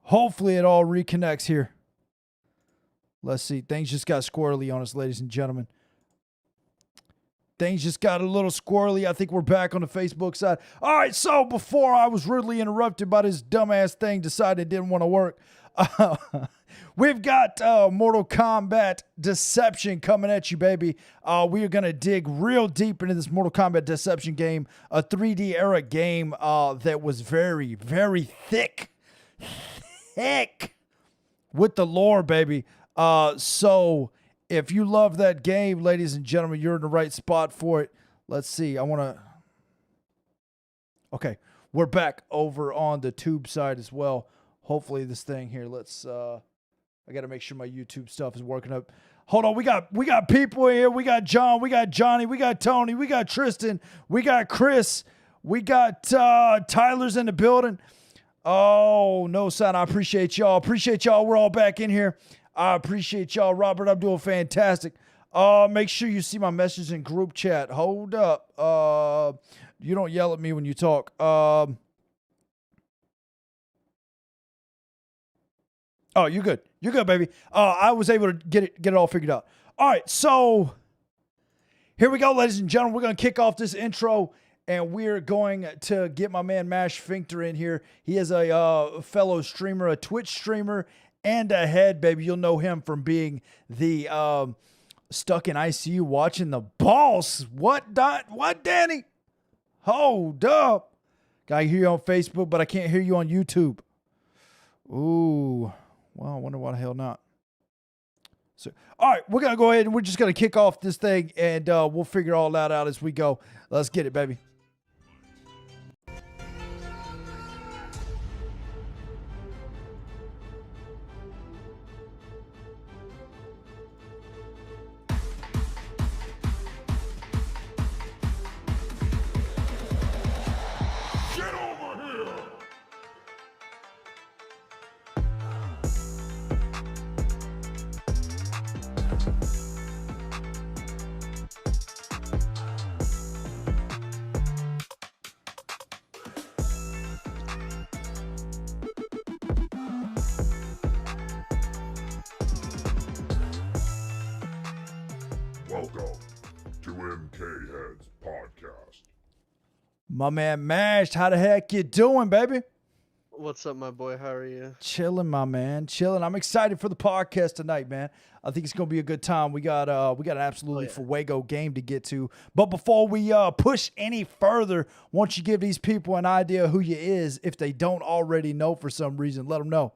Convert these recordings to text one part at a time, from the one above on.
Hopefully it all reconnects here. Let's see. Things just got squirrely on us, ladies and gentlemen. Things just got a little squirrely. I think we're back on the Facebook side. All right, so before I was rudely interrupted by this dumbass thing, decided it didn't want to work. We've got Mortal Kombat Deception coming at you, baby. We are going to dig real deep into this Mortal Kombat Deception game, a 3D era game that was very, very thick with the lore, baby. So if you love that game, ladies and gentlemen, you're in the right spot for it. Let's see. Okay, we're back over on the tube side as well. Hopefully this thing here, I got to make sure my YouTube stuff is working up. Hold on, we got people here. We got John, we got Johnny, we got Tony, we got Tristan, we got Chris, we got Tyler's in the building. Oh, no, son, I appreciate y'all. We're all back in here. I appreciate y'all. Robert, I'm doing fantastic. Make sure you see my message in group chat. Hold up. You don't yell at me when you talk. Oh, you're good. You're good, baby. I was able to get it all figured out. All right, so here we go, ladies and gentlemen. We're going to kick off this intro, and we're going to get my man MashedSphincter in here. He is a fellow streamer, a Twitch streamer, and a head, baby. You'll know him from being the stuck in ICU watching the boss. What, Danny? Hold up. I hear you on Facebook, but I can't hear you on YouTube. Ooh. Well, I wonder why the hell not. So, all right, we're going to go ahead and we're just going to kick off this thing, and we'll figure all that out as we go. Let's get it, baby. Welcome to MK Heads Podcast. My man Mashed, how the heck you doing, baby? What's up, my boy? How are you? Chilling, my man. Chilling. I'm excited for the podcast tonight, man. I think it's gonna be a good time. We got an absolutely fuego game to get to. But before we push any further, why don't you give these people an idea who you is if they don't already know for some reason? Let them know.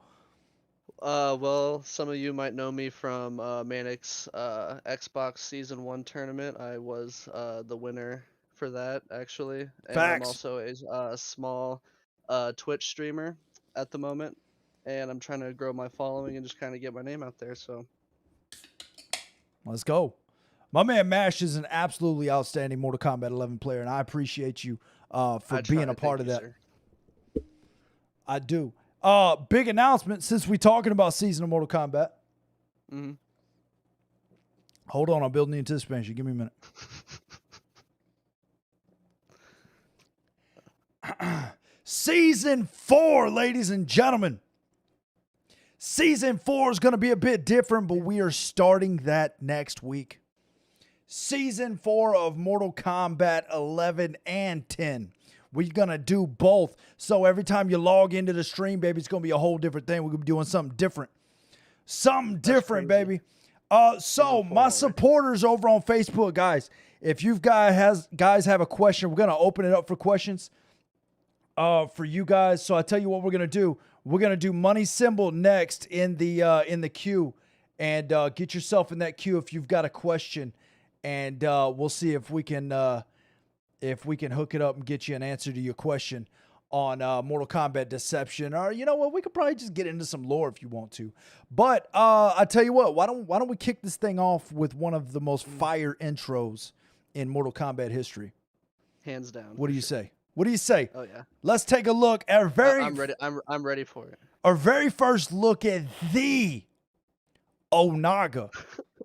Well, some of you might know me from Manic's Xbox Season 1 tournament. I was the winner for that, actually. And Facts. I'm also a small Twitch streamer at the moment, and I'm trying to grow my following and just kind of get my name out there, so. Let's go. My man Mash is an absolutely outstanding Mortal Kombat 11 player, and I appreciate you for being a part of that. Sir. I do. Big announcement since we're talking about Season of Mortal Kombat. Mm-hmm. Hold on, I'm building the anticipation. Give me a minute. Season 4, ladies and gentlemen. Season 4 is going to be a bit different, but we are starting that next week. Season 4 of Mortal Kombat 11 and 10. We're going to do both. So every time you log into the stream, baby, it's going to be a whole different thing. We're going to be doing something different. Something different, baby. So my supporters over on Facebook, guys, if you guys have a question, we're going to open it up for questions for you guys. So I tell you what we're going to do. We're going to do money symbol next in the queue, and get yourself in that queue if you've got a question, and we'll see if we can hook it up and get you an answer to your question on Mortal Kombat Deception. Or you know what, we could probably just get into some lore if you want to. But I tell you what, why don't we kick this thing off with one of the most fire intros in Mortal Kombat history? Hands down. What do you say? What do you say? Oh yeah. Let's take a look at I'm ready. I'm ready for it. Our very first look at the Onaga,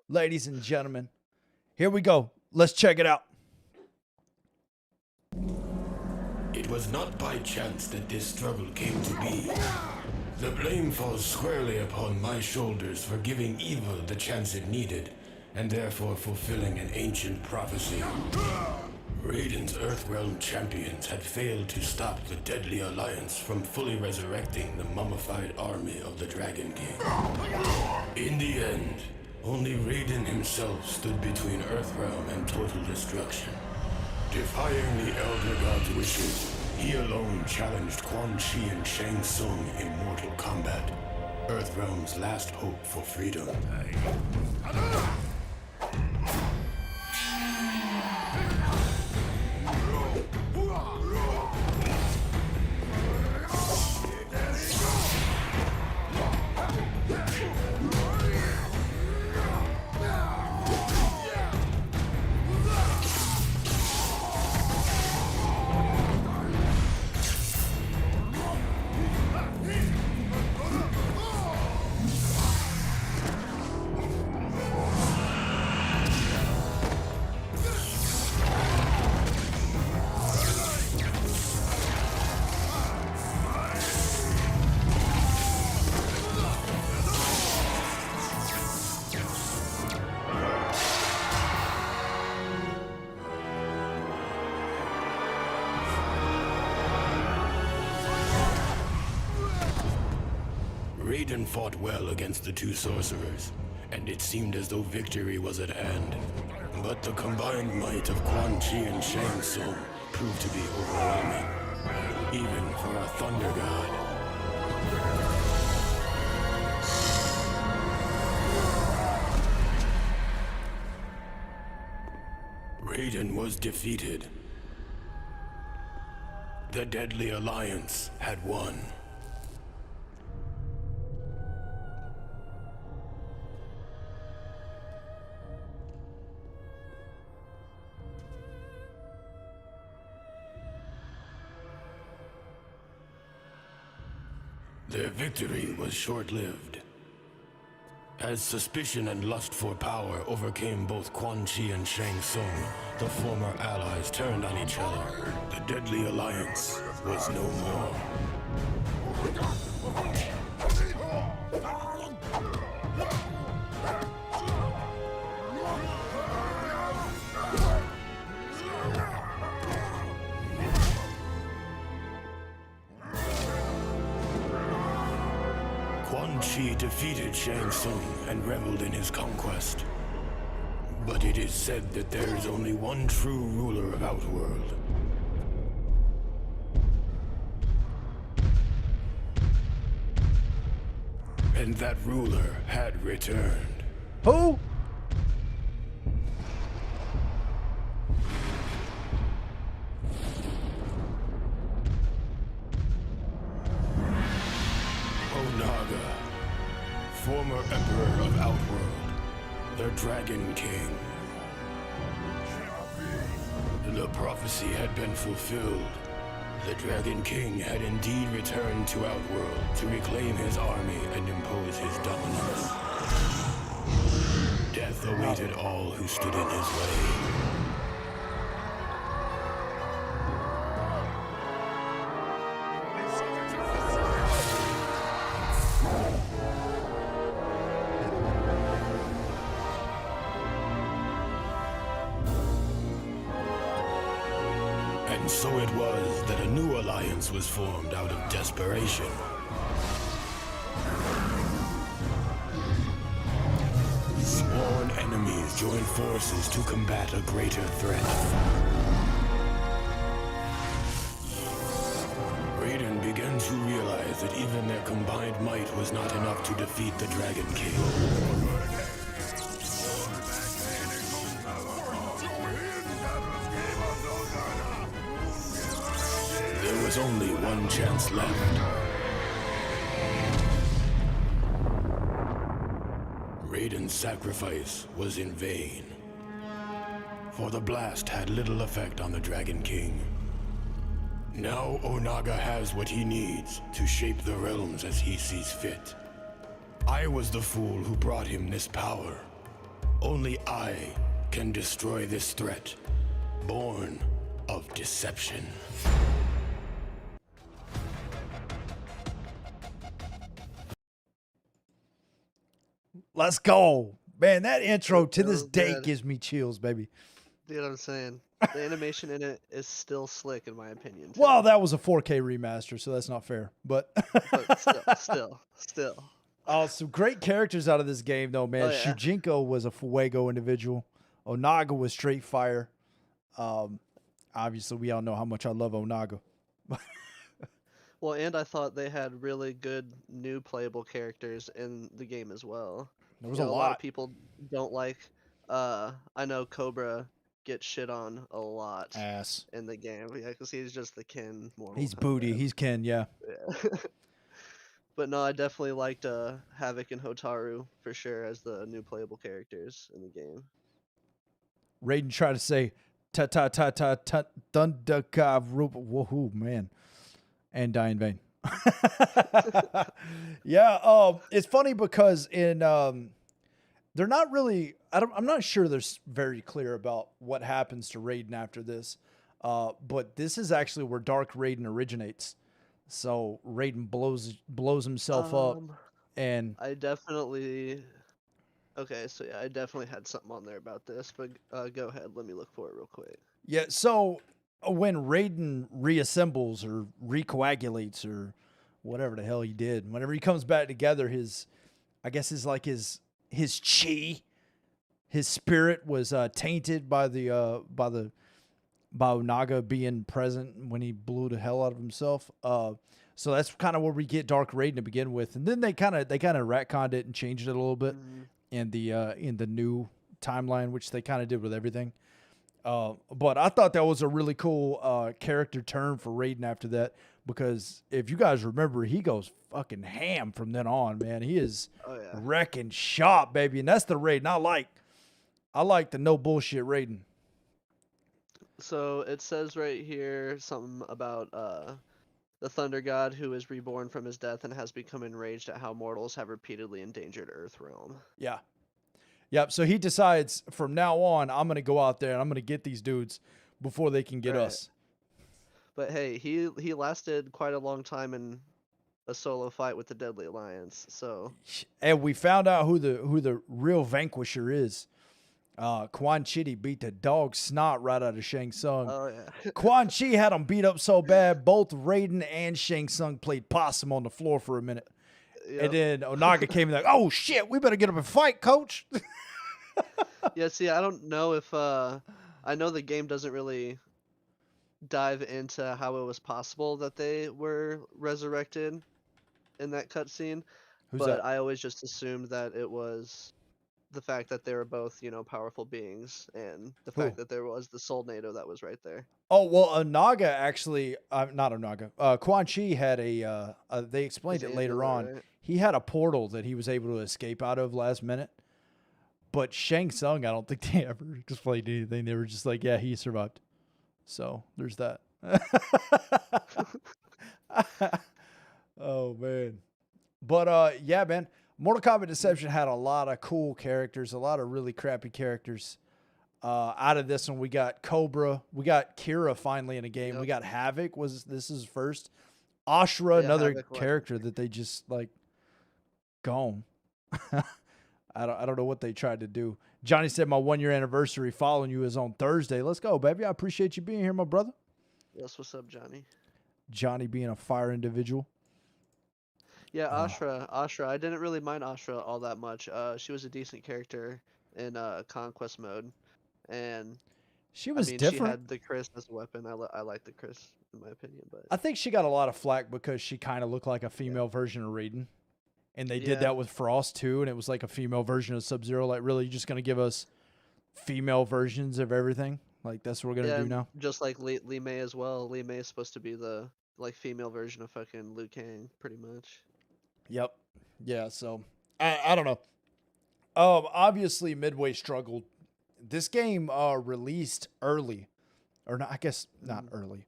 ladies and gentlemen. Here we go. Let's check it out. It was not by chance that this struggle came to be. The blame falls squarely upon my shoulders for giving evil the chance it needed, and therefore fulfilling an ancient prophecy. Raiden's Earthrealm champions had failed to stop the Deadly Alliance from fully resurrecting the mummified army of the Dragon King. In the end, only Raiden himself stood between Earthrealm and total destruction. Defying the Elder God's wishes, he alone challenged Quan Chi and Shang Tsung in mortal combat, Earthrealm's last hope for freedom. Raiden fought well against the two sorcerers, and it seemed as though victory was at hand. But the combined might of Quan Chi and Shang Tsung proved to be overwhelming, even for a Thunder God. Raiden was defeated. The Deadly Alliance had won. Their victory was short-lived. As suspicion and lust for power overcame both Quan Chi and Shang Tsung, the former allies turned on each other. The Deadly Alliance was no more. Quan Chi defeated Shang Tsung and reveled in his conquest. But it is said that there is only one true ruler of Outworld. And that ruler had returned. Who? Onaga, former Emperor of Outworld, the Dragon King. The prophecy had been fulfilled. The Dragon King had indeed returned to Outworld to reclaim his army and impose his dominance. Death awaited all who stood in his way. And so it was that a new alliance was formed out of desperation. Sworn enemies joined forces to combat a greater threat. Raiden began to realize that even their combined might was not enough to defeat the Dragon King. There was only one chance left. Raiden's sacrifice was in vain, for the blast had little effect on the Dragon King. Now Onaga has what he needs to shape the realms as he sees fit. I was the fool who brought him this power. Only I can destroy this threat, born of deception. Let's go. Man, that intro to It this was day good. gives me chills, baby. You know what I'm saying? The animation in it is still slick, in my opinion. Too. Well, that was a 4K remaster, so that's not fair. But But still. some great characters out of this game, though, man. Oh, yeah. Shujinko was a Fuego individual. Onaga was straight fire. Obviously, we all know how much I love Onaga. Well, and I thought they had really good new playable characters in the game as well. There was You a know, lot. lot of people don't like. I know Cobra gets shit on a lot Ass. in the game. Yeah, because he's just the kin. Mortal He's booty. Kombat. He's Ken, yeah. Yeah. But no, I definitely liked Havoc and Hataru for sure as the new playable characters in the game. Raiden tried to say ta ta ta ta ta Thunderkav woohoo, man. And die in vain. Yeah, it's funny because in they're not really I'm not sure they're very clear about what happens to Raiden after this. But this is actually where Dark Raiden originates. So Raiden blows himself up and I definitely. Okay, so yeah, I definitely had something on there about this, but go ahead. Let me look for it real quick. yeah, so when Raiden reassembles or recoagulates or whatever the hell he did, whenever he comes back together, his chi, his spirit was tainted by Onaga being present when he blew the hell out of himself. So that's kind of where we get Dark Raiden to begin with, and then they kind of retconned it and changed it a little bit in the new timeline, which they kind of did with everything. But I thought that was a really cool character turn for Raiden after that, because if you guys remember, he goes fucking ham from then on, man. He is wrecking shop, baby, and that's the Raiden I like. I like the no bullshit Raiden. So it says right here something about the Thunder God who is reborn from his death and has become enraged at how mortals have repeatedly endangered Earthrealm. Yeah. Yep. So he decides from now on, I'm going to go out there and I'm going to get these dudes before they can get us. But hey, he lasted quite a long time in a solo fight with the Deadly Alliance. So and we found out who the real vanquisher is. Quan Chi beat the dog snot right out of Shang Tsung. Oh yeah. Quan Chi had him beat up so bad, both Raiden and Shang Tsung played possum on the floor for a minute. Yep. And then Onaga came in like, oh shit, we better get up and fight, coach. Yeah, see, I don't know if I know the game doesn't really dive into how it was possible that they were resurrected in that cutscene, but that? I always just assumed that it was the fact that they were both, powerful beings, and the fact that there was the Soul NATO that was right there. Oh, well, Onaga actually, not Onaga, Quan Chi had they explained it later on. Right? He had a portal that he was able to escape out of last minute. But Shang Tsung, I don't think they ever explained anything. They were just like, yeah, he survived. So there's that. Oh, man. But, yeah, man. Mortal Kombat Deception had a lot of cool characters, a lot of really crappy characters. Out of this one, we got Cobra. We got Kira finally in a game. Yep. We got Havoc. This is first. Ashura, another character that they just, like, gone. I don't know what they tried to do. Johnny said my 1-year anniversary following you is on Thursday. Let's go, baby. I appreciate you being here, my brother. Yes, what's up, Johnny? Johnny being a fire individual. Yeah, Ashura. I didn't really mind Ashura all that much. She was a decent character in Conquest mode, and she was different. She had the Chris as a weapon. I like the Chris in my opinion, but I think she got a lot of flack because she kind of looked like a female version of Raiden. And they did that with Frost, too, and it was like a female version of Sub-Zero. Like, really, you're just going to give us female versions of everything? Like, that's what we're going to do now? Just like Li Mei as well. Li Mei is supposed to be the, female version of fucking Liu Kang, pretty much. Yep. Yeah, so, I don't know. Obviously, Midway struggled. This game released early. Or, not, I guess not early.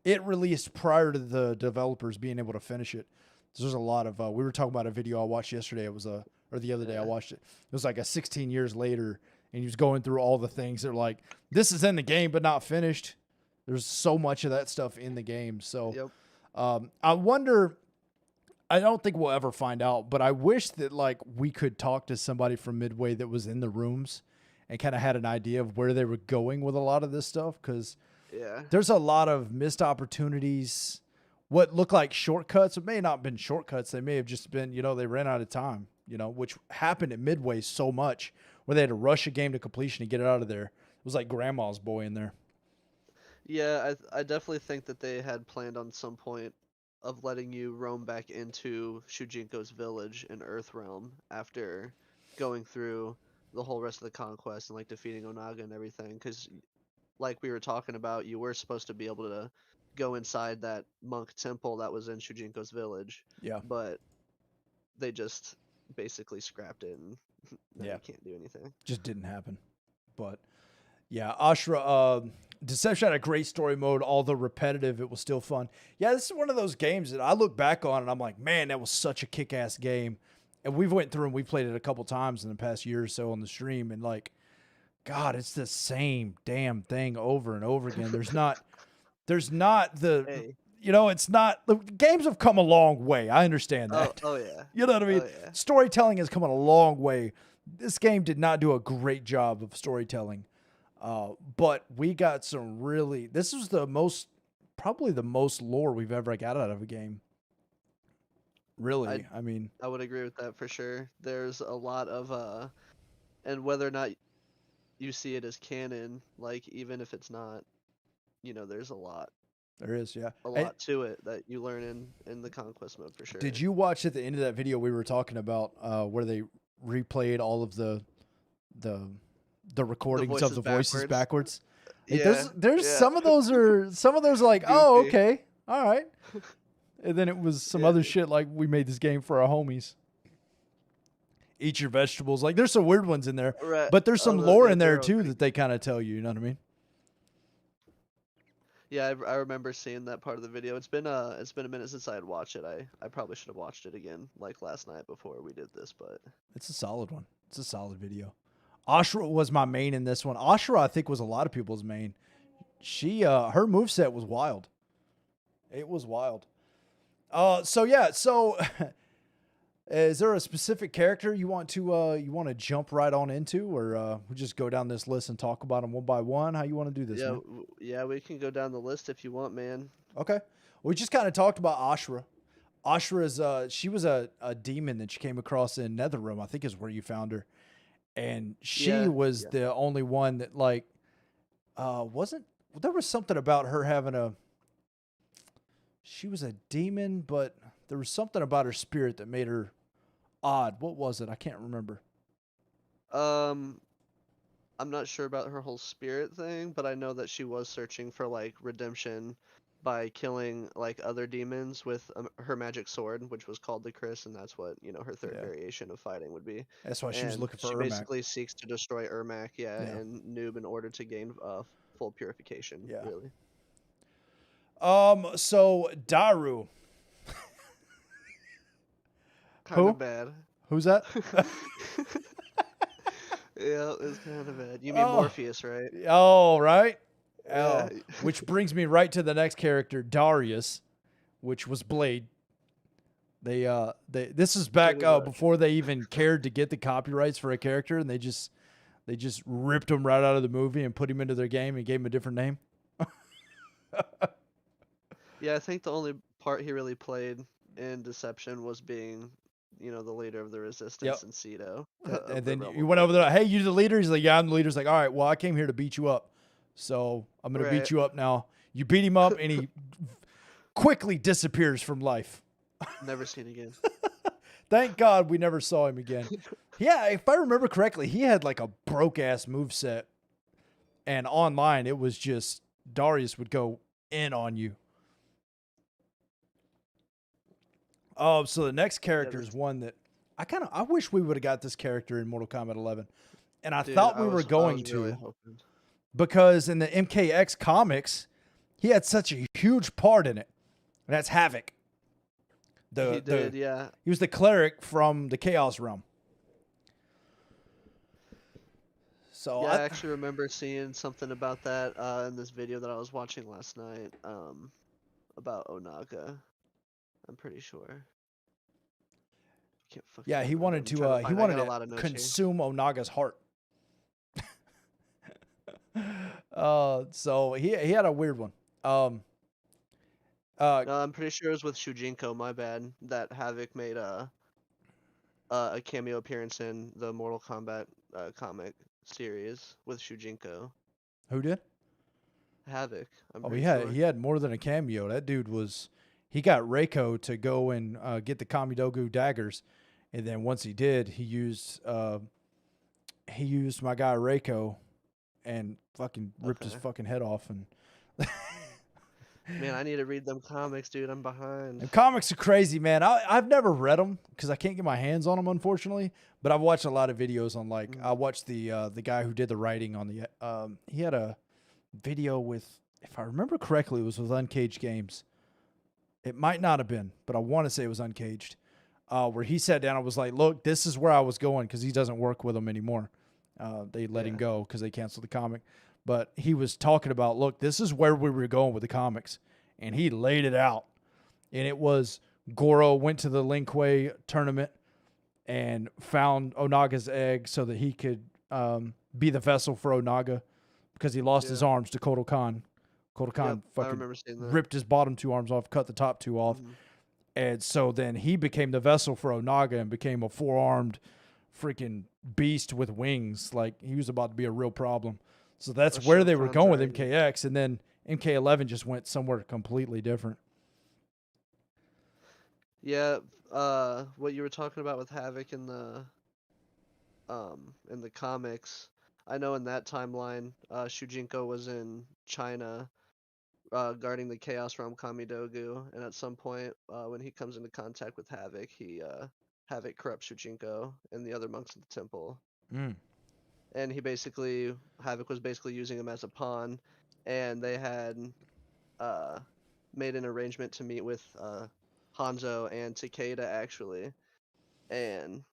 It released prior to the developers being able to finish it. There's a lot of we were talking about a video I watched yesterday. It was or the other day I watched it. It was like a 16 years later, and he was going through all the things that are like, this is in the game but not finished. There's so much of that stuff in the game. So I wonder I don't think we'll ever find out, but I wish that like we could talk to somebody from Midway that was in the rooms and kind of had an idea of where they were going with a lot of this stuff, because Yeah. there's a lot of missed opportunities. What look like shortcuts, it may not have been shortcuts. They may have just been, they ran out of time, which happened at Midway so much, where they had to rush a game to completion to get it out of there. It was like grandma's boy in there. Yeah, I definitely think that they had planned on some point of letting you roam back into Shujinko's village in Earthrealm after going through the whole rest of the conquest and like defeating Onaga and everything. Because, like we were talking about, you were supposed to be able to go inside that monk temple that was in Shujinko's village. Yeah. But they just basically scrapped it, and now Yeah. you can't do anything. Just didn't happen. But yeah, Ashra, Deception had a great story mode, although repetitive, it was still fun. Yeah, this is one of those games that I look back on and I'm like, man, that was such a kick-ass game. And we've went through and we played it a couple times in the past year or so on the stream, and like, God, it's the same damn thing over and over again. There's not the, Hey. it's not, the games have come a long way. I understand that. Oh yeah. You know what I mean? Oh, yeah. Storytelling has come a long way. This game did not do a great job of storytelling. But we got some really, this was probably the most lore we've ever got out of a game. Really. I mean, I would agree with that for sure. There's a lot of and whether or not you see it as canon, like even if it's not, there's a lot there is, yeah. to it that you learn in the conquest mode for sure. Did you watch at the end of that video we were talking about where they replayed all of the recordings of the voices backwards? Like, Yeah, there's yeah. some of those are like, oh, Goofy. okay, all right. And then it was some Yeah. other shit like, we made this game for our homies. Eat your vegetables. Like, there's some weird ones in there, Right. but there's some Oh, lore yeah, in there they're all too pretty- that they kind of tell you. You know what I mean? Yeah, I remember seeing that part of the video. It's been a minute since I had watched it. I probably should have watched it again like last night before we did this, but It's a solid one. It's a solid video. Ashra was my main in this one. Ashra, I think, was a lot of people's main. She, her moveset was wild. It was wild. So yeah, so is there a specific character you want to jump right on into, or we just go down this list and talk about them one by one? How you want to do this? yeah, man? yeah, we can go down the list if you want, man. Okay. We just kind of talked about Ashra. Ashra is she was a demon that you came across in Netherrealm, I think is where you found her. And she Yeah, was yeah. the only one that like there was something about her having she was a demon, but there was something about her spirit that made her odd. What was it? I can't remember. I'm not sure about her whole spirit thing, but I know that she was searching for like redemption by killing like other demons with her magic sword, which was called the Chris, and that's what her third Yeah. variation variation of fighting would be. That's why she was And looking for she Ermac. basically seeks to destroy Ermac, Yeah. and Noob in order to gain full purification. Yeah. Really. So Daru. Kind Who? of bad. Who's that? Yeah, it's kind of bad. You mean Oh. Morpheus, right? Oh, right. Yeah. Oh, which brings me right to the next character, Darius, which was Blade. This is back Pretty much. before they even cared to get the copyrights for a character, and they just ripped him right out of the movie and put him into their game and gave him a different name. Yeah, I think the only part he really played in Deception was being, the leader of the Resistance in Cedo. And then you went over there, hey, you the leader? He's like, yeah, I'm the leader. He's like, all right, well, I came here to beat you up. So I'm going to beat Right. you up now. You beat him up, and he quickly disappears from life. Never seen again. Thank God we never saw him again. Yeah, if I remember correctly, he had like a broke-ass moveset. And online, it was just Darius would go in on you. Oh, so the next character is one that I wish we would have got this character in Mortal Kombat 11. And I Dude, thought we were was going really to, hoping. because in the MKX comics, he had such a huge part in it. And that's Havoc. He did, yeah. He was the cleric from the Chaos Realm. So Yeah, I actually remember seeing something about that in this video that I was watching last night about Onaga. I'm pretty sure. can't fucking Yeah, he remember. wanted I'm trying to find- I got a lot of notes here. consume Onaga's heart. So he had a weird one. No, I'm pretty sure it was with Shujinko. My bad. That Havoc made a cameo appearance in the Mortal Kombat comic series with Shujinko. Who did? Havoc. I'm Oh, pretty he had sure. he had more than a cameo. That dude he got Reiko to go and get the Kamidogu daggers, and then once he did, he used my guy Reiko, and fucking ripped his Okay. fucking head off. And Man, I need to read them comics, dude. I'm behind. and comics are crazy, man. I've never read them because I can't get my hands on them, unfortunately. But I've watched a lot of videos on I watched the guy who did the writing on the he had a video with, if I remember correctly, it was with Uncaged Games. It might not have been, but I want to say it was Uncaged, where he sat down and was like, look, this is where I was going, because he doesn't work with them anymore. They let him go because they canceled the comic. But he was talking about, look, this is where we were going with the comics. And he laid it out. And it was Goro went to the Lin Kuei tournament and found Onaga's egg so that he could be the vessel for Onaga, because he lost his arms to Kotal Khan. Kotal Khan Yep, I fucking remember seeing that. ripped his bottom 2 arms off, cut the top 2 off. And so then he became the vessel for Onaga and became a 4-armed freaking beast with wings. Like, he was about to be a real problem. So that's where they were going with MKX. And then MK11 just went somewhere completely different. Yeah, what you were talking about with Havoc in the comics, I know in that timeline, Shujinko was in China, guarding the Chaos Realm Kamidogu, and at some point, when he comes into contact with Havoc, Havoc corrupts Shujinko and the other monks of the temple. And Havoc was basically using him as a pawn, and they had made an arrangement to meet with Hanzo and Takeda, actually. And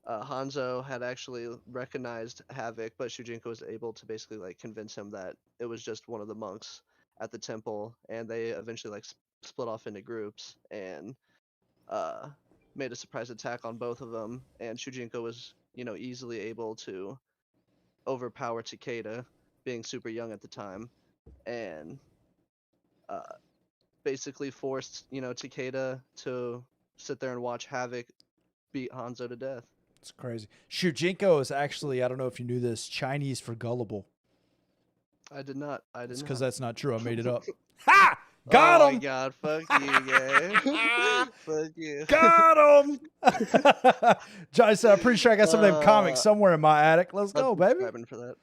Hanzo had actually recognized Havoc, but Shujinko was able to basically like convince him that it was just one of the monks at the temple, and they eventually like split off into groups and made a surprise attack on both of them, and Shujinko was, easily able to overpower Takeda, being super young at the time, and basically forced, Takeda to sit there and watch Havoc beat Hanzo to death. It's crazy. Shujinko is actually, I don't know if you knew this, Chinese for gullible. I did not. It's because that's not true. I made it up. Ha! Got him! Oh my god, fuck you, gay. Fuck you. Got him! Johnny said, I'm pretty sure I got some of them comics somewhere in my attic. Let's go, baby. For that.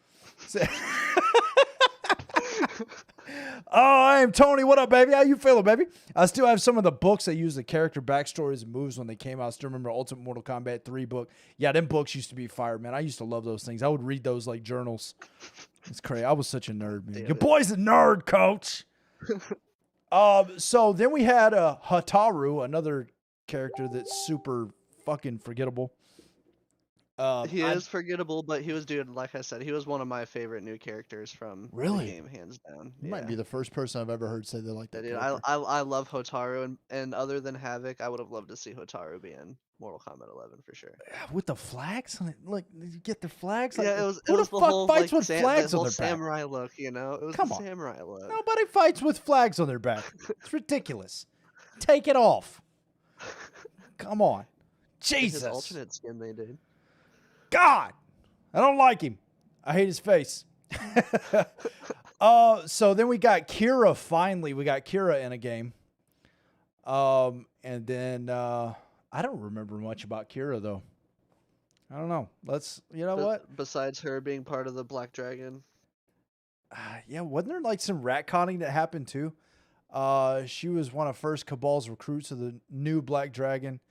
Oh, I'm Tony. What up, baby? How you feeling, baby? I still have some of the books that use the character backstories and moves when they came out. I still remember Ultimate Mortal Kombat 3 book. Yeah, them books used to be fire, man. I used to love those things. I would read those like journals. It's crazy. I was such a nerd, man. Your boy's a nerd, coach. So then we had Hataru, another character that's super fucking forgettable. He is forgettable, but he was, dude, like I said, he was one of my favorite new characters from the game, hands down. You might be the first person I've ever heard say they like that. Dude, I love Hataru, and other than Havoc, I would have loved to see Hataru be in Mortal Kombat 11 for sure. With the flags, like you get the flags. Like, Yeah, it was. Who It was the the fuck whole fights like, with flags the on whole their back? samurai look, It was Come the on. samurai look. Nobody fights with flags on their back. It's ridiculous. Take it off. Come on, Jesus. His alternate skin they did. God, I don't like him. I hate his face. So then we got Kira. Finally, we got Kira in a game. And then I don't remember much about Kira though. I don't know. What? Besides her being part of the Black Dragon. Yeah, wasn't there like some retconning that happened too? She was one of first Cabal's recruits of the new Black Dragon.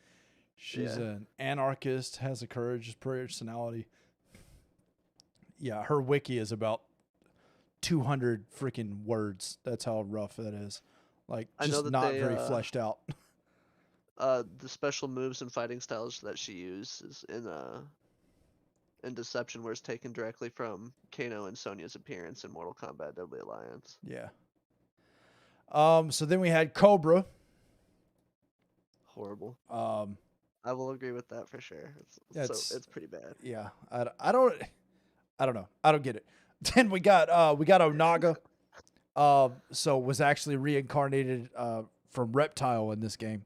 She's an anarchist, has a courageous personality. Yeah, her wiki is about 200 freaking words. That's how rough that is. Like, just not very fleshed out. The special moves and fighting styles that she uses in Deception was taken directly from Kano and Sonya's appearance in Mortal Kombat Deadly Alliance. Yeah. So then we had Cobra. Horrible. I will agree with that for sure. It's pretty bad. Yeah, I don't know. I don't get it. Then we got Onaga. So was actually reincarnated from Reptile in this game.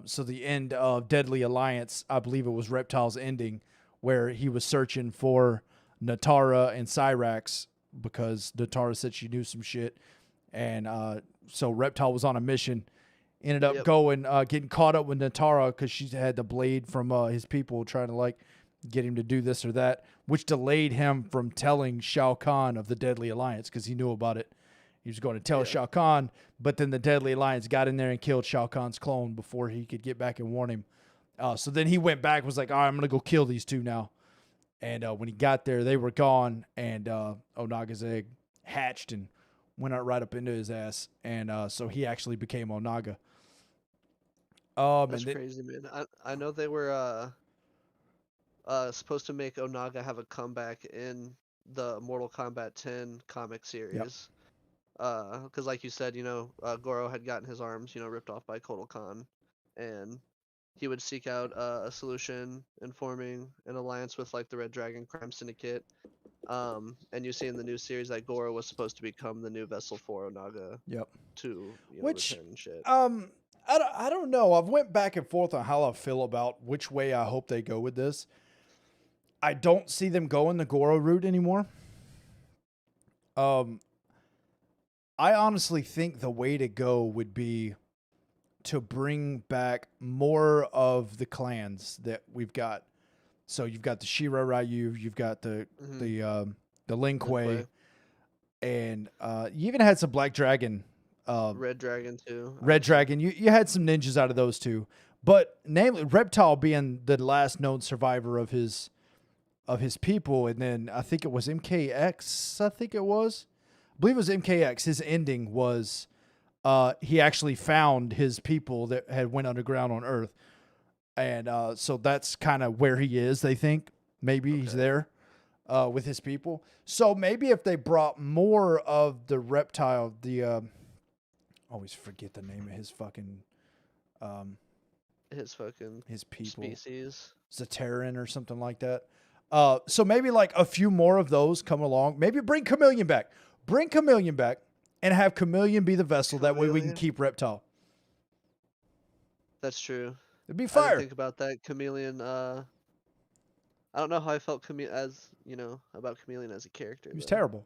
So the end of Deadly Alliance, I believe it was Reptile's ending, where he was searching for Natara and Cyrax because Natara said she knew some shit, and so Reptile was on a mission. Ended up getting caught up with Natara because she had the blade from his people trying to like get him to do this or that, which delayed him from telling Shao Kahn of the Deadly Alliance because he knew about it. He was going to tell Shao Kahn, but then the Deadly Alliance got in there and killed Shao Kahn's clone before he could get back and warn him. So then he went back, was like, all right, I'm going to go kill these two now. And when he got there, they were gone, and Onaga's egg hatched and went out right up into his ass. And so he actually became Onaga. That's crazy, man. I know they were supposed to make Onaga have a comeback in the Mortal Kombat 10 comic series. Because like you said, Goro had gotten his arms, ripped off by Kotal Khan, and he would seek out a solution in forming an alliance with like the Red Dragon Crime Syndicate. And you see in the new series that Goro was supposed to become the new vessel for Onaga. Yep. To Which return and shit. I don't know. I've went back and forth on how I feel about which way I hope they go with this. I don't see them going the Goro route anymore. I honestly think the way to go would be to bring back more of the clans that we've got. So you've got the Shira Ryu, you've got the Lin Kuei, and you even had some Black Dragon. Red Dragon too. Red Dragon. You had some ninjas out of those two, but namely Reptile being the last known survivor of his people, and then I think it was MKX. I believe it was MKX. His ending was he actually found his people that had went underground on Earth, and so that's kind of where he is. They think maybe he's there with his people. So maybe if they brought more of the Reptile, always forget the name of his fucking his people species, Zateran or something like that. So maybe like a few more of those come along. Maybe bring Chameleon back. Bring Chameleon back and have Chameleon be the vessel. That way we can keep Reptile. That's true. It'd be fire. I didn't think about that. Chameleon. I don't know how I felt about Chameleon as a character. He was terrible.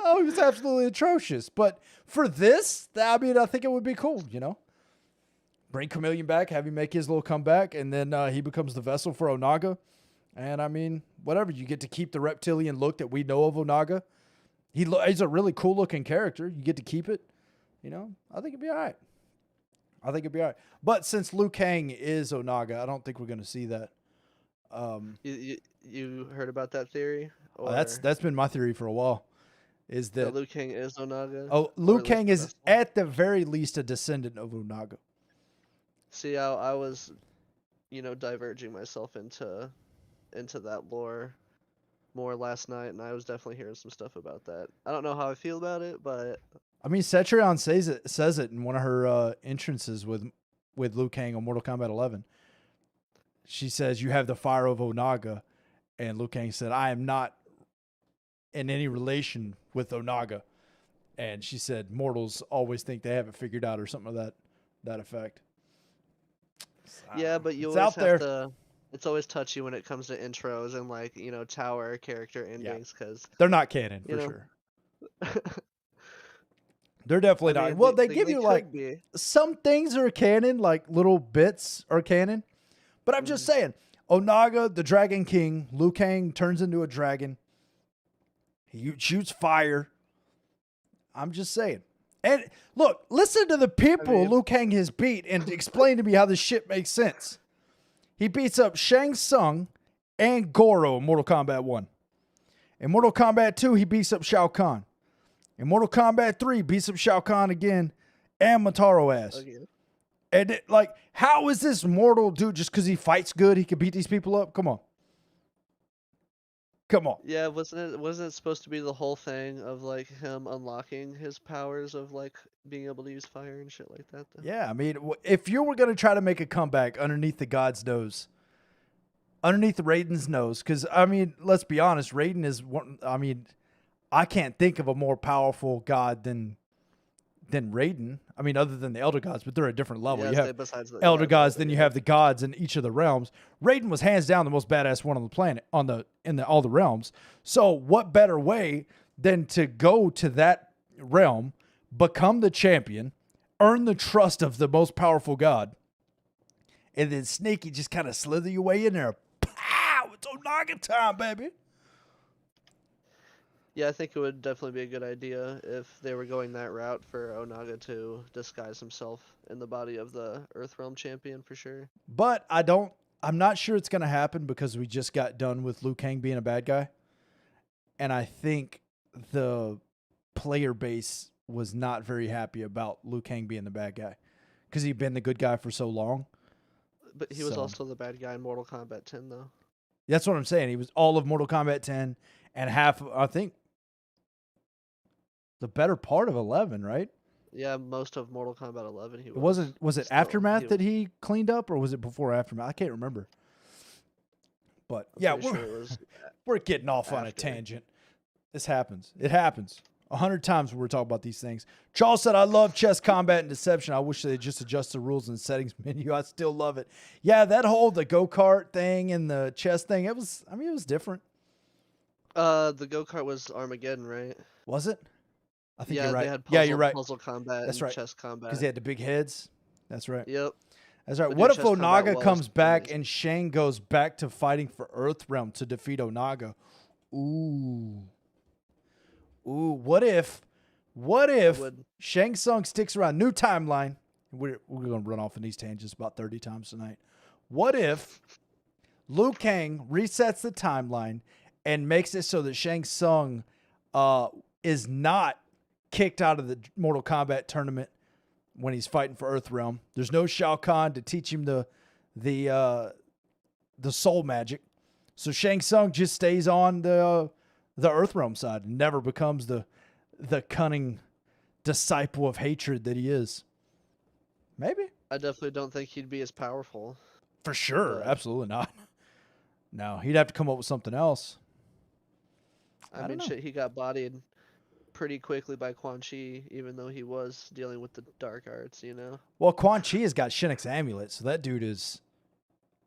Oh, he was absolutely atrocious. But for this, I think it would be cool, Bring Chameleon back, have him make his little comeback, and then he becomes the vessel for Onaga. And whatever. You get to keep the reptilian look that we know of Onaga. He's a really cool looking character. You get to keep it. I think it'd be all right. But since Liu Kang is Onaga, I don't think we're going to see that. You heard about that theory? That's been my theory for a while. Is that Liu Kang is Onaga? Oh, Liu Kang is at the very least a descendant of Onaga. See, I was, diverging myself into that lore more last night, and I was definitely hearing some stuff about that. I don't know how I feel about it, but Cetrion says it in one of her entrances with Liu Kang on Mortal Kombat 11. She says, "You have the fire of Onaga," and Liu Kang said, "I am not in any relation with Onaga." And she said, "Mortals always think they have it figured out," or something of that effect. Yeah, but you always have to. It's always touchy when it comes to intros and tower character endings because they're not canon for sure. They're definitely not. Well, they give you some things are canon, like little bits are canon. But I'm just saying, Onaga, the Dragon King, Liu Kang turns into a dragon. He shoots fire. I'm just saying. And look, listen to the people Liu Kang has beat and explain to me how this shit makes sense. He beats up Shang Tsung and Goro in Mortal Kombat 1. In Mortal Kombat 2, he beats up Shao Kahn. In Mortal Kombat 3, beats up Shao Kahn again and Motaro ass. Okay. And how is this mortal dude just because he fights good, he can beat these people up? Come on. Come on. Yeah, wasn't it supposed to be the whole thing of like him unlocking his powers of like being able to use fire and shit like that though? Yeah, I mean, if you were going to try to make a comeback underneath the god's nose, underneath Raiden's nose, because, I mean, let's be honest, Raiden is one, I mean, I can't think of a more powerful god than Raiden. I mean, other than the Elder Gods, but they're a different level. Yeah, You have besides the Elder Gods, Elder, then you yeah. have the gods in each of the realms. Raiden was hands down the most badass one on the planet, in all the realms. So what better way than to go to that realm, become the champion, earn the trust of the most powerful god, and then sneaky just kind of slither your way in there. Pow! It's Onaga time, baby. Yeah, I think it would definitely be a good idea if they were going that route for Onaga to disguise himself in the body of the Earthrealm champion for sure. But I'm not sure it's going to happen because we just got done with Liu Kang being a bad guy. And I think the player base was not very happy about Liu Kang being the bad guy because he'd been the good guy for so long. But he was So- also the bad guy in Mortal Kombat 10 though. That's what I'm saying. He was all of Mortal Kombat 10 and half, I think, the better part of 11, right? Yeah, most of Mortal Kombat 11 he Was it Still, Aftermath that he cleaned up, or was it before Aftermath? I can't remember. But I'm yeah, pretty sure it was we're getting off on a after. tangent. This happens. It happens 100 times when we're talking about these things. Charles said, I love chess combat and deception. I wish they just adjust the rules and settings menu. I still love it. Yeah, that whole the go-kart thing and the chess thing, it was different. The go-kart was Armageddon, right? Was it? I think Yeah, you're right. they had Yeah, you're right. puzzle combat That's and right. chess combat. Because they had the big heads. That's right. Yep. That's right. But What dude, if chess combat Onaga was comes back amazing. and Shang goes back to fighting for Earthrealm to defeat Onaga? Ooh. Ooh, what if would. Shang Tsung sticks around? New timeline. We're going to run off in these tangents about 30 times tonight. What if Liu Kang resets the timeline and makes it so that Shang Tsung is not kicked out of the Mortal Kombat tournament when he's fighting for Earthrealm? There's no Shao Kahn to teach him the soul magic. So Shang Tsung just stays on the Earthrealm side and never becomes the cunning disciple of hatred that he is. Maybe. I definitely don't think he'd be as powerful. For sure. But- Absolutely not. No, he'd have to come up with something else. I I don't mean, know. shit, he got bodied pretty quickly by Quan Chi, even though he was dealing with the dark arts, you know? Well, Quan Chi has got Shinnok's amulet, so that dude is,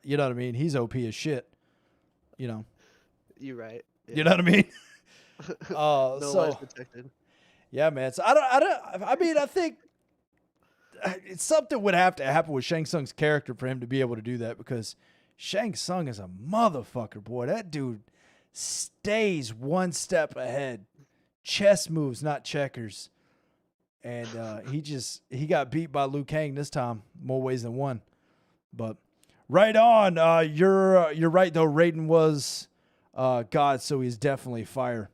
you know what I mean? He's OP as shit. You know. You're right. You know what I mean? No so lies protected. yeah, man. So I mean, I think something would have to happen with Shang Tsung's character for him to be able to do that, because Shang Tsung is a motherfucker, boy. That dude stays one step ahead. Chess moves, not checkers. And he got beat by Liu Kang this time, more ways than one. But right on. You're right though. Raiden was God, so he's definitely fire.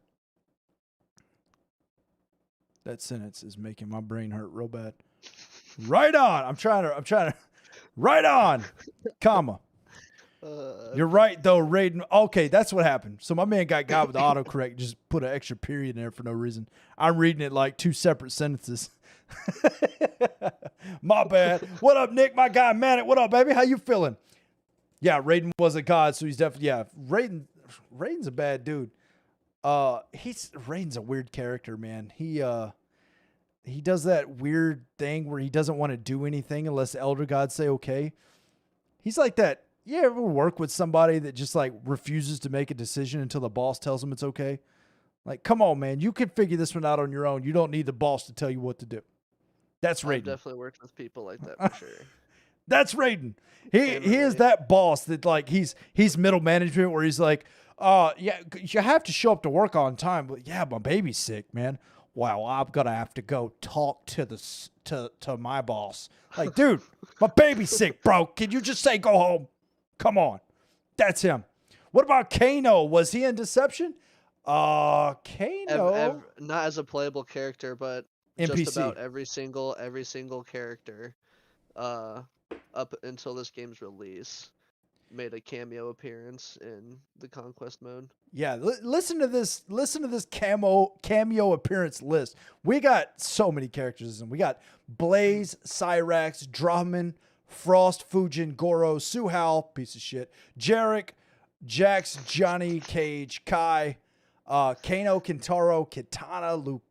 That sentence is making my brain hurt real bad. Right on. I'm trying to. Right on, comma. You're right though, Raiden. Okay, that's what happened. So my man got with the autocorrect, just put an extra period in there for no reason. I'm reading it like two separate sentences. My bad. What up, Nick? My guy, Madden. What up, baby? How you feeling? Yeah, Raiden was a god, so he's definitely Raiden's a bad dude. Raiden's a weird character, man. He does that weird thing where he doesn't want to do anything unless the Elder Gods say okay. He's like that. You ever work with somebody that just like refuses to make a decision until the boss tells them it's okay? Like, come on, man. You can figure this one out on your own. You don't need the boss to tell you what to do. That's I've Raiden. definitely worked with people like that for sure. That's Raiden. He is relate. that boss that like he's middle management where he's like, yeah, you have to show up to work on time. But yeah, my baby's sick, man. Wow, I'm gonna have to go talk to to my boss. Like, dude, my baby's sick, bro. Can you just say go home? Come on. That's him. What about Kano? Was he in Deception? Kano. Not as a playable character, but NPC. just about every single character up until this game's release. made a cameo appearance in the Conquest mode. Yeah, listen to this. Listen to this cameo appearance list. We got so many characters, and we got Blaze, Cyrax, Drahman, Frost, Fujin, Goro, Suhao, piece of shit, Jarek, Jax, Johnny Cage, Kai, Kano, Kintaro, Kitana,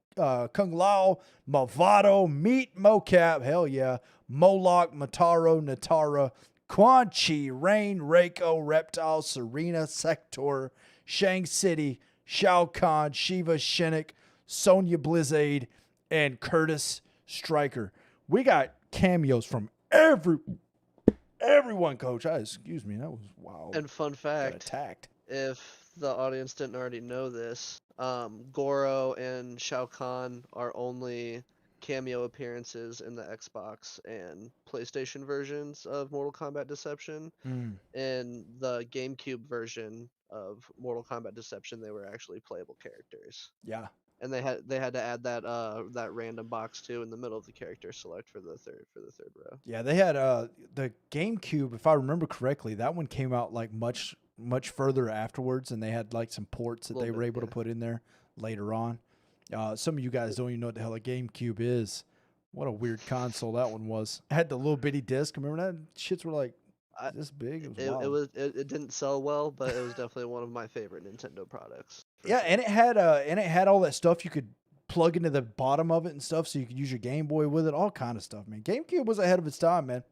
Kung Lao, Movado, Meat, Mocap, hell yeah, Moloch, Mataro, Natara, Quan Chi, Rain, Reiko, Reptile, Serena, Sector, Shang City, Shao Kahn, Shiva, Shinnok, Sonya Blizzade, and Curtis Stryker. We got cameos from everyone, Coach. Excuse me, that was wild. And fun Got fact, attacked. if the audience didn't already know this, Goro and Shao Kahn are only cameo appearances in the Xbox and PlayStation versions of Mortal Kombat Deception. In the GameCube version of Mortal Kombat Deception, they were actually playable characters. Yeah. And they had to add that random box too in the middle of the character select for the third row. Yeah, they had the GameCube, if I remember correctly, that one came out like much further afterwards, and they had like some ports that they were able to put in there later on. Some of you guys don't even know what the hell a GameCube is. What a weird console that one was. It had the little bitty disc. Remember that? Shits were like this big. It didn't sell well, but it was definitely one of my favorite Nintendo products. Yeah, sure. and it had all that stuff you could plug into the bottom of it and stuff, so you could use your Game Boy with it, all kind of stuff, man. GameCube was ahead of its time, man.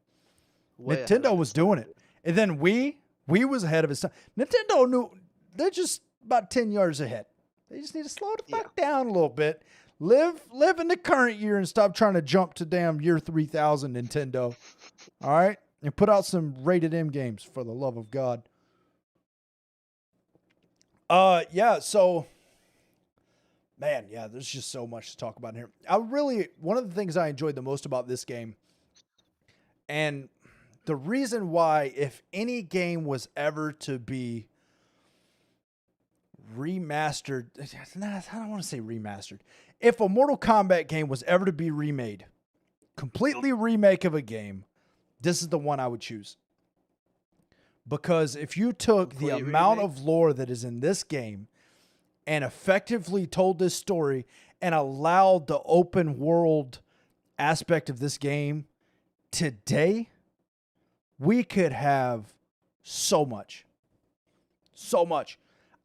Way ahead Nintendo of was its doing time. it, and then Wii was ahead of its time. Nintendo knew they're just about 10 yards ahead. They just need to slow the fuck down a little bit. Live in the current year and stop trying to jump to damn year 3000, Nintendo. All right? And put out some rated M games, for the love of God. Yeah, so man, yeah, there's just so much to talk about here. One of the things I enjoyed the most about this game, and the reason why, if any game was ever to be remastered, I don't want to say remastered. If a Mortal Kombat game was ever to be remade, completely remake of a game, this is the one I would choose. Because if you took the amount of lore that is in this game and effectively told this story and allowed the open world aspect of this game today, we could have so much. So much.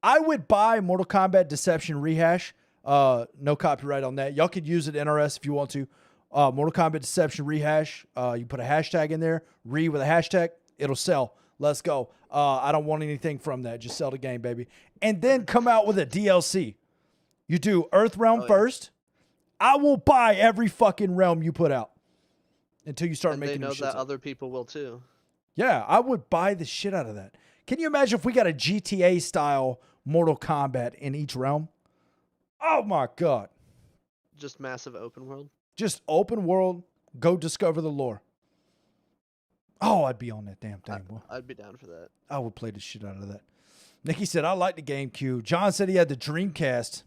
I would buy Mortal Kombat Deception Rehash. No copyright on that. Y'all could use it NRS if you want to. Mortal Kombat Deception Rehash. You put a hashtag in there. With a hashtag. It'll sell. Let's go. I don't want anything from that. Just sell the game, baby. And then come out with a DLC. You do Earthrealm first. I will buy every fucking realm you put out until you start making. They know that other people will too. Yeah, I would buy the shit out of that. Can you imagine if we got a GTA style Mortal Kombat in each realm? Oh my God. Just massive open world. Just open world. Go discover the lore. Oh, I'd be on that damn thing, boy. I'd be down for that. I would play the shit out of that. Nikki said, I like the GameCube. John said he had the Dreamcast.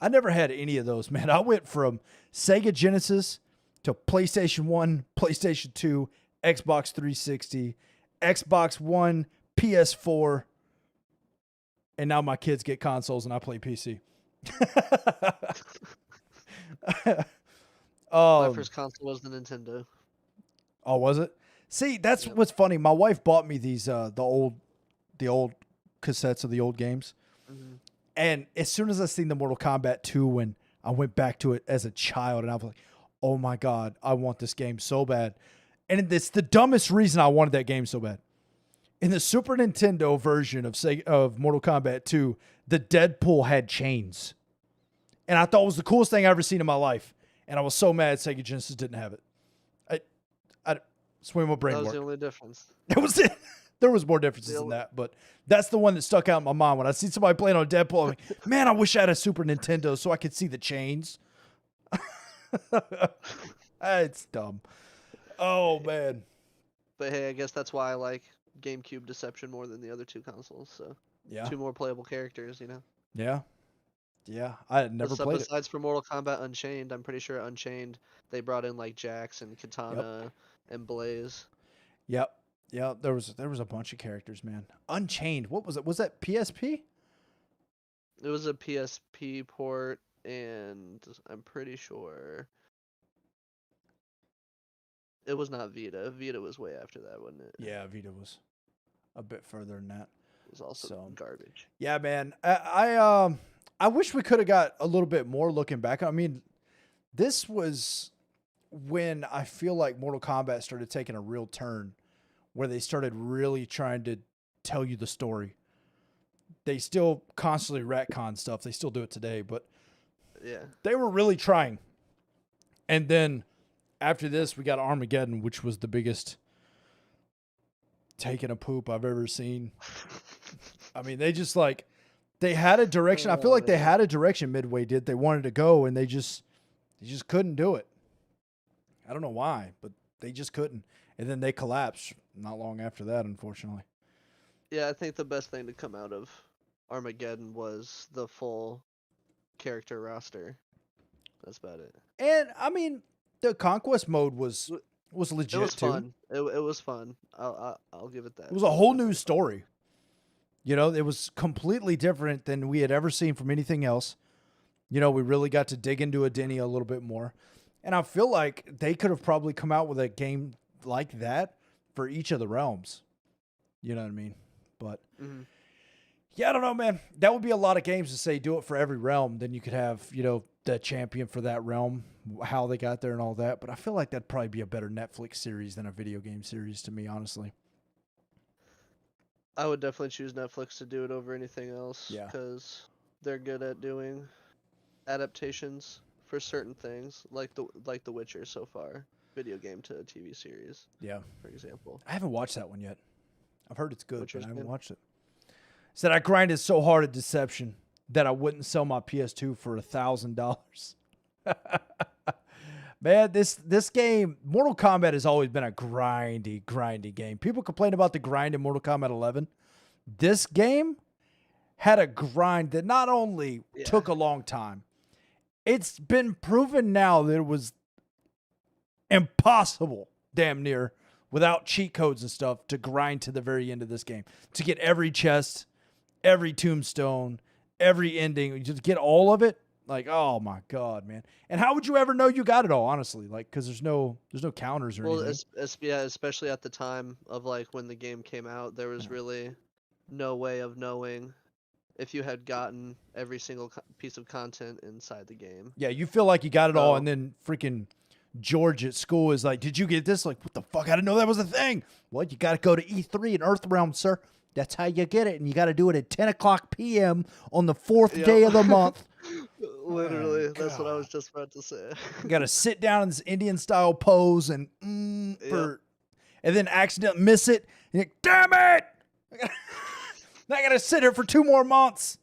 I never had any of those, man. I went from Sega Genesis to PlayStation 1, PlayStation 2, Xbox 360, Xbox One, PS4, and now my kids get consoles and I play PC. My first console was the Nintendo. Oh, was it? See, that's what's funny. My wife bought me these the old cassettes of the old games. Mm-hmm. And as soon as I seen the Mortal Kombat 2 when I went back to it as a child, and I was like, oh my God, I want this game so bad. And it's the dumbest reason I wanted that game so bad. In the Super Nintendo version of Mortal Kombat 2, the Deadpool had chains. And I thought it was the coolest thing I ever seen in my life. And I was so mad Sega Genesis didn't have it. Swim with brain That was work. the only difference. That was it. There was more differences than that, but that's the one that stuck out in my mind. When I see somebody playing on Deadpool, I'm like, man, I wish I had a Super Nintendo so I could see the chains. It's dumb. Oh, man. But hey, I guess that's why I like GameCube Deception more than the other two consoles. So Yeah. 2 more playable characters, you know? Yeah. Yeah. I had never played it. Besides for Mortal Kombat Unchained, I'm pretty sure Unchained, they brought in like Jax and Katana and Blaze. Yep. Yeah, there was a bunch of characters, man. Unchained. What was it? Was that PSP? It was a PSP port, and I'm pretty sure it was not Vita. Vita was way after that, wasn't it? Yeah, Vita was a bit further than that. It was also So, garbage. Yeah, man. I wish we could have got a little bit more looking back. I mean, this was when I feel like Mortal Kombat started taking a real turn, where they started really trying to tell you the story. They still constantly retcon stuff. They still do it today, but Yeah. they were really trying. And then after this, we got Armageddon, which was the biggest taking a poop I've ever seen. I mean, they had a direction. I feel like they had a direction Midway did. They wanted to go, and they just couldn't do it. I don't know why, but they just couldn't. And then they collapsed not long after that, unfortunately. Yeah, I think the best thing to come out of Armageddon was the full character roster. That's about it. And I mean, the conquest mode was legit It was too. fun. It was fun. I'll give it that. It was a whole new story. You know, it was completely different than we had ever seen from anything else. You know, we really got to dig into Adenia a little bit more. And I feel like they could have probably come out with a game like that for each of the realms. You know what I mean? But yeah, I don't know, man. That would be a lot of games to say do it for every realm. Then you could have, you know, the champion for that realm, how they got there and all that. But I feel like that'd probably be a better Netflix series than a video game series to me, honestly. I would definitely choose Netflix to do it over anything else. Yeah. Because they're good at doing adaptations for certain things, like the Witcher so far, video game to a TV series. Yeah. For example. I haven't watched that one yet. I've heard it's good, Witcher's but I haven't good. watched it. Said I grinded so hard at Deception that I wouldn't sell my PS2 for $1,000. Man, this game, Mortal Kombat has always been a grindy game. People complain about the grind in Mortal Kombat 11. This game had a grind that not only took a long time, it's been proven now that it was impossible, damn near, without cheat codes and stuff, to grind to the very end of this game. To get every chest, every tombstone, every ending, just get all of it. Like, oh my God, man. And how would you ever know you got it all, honestly? Like, because there's no counters or anything. Yeah, especially at the time of like when the game came out, there was really no way of knowing if you had gotten every single piece of content inside the game. Yeah, you feel like you got it all, and then freaking George at school is like, did you get this? Like, what the fuck? I didn't know that was a thing. Well, you got to go to E3 and Earthrealm, sir. That's how you get it. And you got to do it at 10 o'clock p.m. on the 4th day of the month. Literally, Oh, that's what I God. was just about to say. You got to sit down in this Indian-style pose and and then accidentally miss it. And you're like, damn it! I got to sit here for 2 more months.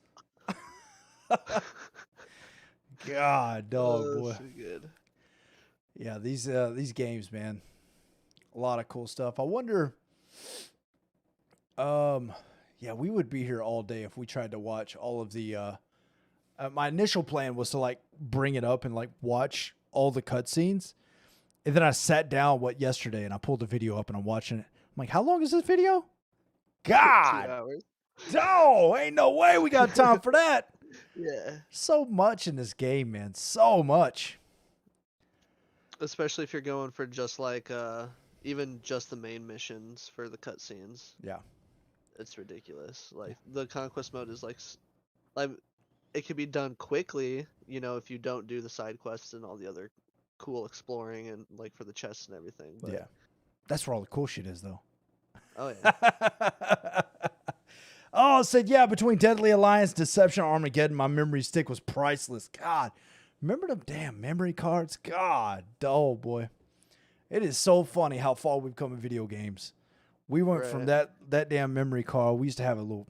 God, dog, boy. So good. Yeah, these games, man, a lot of cool stuff. I wonder, yeah, we would be here all day if we tried to watch all of the. My initial plan was to like bring it up and like watch all the cutscenes, and then I sat down yesterday and I pulled the video up and I'm watching it. I'm like, how long is this video? 2 God, hours. no, ain't no way we got time for that. Yeah. So much in this game, man, so much. Especially if you're going for just like even just the main missions for the cutscenes. Yeah. It's ridiculous. Like the conquest mode is like it could be done quickly, you know, if you don't do the side quests and all the other cool exploring and like for the chests and everything. But, Yeah. That's where all the cool shit is, though. Oh yeah. Oh, it said, yeah, between Deadly Alliance, Deception, Armageddon, my memory stick was priceless. God, remember them damn memory cards? God, oh boy. It is so funny how far we've come in video games. We went from that damn memory card. We used to have a little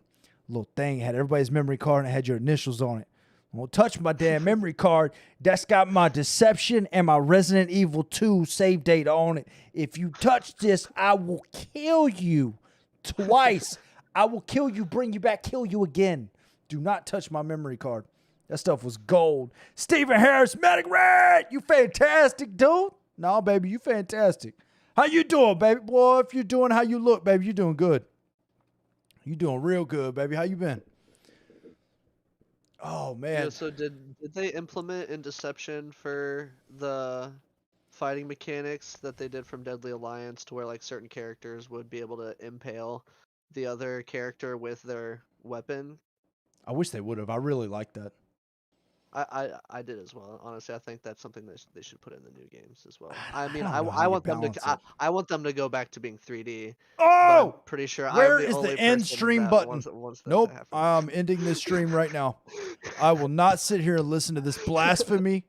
thing. It had everybody's memory card and it had your initials on it. Won't touch my damn memory card. That's got my Deception and my Resident Evil 2 save date on it. If you touch this, I will kill you twice. I will kill you, bring you back, kill you again. Do not touch my memory card. That stuff was gold. Stephen Harris, Medic Red, you fantastic, dude. No, baby, you fantastic. How you doing, baby? Boy, if you're doing how you look, baby, you doing good. You doing real good, baby. How you been? Oh, man. Yeah, so did they implement in Deception for the fighting mechanics that they did from Deadly Alliance to where like certain characters would be able to impale the other character with their weapon? I wish they would have. I really like that. I did as well. Honestly, I think that's something that they should put in the new games as well. I I mean, don't I, know how I you want them to balance it. I want them to go back to being 3D. But Oh! I'm pretty sure Where I'm the is only the end person stream that button? wants that Nope. to happen. I'm ending this stream right now. I will not sit here and listen to this blasphemy.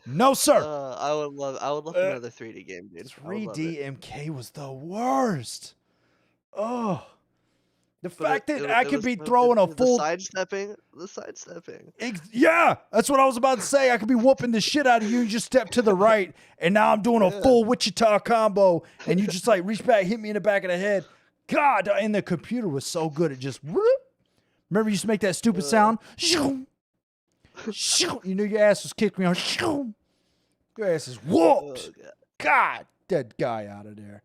No, sir. I would love another 3D game, dude. I would love it. 3D MK was the worst. Oh. The But fact it- that it I could was be so throwing a good. full... the sidestepping. Yeah, that's what I was about to say. I could be whooping the shit out of you. You just step to the right, and now I'm doing a full Wichita combo, and you just like reach back, hit me in the back of the head. God, and the computer was so good. It just... Whoop. Remember you used to make that stupid sound? Shoo. Shoo. You knew your ass was kicked me on. Shoo. Your ass is whooped. Oh, God. God, that guy out of there.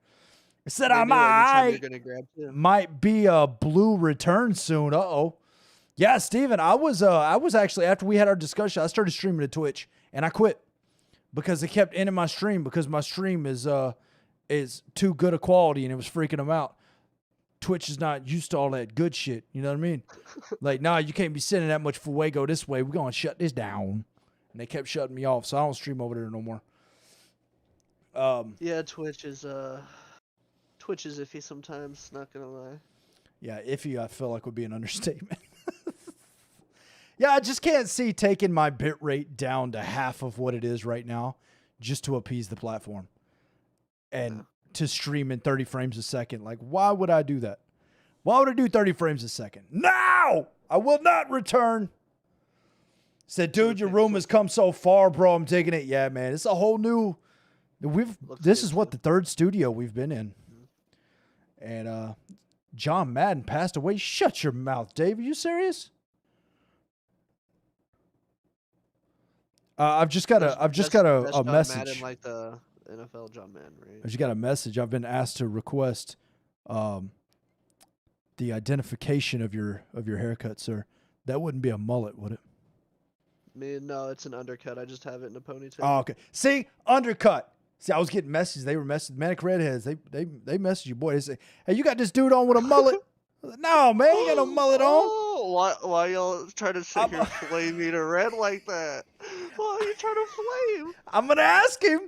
I said They I knew every time you're might gonna grab too. might be a blue return soon. Uh-oh. Yeah, Steven, I was actually, after we had our discussion, I started streaming to Twitch and I quit because they kept ending my stream because my stream is too good a quality and it was freaking them out. Twitch is not used to all that good shit. You know what I mean? Like, nah, you can't be sending that much fuego this way. We're going to shut this down. And they kept shutting me off, so I don't stream over there no more. Yeah, Twitch is iffy sometimes, not gonna lie. Yeah, iffy, I feel like would be an understatement. Yeah, I just can't see taking my bit rate down to half of what it is right now just to appease the platform. And to stream in 30 frames a second. Like, why would I do that? Why would I do 30 frames a second? No! I will not return. Said, dude, your room has come so far, bro. I'm digging it. Yeah, man. It's a whole new... This is what the third studio we've been in. And John Madden passed away. Shut your mouth, Dave. Are you serious? I've just got a That's John message. Madden, like the NFL John Madden, right? I've just got a message. I've been asked to request the identification of your haircut, sir. That wouldn't be a mullet, would it? No, it's an undercut. I just have it in a ponytail. Oh, okay. See, undercut. See, I was getting messages. They were Manic Redheads. They message you, boy. They say, "Hey, you got this dude on with a mullet?" No, man, you got no mullet on. Oh, why y'all trying to sit here flame me to red like that? Why are you trying to flame? I'm gonna ask him.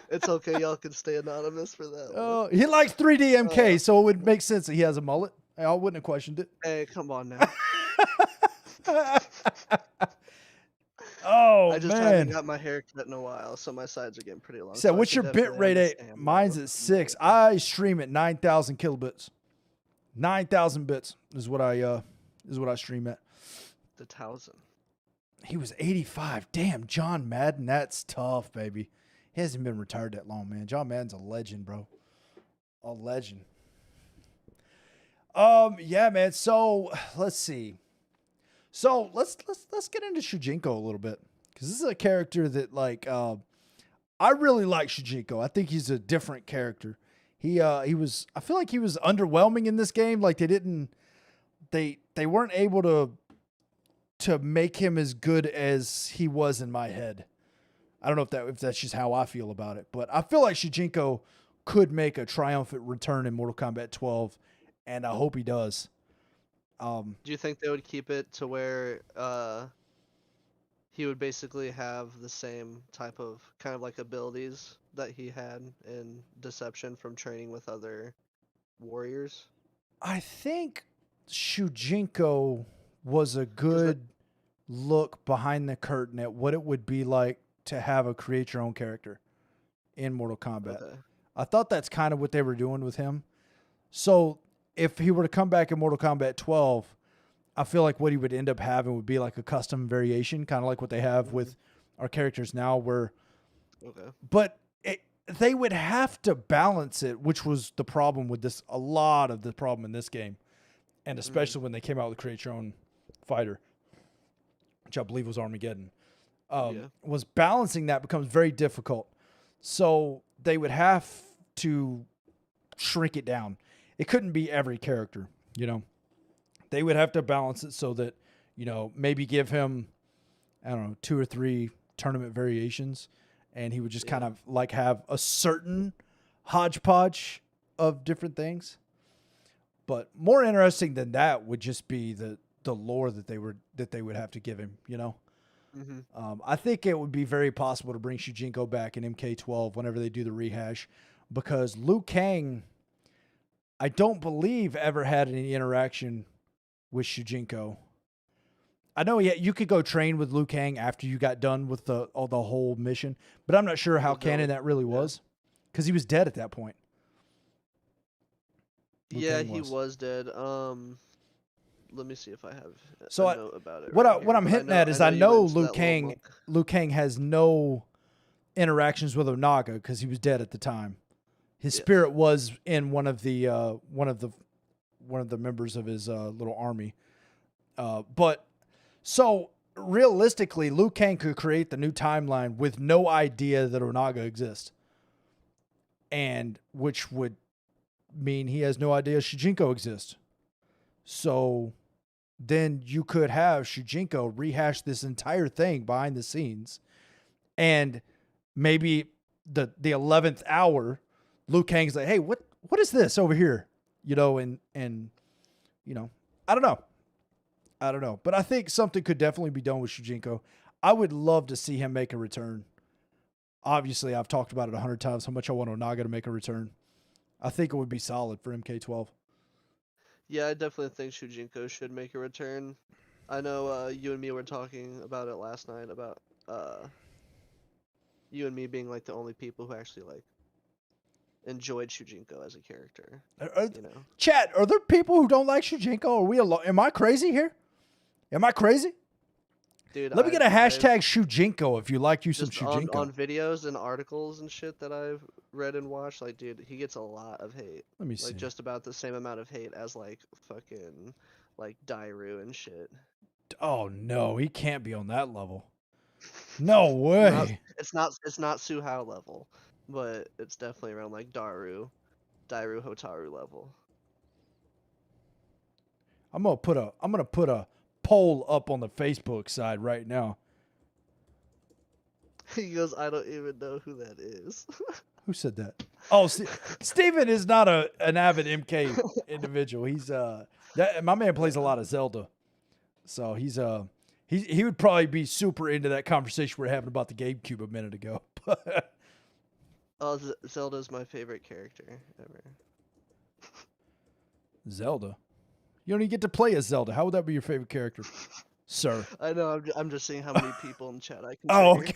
It's okay, y'all can stay anonymous for that. Oh, he likes 3D MK, so it would make sense that he has a mullet. I wouldn't have questioned it. Hey, come on now. Oh, I just man. haven't got my hair cut in a while, so my sides are getting pretty long. So I what's can your bit definitely rate at? understand Mine's what- at 6. I stream at 9,000 kilobits. 9,000 bits is what I stream at. The 1,000. He was 85. Damn, John Madden, that's tough, baby. He hasn't been retired that long, man. John Madden's a legend, bro. A legend. Yeah, man. So let's see. So let's get into Shujinko a little bit, because this is a character that I really like Shujinko. I think he's a different character. I feel like he was underwhelming in this game. Like they weren't able to make him as good as he was in my head. I don't know if that's just how I feel about it, but I feel like Shujinko could make a triumphant return in Mortal Kombat 12, and I hope he does. Do you think they would keep it to where he would basically have the same type of kind of like abilities that he had in Deception from training with other warriors? I think Shujinko was a good look behind the curtain at what it would be like to have a create your own character in Mortal Kombat. Okay. I thought that's kind of what they were doing with him. So if he were to come back in Mortal Kombat 12, I feel like what he would end up having would be like a custom variation, kind of like what they have with our characters now, where but they would have to balance it, which was the problem with this, a lot of the problem in this game, and especially when they came out with Create Your Own Fighter, which I believe was Armageddon, was balancing that becomes very difficult. So they would have to shrink it down. It couldn't be every character, you know. They would have to balance it so that, you know, maybe give him, I don't know, 2 or 3 tournament variations, and he would just kind of like have a certain hodgepodge of different things. But more interesting than that would just be the lore that they would have to give him, you know. Mm-hmm. I think it would be very possible to bring Shujinko back in MK12 whenever they do the rehash, because Liu Kang, I don't believe, ever had any interaction with Shujinko. I know you could go train with Liu Kang after you got done with the whole mission, but I'm not sure how canon that really was, because he was dead at that point. Yeah, he was dead. Let me see if I have So a note about it. What right I'm here. hitting at is I know you went into that Liu Kang has no interactions with Onaga because he was dead at the time. His spirit was in one of the members of his little army. But so realistically, Liu Kang could create the new timeline with no idea that Onaga exists, and which would mean he has no idea Shujinko exists. So then you could have Shujinko rehash this entire thing behind the scenes, and maybe the 11th hour, Liu Kang's like, "Hey, what is this over here?" You know, and you know, I don't know, but I think something could definitely be done with Shujinko. I would love to see him make a return. Obviously, I've talked about it 100 times how much I want Onaga to make a return. I think it would be solid for MK12. Yeah, I definitely think Shujinko should make a return. I know you and me were talking about it last night, about you and me being like the only people who actually like enjoyed Shujinko as a character. You know? Chat, are there people who don't like Shujinko? Are we alone? Am I crazy here? Am I crazy? Dude, let me get a hashtag Shujinko if you like you some Shujinko. On videos and articles and shit that I've read and watched, like, dude, he gets a lot of hate. Let me see. Like, just about the same amount of hate as, like, fucking, like, Dairu and shit. Oh, no, he can't be on that level. No way. It's not Suhao level, but it's definitely around, like, Dairu Hataru level. I'm gonna put a poll up on the Facebook side right now. He goes, I don't even know who that is. Who said that? Oh, Steven is not an avid MK individual. He's my man plays a lot of Zelda, so he would probably be super into that conversation we're having about the GameCube a minute ago. Oh, Zelda's my favorite character ever. Zelda? You don't even get to play as Zelda. How would that be your favorite character, sir? I know. I'm just seeing how many people in the chat I can. Oh, okay.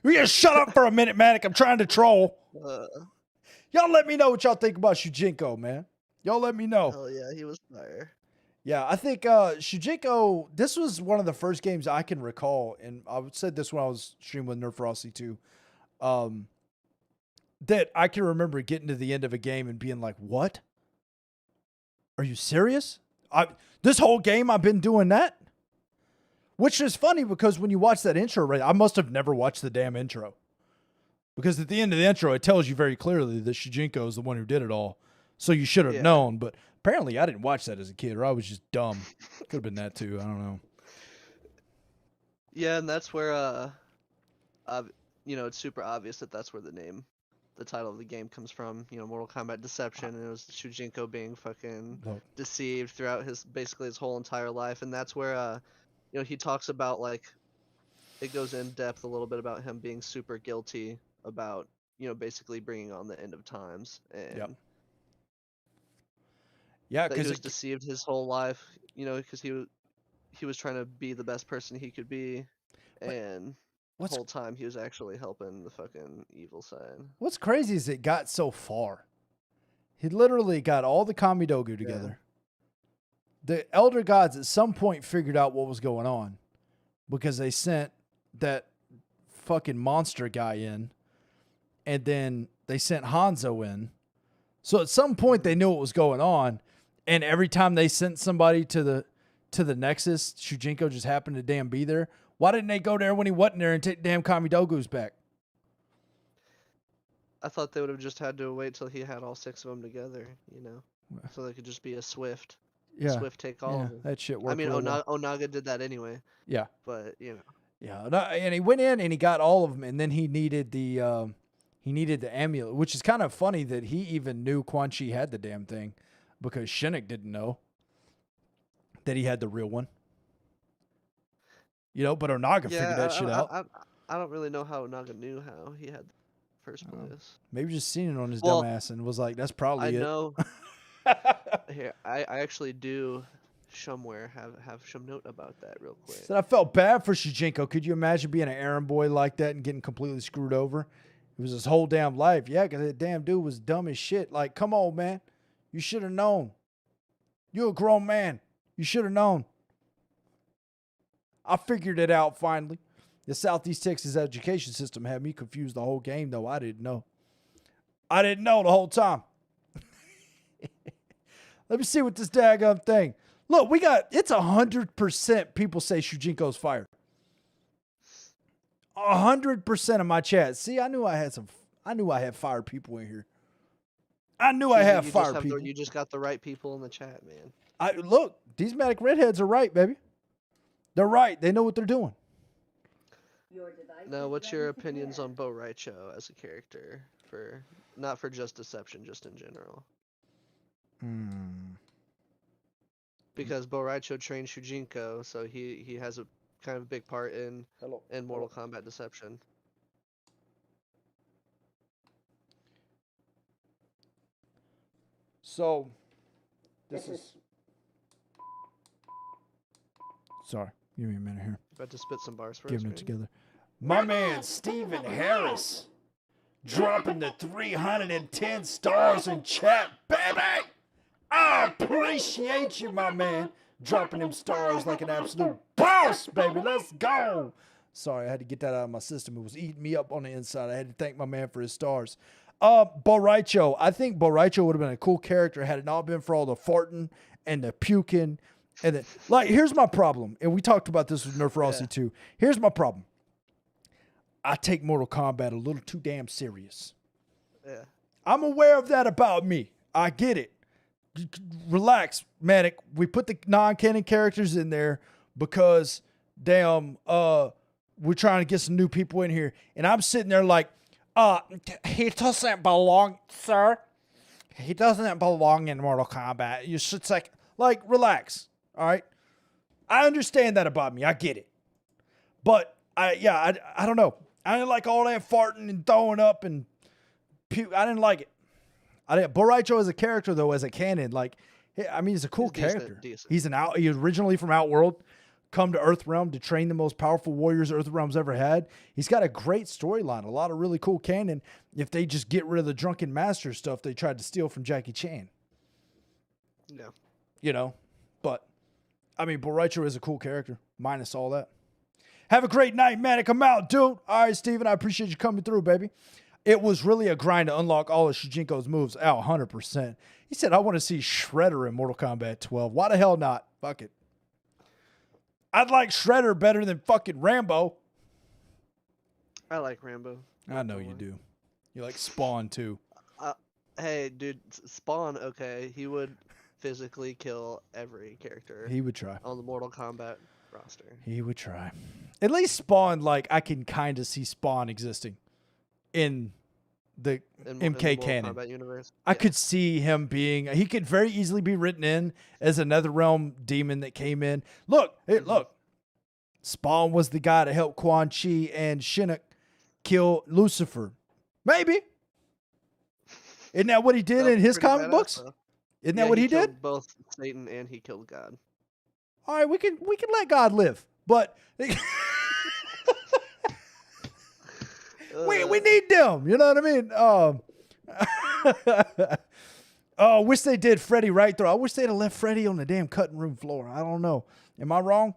We gotta shut up for a minute, Manic. I'm trying to troll. Y'all let me know what y'all think about Shujinko, man. Y'all let me know. Hell yeah, he was fire. Yeah, I think Shujinko, this was one of the first games I can recall, and I said this when I was streaming with Nerf Frosty too, that I can remember getting to the end of a game and being like, what? Are you serious? This whole game I've been doing that? Which is funny because when you watch that intro, right, I must have never watched the damn intro. Because at the end of the intro, it tells you very clearly that Shujinko is the one who did it all. So you should have known, but apparently I didn't watch that as a kid, or I was just dumb. Could have been that too. I don't know. Yeah, and that's where, it's super obvious that that's where the title of the game comes from. You know, Mortal Kombat Deception, and it was Shujinko being fucking deceived throughout basically his whole entire life, and that's where, he talks about, like, it goes in depth a little bit about him being super guilty about, basically bringing on the end of times, and that he was deceived his whole life, because he was trying to be the best person he could be, and the whole time he was actually helping the fucking evil side. What's crazy is it got so far. He literally got all the Kamidogu together. The Elder Gods at some point figured out what was going on because they sent that fucking monster guy in, and then they sent Hanzo in. So at some point they knew what was going on, and every time they sent somebody to the Nexus, Shujinko just happened to damn be there. Why didn't they go there when he wasn't there and take damn Kamidogu's back? I thought they would have just had to wait till he had all 6 of them together, so they could just be a swift take all of them. That shit worked. I mean, real well. Onaga did that anyway. Yeah, But yeah, and he went in and he got all of them, and then he needed the amulet, which is kind of funny that he even knew Quan Chi had the damn thing, because Shinnok didn't know that he had the real one. But Onaga figured that shit out. I don't really know how Onaga knew how he had the first place. Maybe just seen it on his Well, dumb ass and was like, "That's probably I it." know. Here, I actually do somewhere have some note about that real quick. Said I felt bad for Shujinko. Could you imagine being an errand boy like that and getting completely screwed over? It was his whole damn life. Yeah, because that damn dude was dumb as shit. Like, come on, man. You should have known. You're a grown man. You should have known. I figured it out finally. The Southeast Texas education system had me confused the whole game, though. I didn't know. I didn't know the whole time. Let me see what this daggum thing. Look, it's 100% people say Shujinko's fired. 100% of my chat. See, I knew I had fired people in here. I knew I had fired people. You just got the right people in the chat, man. Look, these Matic redheads are right, baby. They're right. They know what they're doing. Now, what's your opinions on Bo Raicho as a character? Not for just Deception, just in general. Because Bo Raicho trained Shujinko, so he has a kind of big part in Mortal Kombat Deception. So, this is... Sorry, give me a minute here. About to spit some bars for us. Giving it together. My man, Stephen Harris, dropping the 310 stars in chat, baby. I appreciate you, my man. Dropping them stars like an absolute boss, baby. Let's go. Sorry, I had to get that out of my system. It was eating me up on the inside. I had to thank my man for his stars. Bo Raicho. I think Bo Raicho would have been a cool character had it not been for all the farting and the puking. And here's my problem. And we talked about this with Nerf Rossi too. Here's my problem. I take Mortal Kombat a little too damn serious. Yeah. I'm aware of that about me. I get it. Relax, Manic. We put the non-canon characters in there because damn, we're trying to get some new people in here. And I'm sitting there like, he doesn't belong, sir. He doesn't belong in Mortal Kombat. You should like relax. All right. I understand that about me. I get it. But I don't know. I didn't like all that farting and throwing up and puke. I didn't like it. Bo Raicho as a character, though, as a canon, he's a cool character. Decent. He's originally from Outworld, come to Earthrealm to train the most powerful warriors Earthrealm's ever had. He's got a great storyline, a lot of really cool canon. If they just get rid of the Drunken Master stuff they tried to steal from Jackie Chan. Yeah. But, Bo Raicho is a cool character, minus all that. Have a great night, Manic. I'm out, dude. All right, Steven, I appreciate you coming through, baby. It was really a grind to unlock all of Shujinko's moves. 100%. He said, I want to see Shredder in Mortal Kombat 12. Why the hell not? Fuck it. I'd like Shredder better than fucking Rambo. I like Rambo. I know you do. You like Spawn, too. Hey, dude, Spawn, okay. He would physically kill every character. He would try. On the Mortal Kombat roster. He would try. At least Spawn, I can kind of see Spawn existing in the MK canon. Kombat universe. I could see him he could very easily be written in as a NetherRealm demon that came in. Look. Spawn was the guy to help Quan Chi and Shinnok kill Lucifer. Maybe. Isn't that what he did in his comic books? Isn't that what he did? Both Satan and he killed God. All right, we can let God live, but we need them. You know what I mean? Wish they did Freddy right there. I wish they'd have left Freddy on the damn cutting room floor. I don't know. Am I wrong?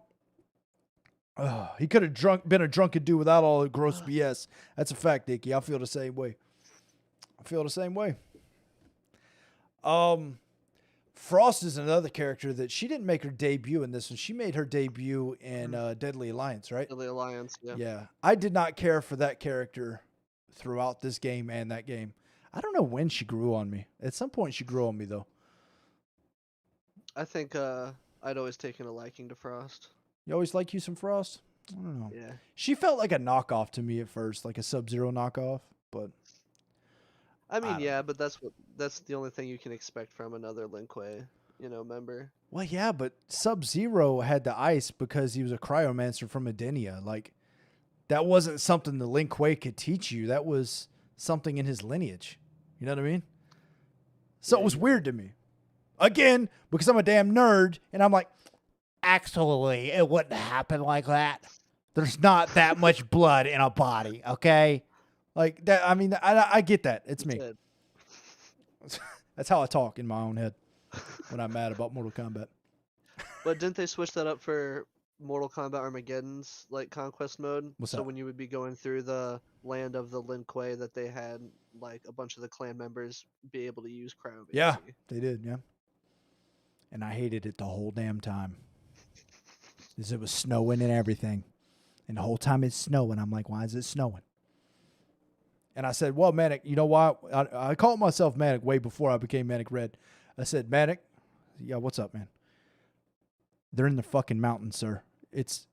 He could have been a drunken dude without all the gross BS. That's a fact, Dickie. I feel the same way. Frost is another character that she didn't make her debut in this one. She made her debut in Deadly Alliance, right? Deadly Alliance, yeah. Yeah. I did not care for that character throughout this game and that game. I don't know when she grew on me. At some point, she grew on me though. I think I'd always taken a liking to Frost. You always like you some Frost? I don't know. Yeah. She felt like a knockoff to me at first, like a Sub-Zero knockoff. But I mean, don't yeah, but that's the only thing you can expect from another Lin Kuei, member. well, yeah, but Sub-Zero had the ice because he was a cryomancer from Edenia. Like that wasn't something the Lin Kuei could teach you. That was something in his lineage. You know what I mean? So it was weird to me. Again, because I'm a damn nerd, and I'm like, actually, it wouldn't happen like that. There's not that much blood in a body, okay? Like that. I mean, I get that. It's me. That's how I talk in my own head when I'm mad about Mortal Kombat. But didn't they switch that up for Mortal Kombat Armageddon's like conquest mode? What's so that? when you would be going through the land of the Lin Kuei, that they had like a bunch of the clan members be able to use cryomancy. Yeah, they did. Yeah. And I hated it the whole damn time. Because it was snowing and everything. And the whole time it's snowing, I'm like, why is it snowing? And I said, well, Manic, you know what? I called myself Manic way before I became Manic Red. I said, Manic, yeah, what's up, man? They're in the fucking mountains, sir. It's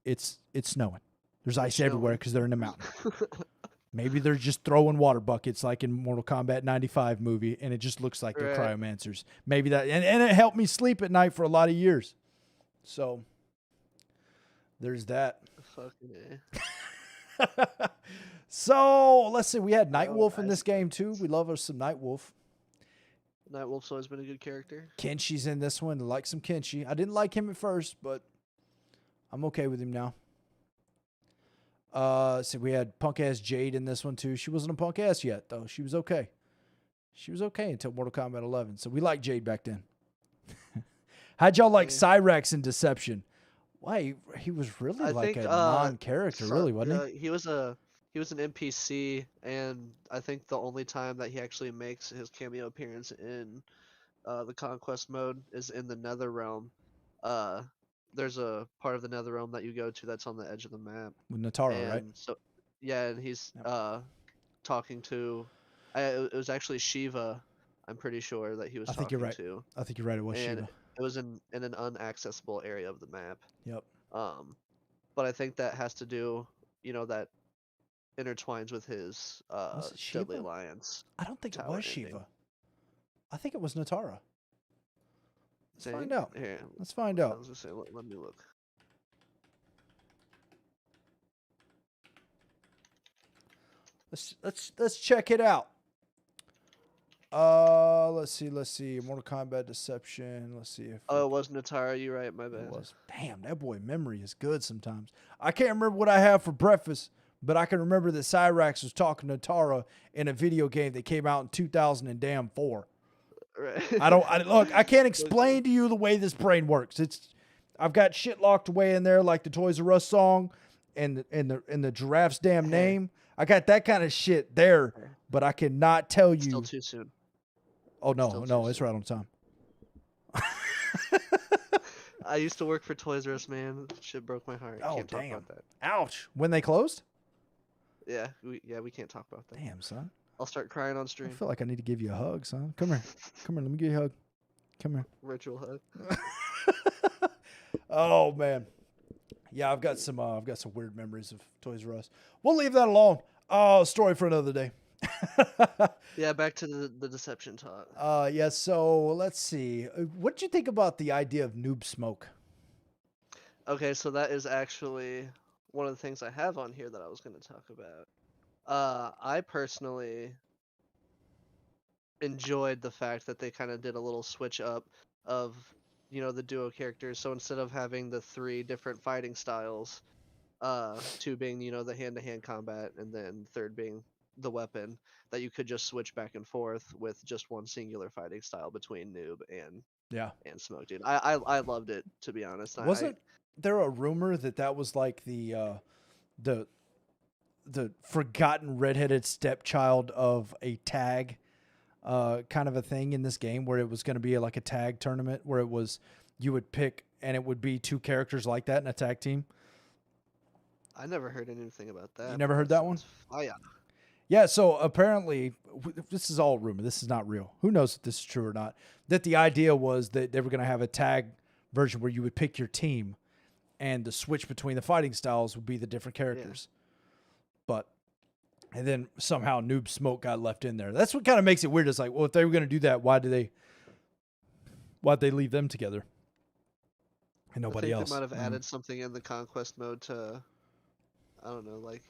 snowing. There's ice everywhere because they're in the mountain. Maybe they're just throwing water buckets like in Mortal Kombat 95 movie, and it just looks like they're cryomancers. Maybe that, and it helped me sleep at night for a lot of years. So there's that. Fucking So let's see. We had Nightwolf in this game too. We love us some Nightwolf. Nightwolf's always been a good character. Kenshi's in this one. I like some Kenshi. I didn't like him at first, but I'm okay with him now. So we had punk ass Jade in this one too. She wasn't a punk ass yet though. She was okay. She was okay until Mortal Kombat 11. So we liked Jade back then. How'd y'all like Cyrax in Deception? Why he was really I like think, a non-character, really, wasn't he? He was an NPC, and I think the only time that he actually makes his cameo appearance in the conquest mode is in the Nether Realm. There's a part of the Nether Realm that you go to that's on the edge of the map. With Natara, right? So, yeah, and he's talking to. It was actually Shiva. I'm pretty sure that he was talking you're right. to. I think you're right. It was And Shiva. it was in an unaccessible area of the map. Yep. But I think that has to do, that intertwines with his Was it Shiva? Deadly Alliance. I don't think it tower was ending. Shiva. I think it was Natara. Let's Think? find out. Here, Let's find I out. was gonna say, let me look. Let's check it out. Let's see. Mortal Kombat Deception. Let's see if Oh, it was Natara. You're right. My bad. it was. Damn, that boy memory is good sometimes. I can't remember what I have for breakfast, but I can remember that Cyrax was talking to Natara in a video game that came out in 2004. Right. Look, I can't explain to you the way this brain works. I've got shit locked away in there like the Toys R Us song and the giraffe's damn name. I got that kind of shit there, but I cannot tell you. Still too soon. Oh no, still no, too it's right on time. I used to work for Toys R Us, man. Shit broke my heart. Oh, Can't talk damn. about that. Ouch. When they closed? Yeah, we can't talk about that. Damn, son. I'll start crying on I stream. feel like I need to give you a hug, son. Come here. Let me give you a hug. Come here. Ritual hug. Oh man. Yeah, I've got some weird memories of Toys R Us. We'll leave that alone. Oh, story for another day. Yeah, back to the deception talk. Yeah, so let's see. What did you think about the idea of noob smoke? Okay, so that is actually one of the things I have on here that I was going to talk about. I personally enjoyed the fact that they kind of did a little switch up of, the duo characters. So instead of having the 3 different fighting styles, 2 being, the hand-to-hand combat, and then 3rd being the weapon, that you could just switch back and forth with just one singular fighting style between noob and smoke, dude. I loved it, to be honest. Wasn't there a rumor that was like the forgotten redheaded stepchild of a tag kind of a thing in this game, where it was going to be like a tag tournament where it was you would pick and it would be 2 characters like that in a tag team? I never heard anything about that. You never heard that one? Oh yeah. Yeah, so apparently, this is all rumor. This is not real. Who knows if this is true or not? That the idea was that they were going to have a tag version where you would pick your team, and the switch between the fighting styles would be the different characters. And then somehow Noob Smoke got left in there. That's what kind of makes it weird. It's like, well, if they were going to do that, why'd they leave them together and nobody else? They might have added something in the conquest mode to, I don't know, like,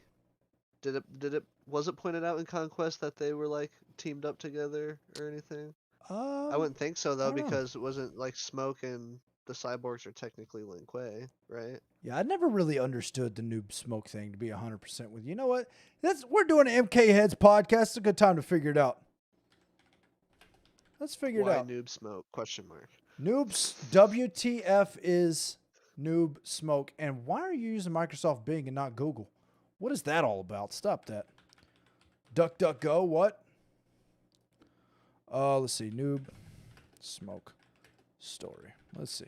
was it pointed out in Conquest that they were like teamed up together or anything? I wouldn't think so though, because it wasn't like Smoke and the cyborgs are technically Lin Kuei, right? Yeah, I never really understood the Noob Smoke thing, to be 100% with you. You know what? We're doing an MK Heads podcast. It's a good time to figure it out. Let's figure it out. Why Noob Smoke? Question mark. Noobs, WTF is Noob Smoke. And why are you using Microsoft Bing and not Google? What is that all about? Stop that. DuckDuckGo, what? Let's see. Noob Smoke story. Let's see.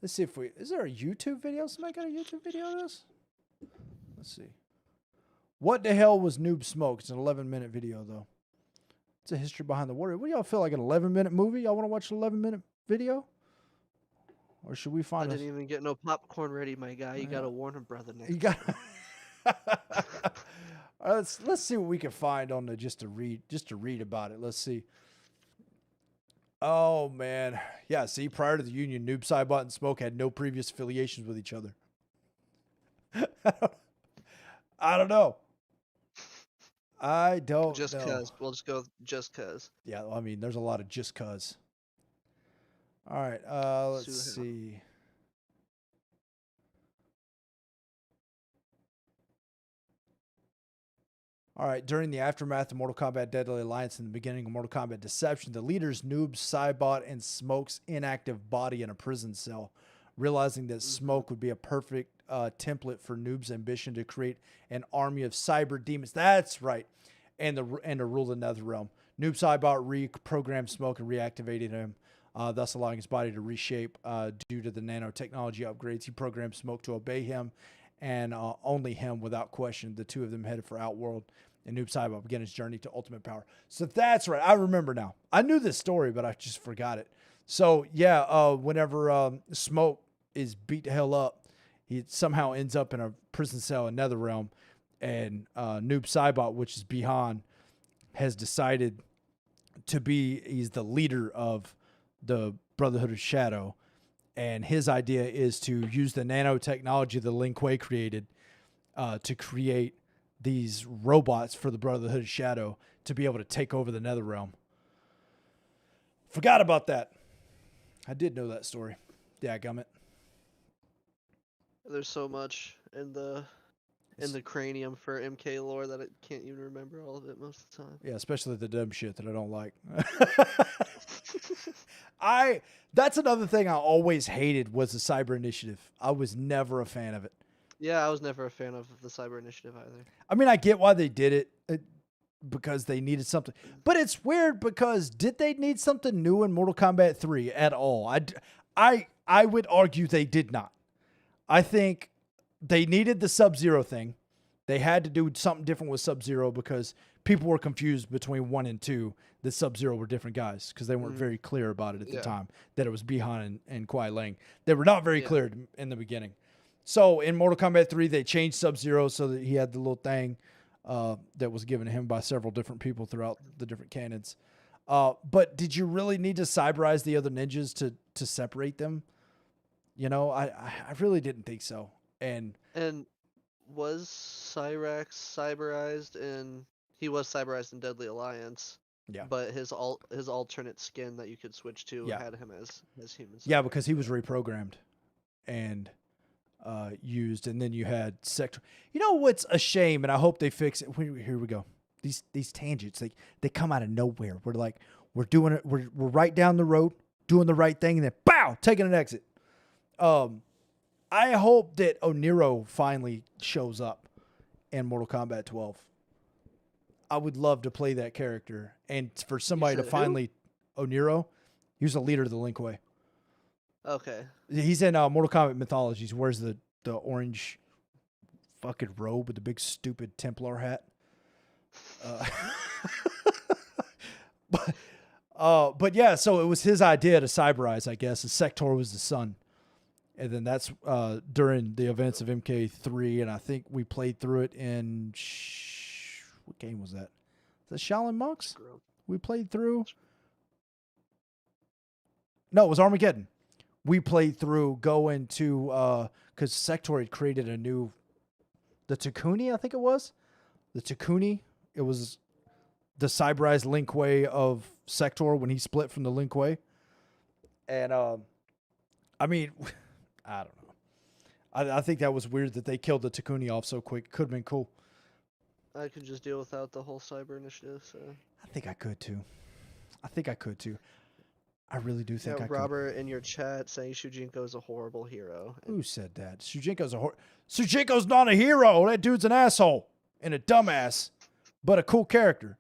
Let's see if is there a YouTube video? Somebody got a YouTube video of this? Let's see. What the hell was Noob Smoke? It's an 11-minute video, though. It's a history behind the warrior. What do y'all feel like, an 11-minute movie? Y'all want to watch an 11-minute video? Or should we find I didn't even get no popcorn ready, my guy. You got to warn a brother next. You got. All right, let's see what we can find on the just to read about it. Let's see. Oh man, yeah. See, prior to the union, Noob Saibot and Smoke had no previous affiliations with each other. I don't know. I don't just know. cause. We'll just go just cause. Yeah, I mean, there's a lot of just cause. All right, let's see. All right, during the aftermath of Mortal Kombat Deadly Alliance and the beginning of Mortal Kombat Deception, the leaders Noob, Saibot, and Smoke's inactive body in a prison cell, realizing that Smoke would be a perfect template for Noob's ambition to create an army of cyber demons. That's right, and to rule the Netherrealm. Noob Saibot reprogrammed Smoke and reactivated him, thus allowing his body to reshape due to the nanotechnology upgrades. He programmed Smoke to obey him, and only him without question. The two of them headed for Outworld, and Noob Saibot began his journey to ultimate power. So that's right. I remember now. I knew this story, but I just forgot it. So yeah, whenever Smoke is beat the hell up, he somehow ends up in a prison cell in Netherrealm, and Noob Saibot, which is Bihan, has decided he's the leader of the Brotherhood of Shadow, and his idea is to use the nanotechnology that Lin Kuei created to create these robots for the Brotherhood of Shadow to be able to take over the Netherrealm. Forgot about that. I did know that story. Dadgummit. There's so much in the cranium for MK lore that I can't even remember all of it most of the time. Yeah, especially the dumb shit that I don't like. That's another thing I always hated was the Cyber Initiative. I was never a fan of it. Yeah, I was never a fan of the Cyber Initiative either. I mean, I get why they did it because they needed something. But it's weird because did they need something new in Mortal Kombat 3 at all? I would argue they did not. I think they needed the Sub-Zero thing. They had to do something different with Sub-Zero because people were confused between 1 and 2 that Sub-Zero were different guys because they weren't very clear about it at the time, that it was Bihan and Kuai Liang. They were not very clear in the beginning. So in Mortal Kombat 3, they changed Sub-Zero so that he had the little thing that was given to him by several different people throughout the different canons. But did you really need to cyberize the other ninjas to separate them? You know, I really didn't think so. And was Cyrax cyberized in... He was cyberized in Deadly Alliance. Yeah. But his alternate skin that you could switch to had him as human. Yeah, because he was reprogrammed and used, and then you had Sector. You know what's a shame, and I hope they fix it. Here we go. These tangents, they come out of nowhere. We're doing it. We're right down the road, doing the right thing, and then bow, taking an exit. I hope that Oniro finally shows up in Mortal Kombat 12. I would love to play that character, and for somebody to finally Oniro, he was a leader of the Lin Kuei. Okay. He's in Mortal Kombat Mythologies. Wears the orange fucking robe with the big stupid Templar hat. But yeah, so it was his idea to cyberize, I guess. And Sector was the son. And then that's during the events of MK3, and I think we played through it in what game was that? The Shaolin Monks. We played through. No, it was Armageddon. We played through going to because Sector had created a new, the Takuni, I think it was, the Takuni. It was the cyberized Link Way of Sector when he split from the Link Way, and I mean. I don't know. I think that was weird that they killed the Takuni off so quick. Could have been cool. I could just deal without the whole cyber initiative. So I think I could too. I really do think I could. Robert in your chat saying Shujinko is a horrible hero. Who said that? Shujinko's not a hero. That dude's an asshole and a dumbass, but a cool character.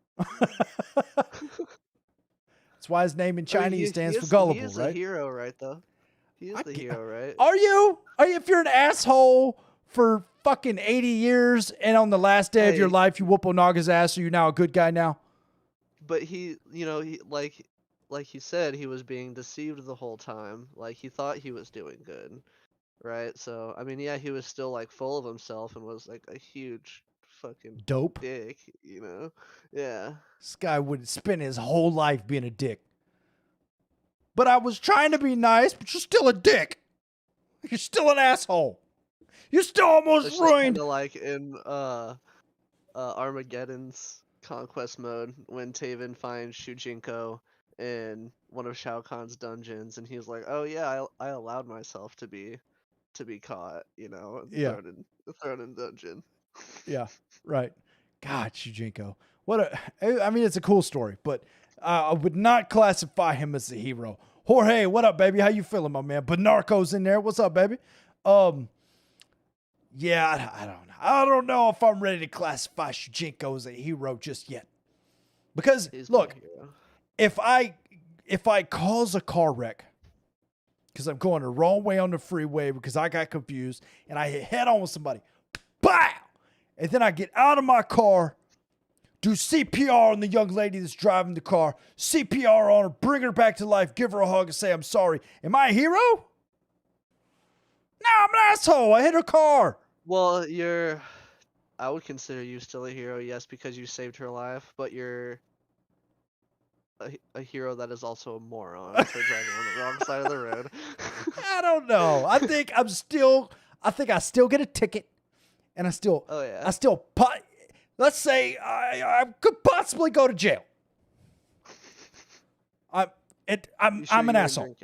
That's why his name in Chinese stands for gullible, he is right? A hero, right? Though he is the hero, right? Are you? If you're an asshole for fucking 80 years and on the last day of your life you whoop Onaga's ass, so you're now a good guy now? But he like he said, he was being deceived the whole time. Like he thought he was doing good, right? So I mean, yeah, he was still like full of himself and was like a huge fucking dope dick, Yeah. This guy would spend his whole life being a dick. But I was trying to be nice, but you're still a dick. You're still an asshole. You still almost ruined. Like in Armageddon's conquest mode, when Taven finds Shujinko in one of Shao Kahn's dungeons, and he's like, "Oh yeah, I allowed myself to be caught, thrown in dungeon." Yeah, right. God, Shujinko. I mean, it's a cool story, but I would not classify him as a hero. Jorge, what up, baby? How you feeling, my man? Benarco's in there. What's up, baby? Yeah, I don't know. I don't know if I'm ready to classify Shujinko as a hero just yet. Because look, if I cause a car wreck because I'm going the wrong way on the freeway because I got confused and I hit head on with somebody, BOW! And then I get out of my car, do CPR on the young lady that's driving the car, CPR on her, bring her back to life, give her a hug and say, I'm sorry. Am I a hero? No, I'm an asshole. I hit her car. Well, I would consider you still a hero, yes, because you saved her life, but you're a hero that is also a moron for driving on the wrong side of the road. I don't know. I think I still get a ticket, and I still, let's say I could possibly go to jail. I'm an asshole.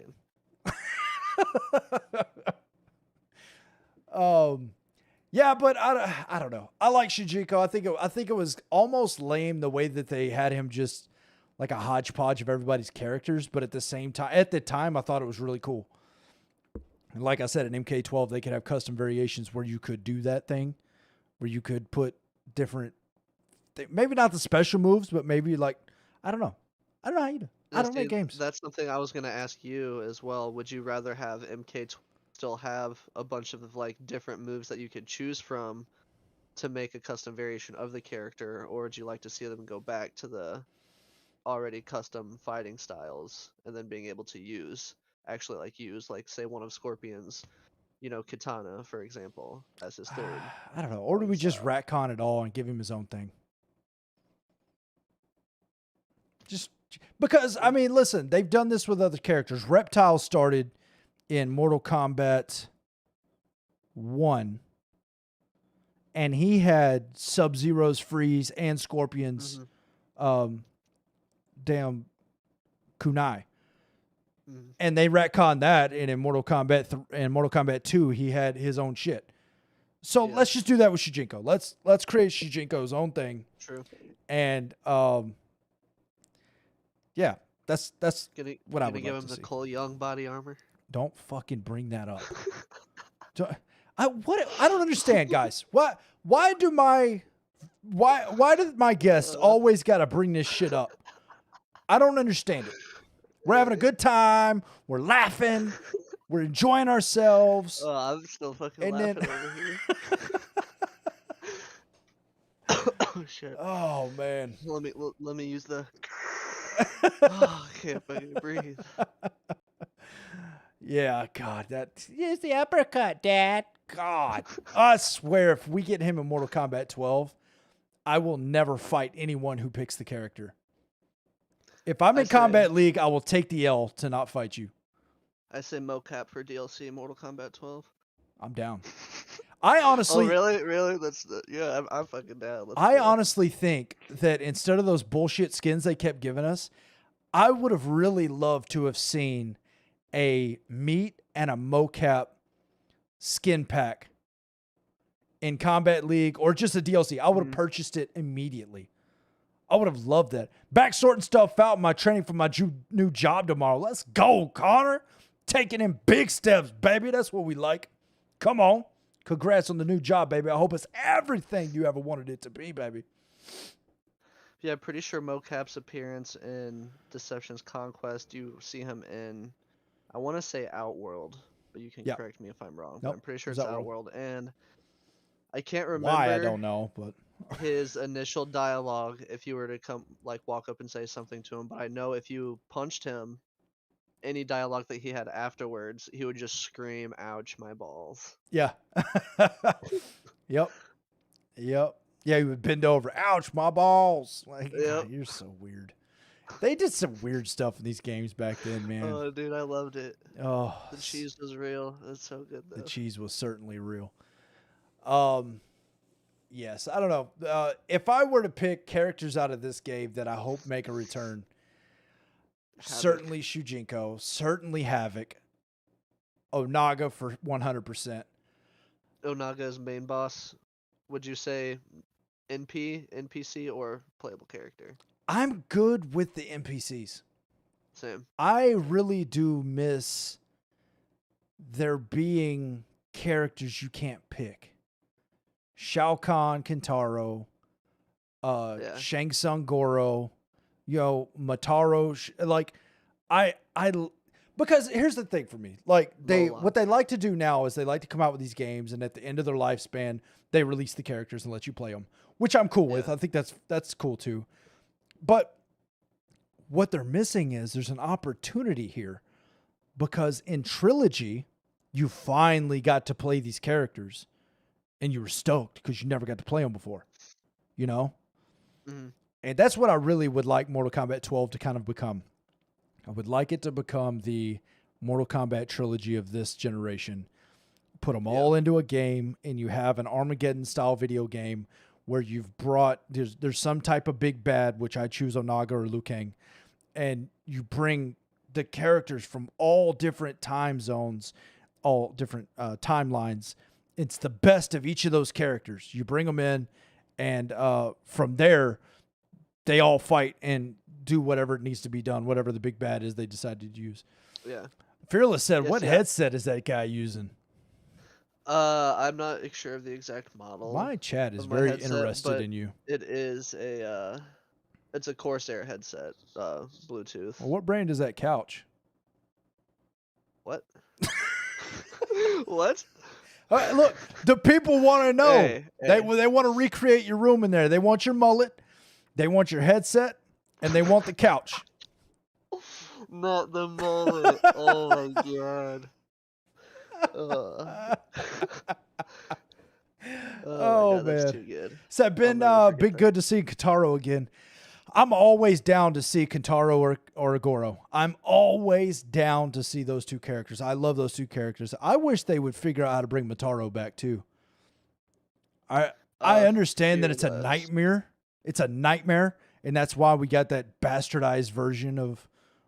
Yeah, but I don't know. I like Shujinko. I think it was almost lame the way that they had him just like a hodgepodge of everybody's characters, but at the time I thought it was really cool. And like I said, in MK12 they could have custom variations where you could do that thing, where you could put different, maybe not the special moves, but maybe like I don't know how you do. I don't make games. That's something I was going to ask you as well. Would you rather have MK12 still have a bunch of like different moves that you could choose from to make a custom variation of the character, or would you like to see them go back to the already custom fighting styles and then being able to use say one of Scorpion's katana, for example, as his third? I don't know. Or do we just retcon it all and give him his own thing? Just because, I mean, listen, they've done this with other characters. Reptile started in Mortal Kombat 1, and he had Sub-Zero's freeze and Scorpion's damn kunai. And they retconned that, and in Mortal Kombat 2, he had his own shit. So let's just do that with Shujinko. Let's create Shujinko's own thing. True. And yeah, that's what I would give like him to the see. Cole Young body armor. Don't fucking bring that up. I don't understand, guys. Why do my guests always got to bring this shit up? I don't understand it. We're having a good time. We're laughing. We're enjoying ourselves. Oh, I'm still fucking laughing over here. shit. Oh man. Let me use the. Oh, I can't fucking breathe. Yeah, God, that use the uppercut, Dad. God, I swear, if we get him in Mortal Kombat 12, I will never fight anyone who picks the character. If I'm in Combat League, I will take the L to not fight you. I say mocap for DLC Mortal Kombat 12. I'm down. I honestly, Oh really? Yeah. I'm fucking down. I honestly think that instead of those bullshit skins they kept giving us, I would have really loved to have seen a meat and a mocap skin pack in Combat League or just a DLC. I would have purchased it immediately. I would have loved that. Back sorting stuff out in my training for my new job tomorrow. Let's go, Connor. Taking in big steps, baby. That's what we like. Come on. Congrats on the new job, baby. I hope it's everything you ever wanted it to be, baby. Yeah, I'm pretty sure mocap's appearance in Deception's Conquest, you see him in, I want to say Outworld, but you can correct me if I'm wrong. But I'm pretty sure it's Outworld. And I can't remember why, I don't know, but his initial dialogue if you were to walk up and say something to him. But I know if you punched him, any dialogue that he had afterwards, he would just scream, "Ouch, my balls." Yeah. Yep. Yeah, he would bend over. Ouch, my balls. Like, God, you're so weird. They did some weird stuff in these games back then, man. Oh, dude, I loved it. Oh, the cheese was real. It's so good, though. The cheese was certainly real. Yes, I don't know. If I were to pick characters out of this game that I hope make a return, certainly Shujinko, certainly Havoc, Onaga for 100%. Onaga's main boss. Would you say NPC, or playable character? I'm good with the NPCs. Same. I really do miss there being characters you can't pick. Shao Kahn, Kintaro, Shang Tsung Goro, Mataro. Because here's the thing for me. What they like to do now is they like to come out with these games, and at the end of their lifespan, they release the characters and let you play them, which I'm cool with. I think that's cool too. But what they're missing is there's an opportunity here, because in Trilogy, you finally got to play these characters, and you were stoked because you never got to play them before, Mm-hmm. And that's what I really would like Mortal Kombat 12 to kind of become. I would like it to become the Mortal Kombat trilogy of this generation. Put them all into a game, and you have an Armageddon-style video game where you've brought there's some type of big bad, which I choose Onaga or Liu Kang, and you bring the characters from all different time zones, all different timelines. It's the best of each of those characters. You bring them in, and from there, they all fight and do whatever needs to be done, whatever the big bad is they decided to use. Yeah. Fearless said, "What headset is that guy using?" I'm not sure of the exact model. My chat is very interested in you. It is it's a Corsair headset, Bluetooth. Well, what brand is that couch? What? What? Look, the people want to know. Hey. They want to recreate your room in there. They want your mullet, they want your headset, and they want the couch. Not the mullet. Oh my god. Oh man, that's man, too good. So it's been good to see Kintaro again. I'm always down to see Kintaro or Goro. I'm always down to see those two characters. I love those two characters. I wish they would figure out how to bring Mataro back too. I understand that it's a nightmare. It's a nightmare, and that's why we got that bastardized version of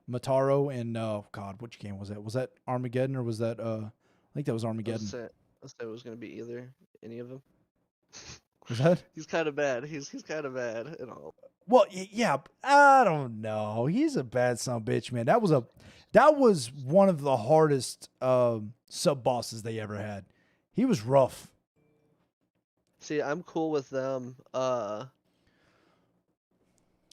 Mataro in God, which game was that? Was that Armageddon or was that I think that was Armageddon. I said it was gonna be any of them. Was that? He's kind of bad. He's kind of bad and all. Well, yeah, I don't know. He's a bad son of a bitch, man. That was one of the hardest sub bosses they ever had. He was rough. See, I'm cool with them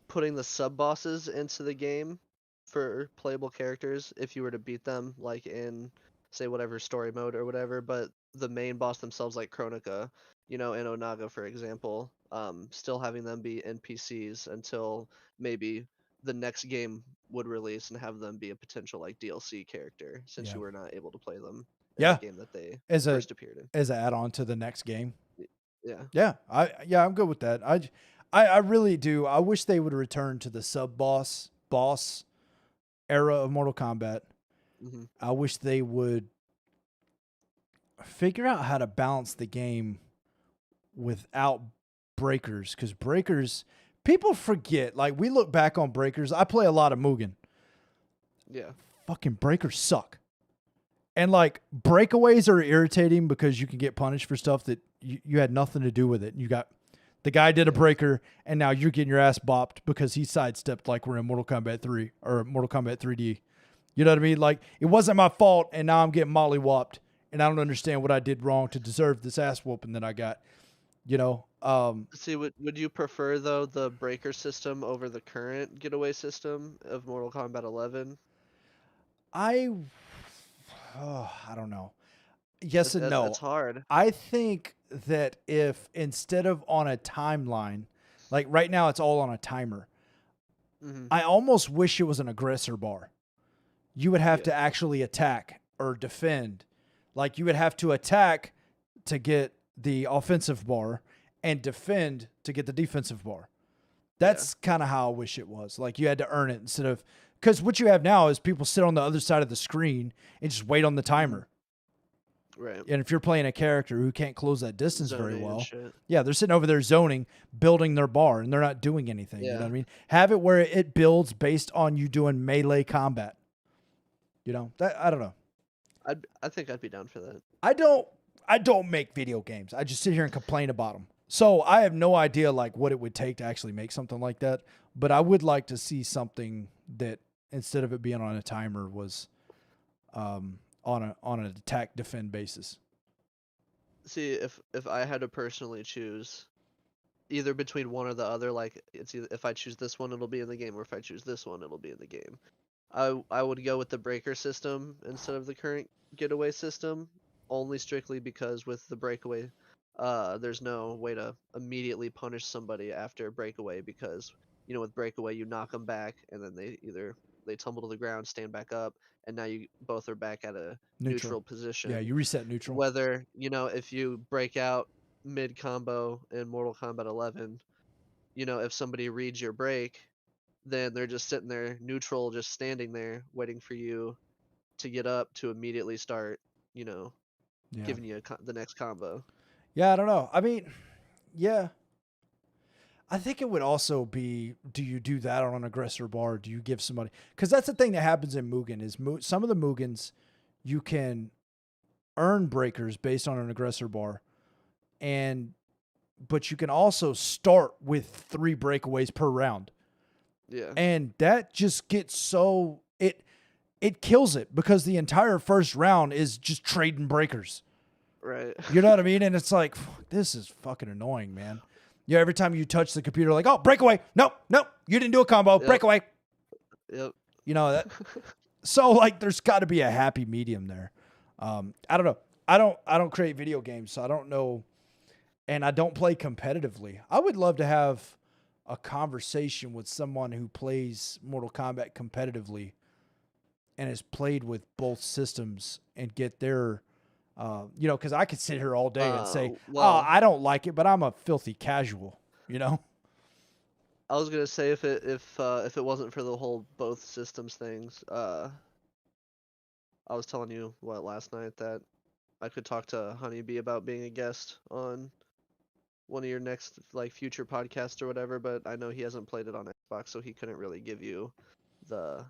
putting the sub bosses into the game for playable characters if you were to beat them, like in say whatever story mode or whatever. But the main boss themselves, like Kronika, and Onaga, for example, still having them be NPCs until maybe the next game would release and have them be a potential like DLC character, since Yeah. you were not able to play them in Yeah. the game that they As first appeared in. an add-on to the next game. Yeah. Yeah, I'm good with that. I really do. I wish they would return to the boss era of Mortal Kombat. Hmm. I wish they would figure out how to balance the game without breakers, because breakers, people forget. Like, we look back on breakers. I play a lot of Mugen. Yeah. Fucking breakers suck. And like, breakaways are irritating because you can get punished for stuff that you had nothing to do with it. You got, the guy did a breaker and now you're getting your ass bopped because he sidestepped, like we're in Mortal Kombat 3 or Mortal Kombat 3D. You know what I mean? Like, it wasn't my fault and now I'm getting mollywopped and I don't understand what I did wrong to deserve this ass whooping that I got. You know? See, would you prefer though the breaker system over the current getaway system of Mortal Kombat 11? I don't know. Yes and no. It's hard. I think that if instead of on a timeline, like right now it's all on a timer, Hmm. I almost wish it was an aggressor bar. You would have to actually attack or defend. Like, you would have to attack to get the offensive bar and defend to get the defensive bar. That's kind of how I wish it was. Like, you had to earn it instead of, because what you have now is people sit on the other side of the screen and just wait on the timer. Right. And if you're playing a character who can't close that distance very Zoning and well, shit. yeah, they're sitting over there zoning, building their bar, and they're not doing anything. You know Yeah. what I mean? Have it where it builds based on you doing melee combat. You know, that, I don't know. I think I'd be down for that. I don't make video games. I just sit here and complain about them. So I have no idea like what it would take to actually make something like that. But I would like to see something that instead of it being on a timer was on an attack defend basis. See, if I had to personally choose either between one or the other, like it's either if I choose this one, it'll be in the game, or if I choose this one, it'll be in the game. I would go with the breaker system instead of the current getaway system, only strictly because with the breakaway, there's no way to immediately punish somebody after breakaway because with breakaway you knock them back and then they tumble to the ground, stand back up, and now you both are back at a neutral position. Yeah, you reset neutral. Whether if you break out mid combo in Mortal Kombat 11, if somebody reads your break, then they're just sitting there neutral, just standing there waiting for you to get up to immediately start, Yeah. giving you the next combo. Yeah, I don't know. I mean, yeah. I think it would also be, do you do that on an aggressor bar? Do you give somebody... Because that's the thing that happens in Mugen is some of the Mugens, you can earn breakers based on an aggressor bar. But you can also start with 3 breakaways per round. Yeah. And that just gets so... It kills it because the entire first round is just trading breakers. Right. You know what I mean? And it's like, this is fucking annoying, man. Yeah, every time you touch the computer, like, oh, breakaway. Nope, you didn't do a combo. Yep. Breakaway. Yep. You know that. So like, there's got to be a happy medium there. I don't know. I don't create video games, so I don't know. And I don't play competitively. I would love to have a conversation with someone who plays Mortal Kombat competitively and has played with both systems and get their, because I could sit here all day and say, well, I don't like it, but I'm a filthy casual, I was gonna say if it wasn't for the whole both systems things, I was telling you last night that I could talk to Honeybee about being a guest on one of your next future podcasts or whatever, but I know he hasn't played it on Xbox, so he couldn't really give you the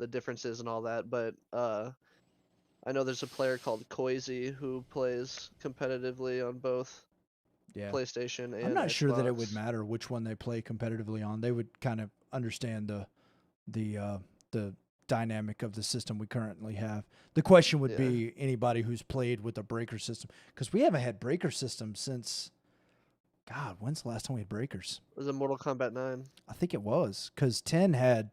differences and all that. But I know there's a player called Koizi who plays competitively on both PlayStation and I'm not sure that it would Xbox. matter which one they play competitively on. They would kind of understand the dynamic of the system we currently have. The question would be anybody who's played with a breaker system, because we haven't had breaker systems since, God, when's the last time we had breakers? Was it Mortal Kombat 9? I think it was, because 10 had,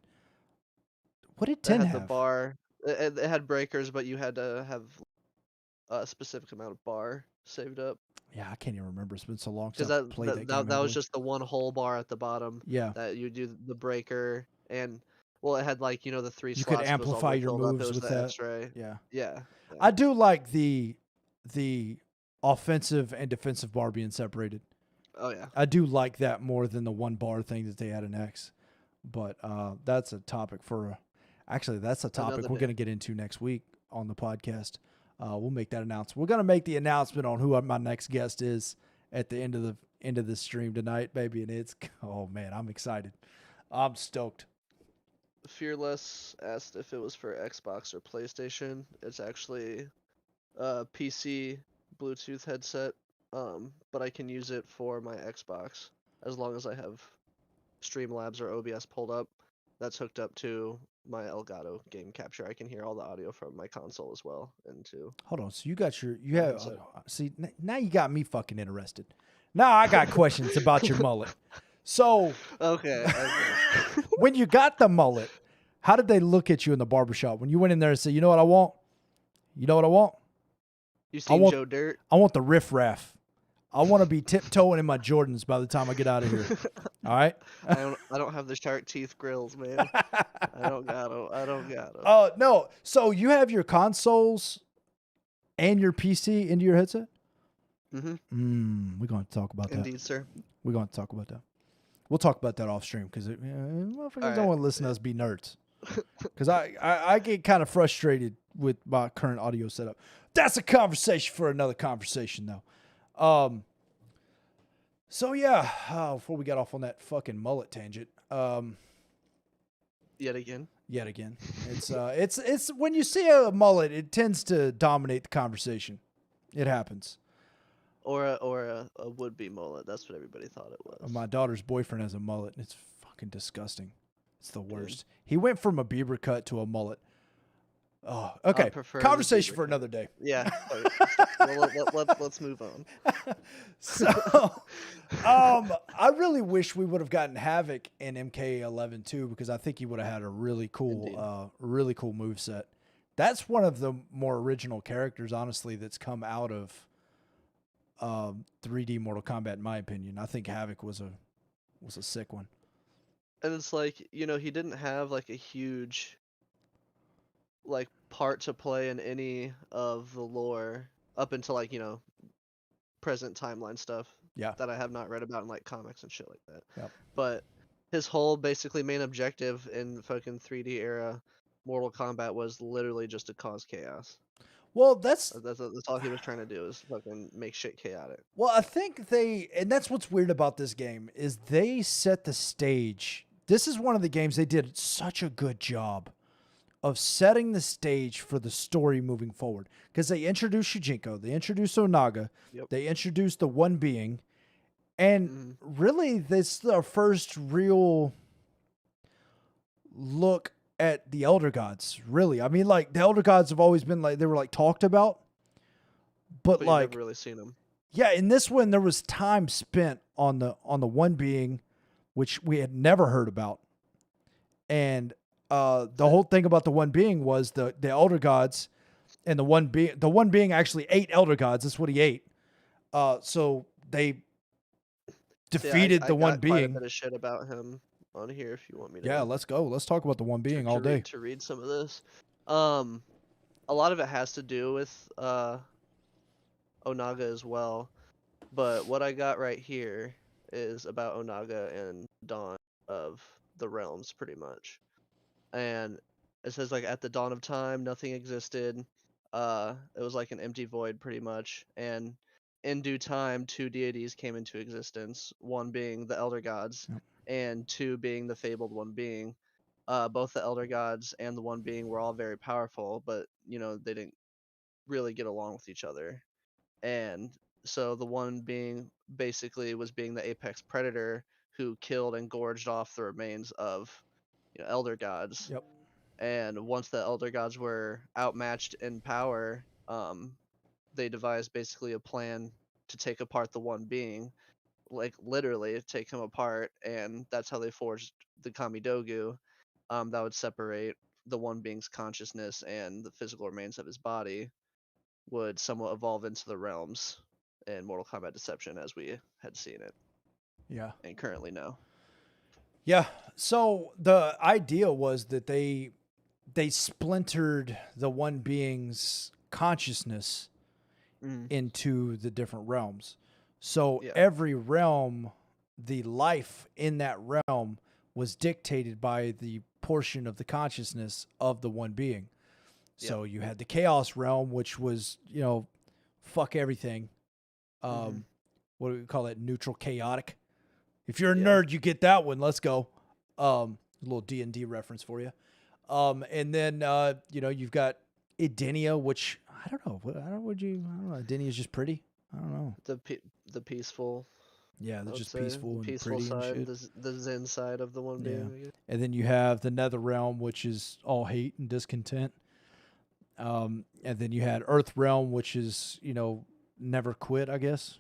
what did 10 It had have? the bar. It had breakers, but you had to have a specific amount of bar saved up. Yeah, I can't even remember. It's been so long Because since I played that game. that was just the one whole bar at the bottom Yeah. that you do the breaker and well it had like the 3 You could slots if it was all the amplify way your filled up, it moves was with the that. X-ray. Yeah. Yeah. I do like the offensive and defensive bar being separated. Oh yeah. I do like that more than the one bar thing that they had in X. But that's a topic for actually that's a topic Another we're day. going to get into next week on the podcast. We'll make that announcement. We're going to make the announcement on who my next guest is at the end of the stream tonight, baby, and it's oh man, I'm excited. I'm stoked. Fearless asked if it was for Xbox or PlayStation. It's actually a PC Bluetooth headset, but I can use it for my Xbox as long as I have Streamlabs or OBS pulled up. That's hooked up to my Elgato game capture. I can hear all the audio from my console as well. Hold on. So you got you My have headset. see now you got me fucking interested. Now I got questions about your mullet. So Okay. when you got the mullet, how did they look at you in the barbershop when you went in there and said, "You know what I want? You know what I want? You seen want- Joe Dirt? I want the riff-raff. I want to be tiptoeing in my Jordans by the time I get out of here." All right? I don't have the shark teeth grills, man. I don't got 'em. No. So you have your consoles and your PC into your headset? Mm-hmm. We're going to talk about that. Indeed, sir. We're going to talk about that. We'll talk about that off stream because motherfuckers All don't right. want to listen to us be nerds. Because I get kind of frustrated with my current audio setup. That's a conversation for another conversation, though. So yeah, before we got off on that fucking mullet tangent, Yet again. it's when you see a mullet, it tends to dominate the conversation. It happens. Or a would-be mullet. That's what everybody thought it was. My daughter's boyfriend has a mullet, and it's fucking disgusting. It's the worst. He went from a Bieber cut to a mullet. Oh, okay. prefer the Conversation Bieber for cut. another day. Yeah. Let's move on. So, I really wish we would have gotten Havoc in MK11 too, because I think he would have had a really cool moveset. That's one of the more original characters, honestly, that's come out of 3D Mortal Kombat, in my opinion. I think Havoc was a sick one. And it's like, he didn't have like a huge like part to play in any of the lore up until like, present timeline stuff. Yeah. That I have not read about in like comics and shit like that. Yep. But his whole basically main objective in the fucking 3D era Mortal Kombat was literally just to cause chaos. Well, that's all he was trying to do is fucking make shit chaotic. Well, I think and that's what's weird about this game, is they set the stage. This is one of the games they did such a good job of setting the stage for the story moving forward. Because they introduced Shujinko, they introduced Onaga, Yep. they introduced the One Being, and really this is our first real look at the Elder Gods, really. I mean, like, the Elder Gods have always been like, they were like talked about, but You've like, never really seen them. yeah, in this one there was time spent on the One Being, which we had never heard about, and the whole thing about the One Being was the Elder Gods, and the One Being actually ate Elder Gods. That's what he ate. So they defeated the One got Being. quite a bit of shit about him on here if you want me to. Yeah, let's go. Let's talk about the One Being all day. To read some of this. A lot of it has to do with Onaga as well, but what I got right here is about Onaga and dawn of the realms, pretty much. And it says like at the dawn of time, nothing existed. It was like an empty void, pretty much. And in due time, two deities came into existence. One being the Elder Gods, and two being the fabled One Being. Both the Elder Gods and the One Being were all very powerful, but they didn't really get along with each other. And so the One Being basically was being the apex predator who killed and gorged off the remains of Elder Gods. Yep. And once the Elder Gods were outmatched in power, they devised basically a plan to take apart the One Being, like literally take him apart, and that's how they forged the Kamidogu. That would separate the One Being's consciousness and the physical remains of his body. would somewhat evolve into the realms in Mortal Kombat Deception as we had seen it Yeah. and currently know. Yeah. So the idea was that they splintered the one being's consciousness into the different realms. So Yeah. every realm, the life in that realm was dictated by the portion of the consciousness of the one being. So you had the chaos realm, which was, fuck everything. What do we call it? Neutral chaotic. If you're a nerd, you get that one. Let's go. A little D&D reference for you. And then, you've got Edenia, which I don't know. I don't know. Edenia is just pretty. I don't know. The peaceful. Yeah, they're I would just say, peaceful the and peaceful pretty side, and shit. the Zen side of the one being. I guess. And then you have the Nether Realm, which is all hate and discontent. And then you had Earth Realm, which is, never quit, I guess.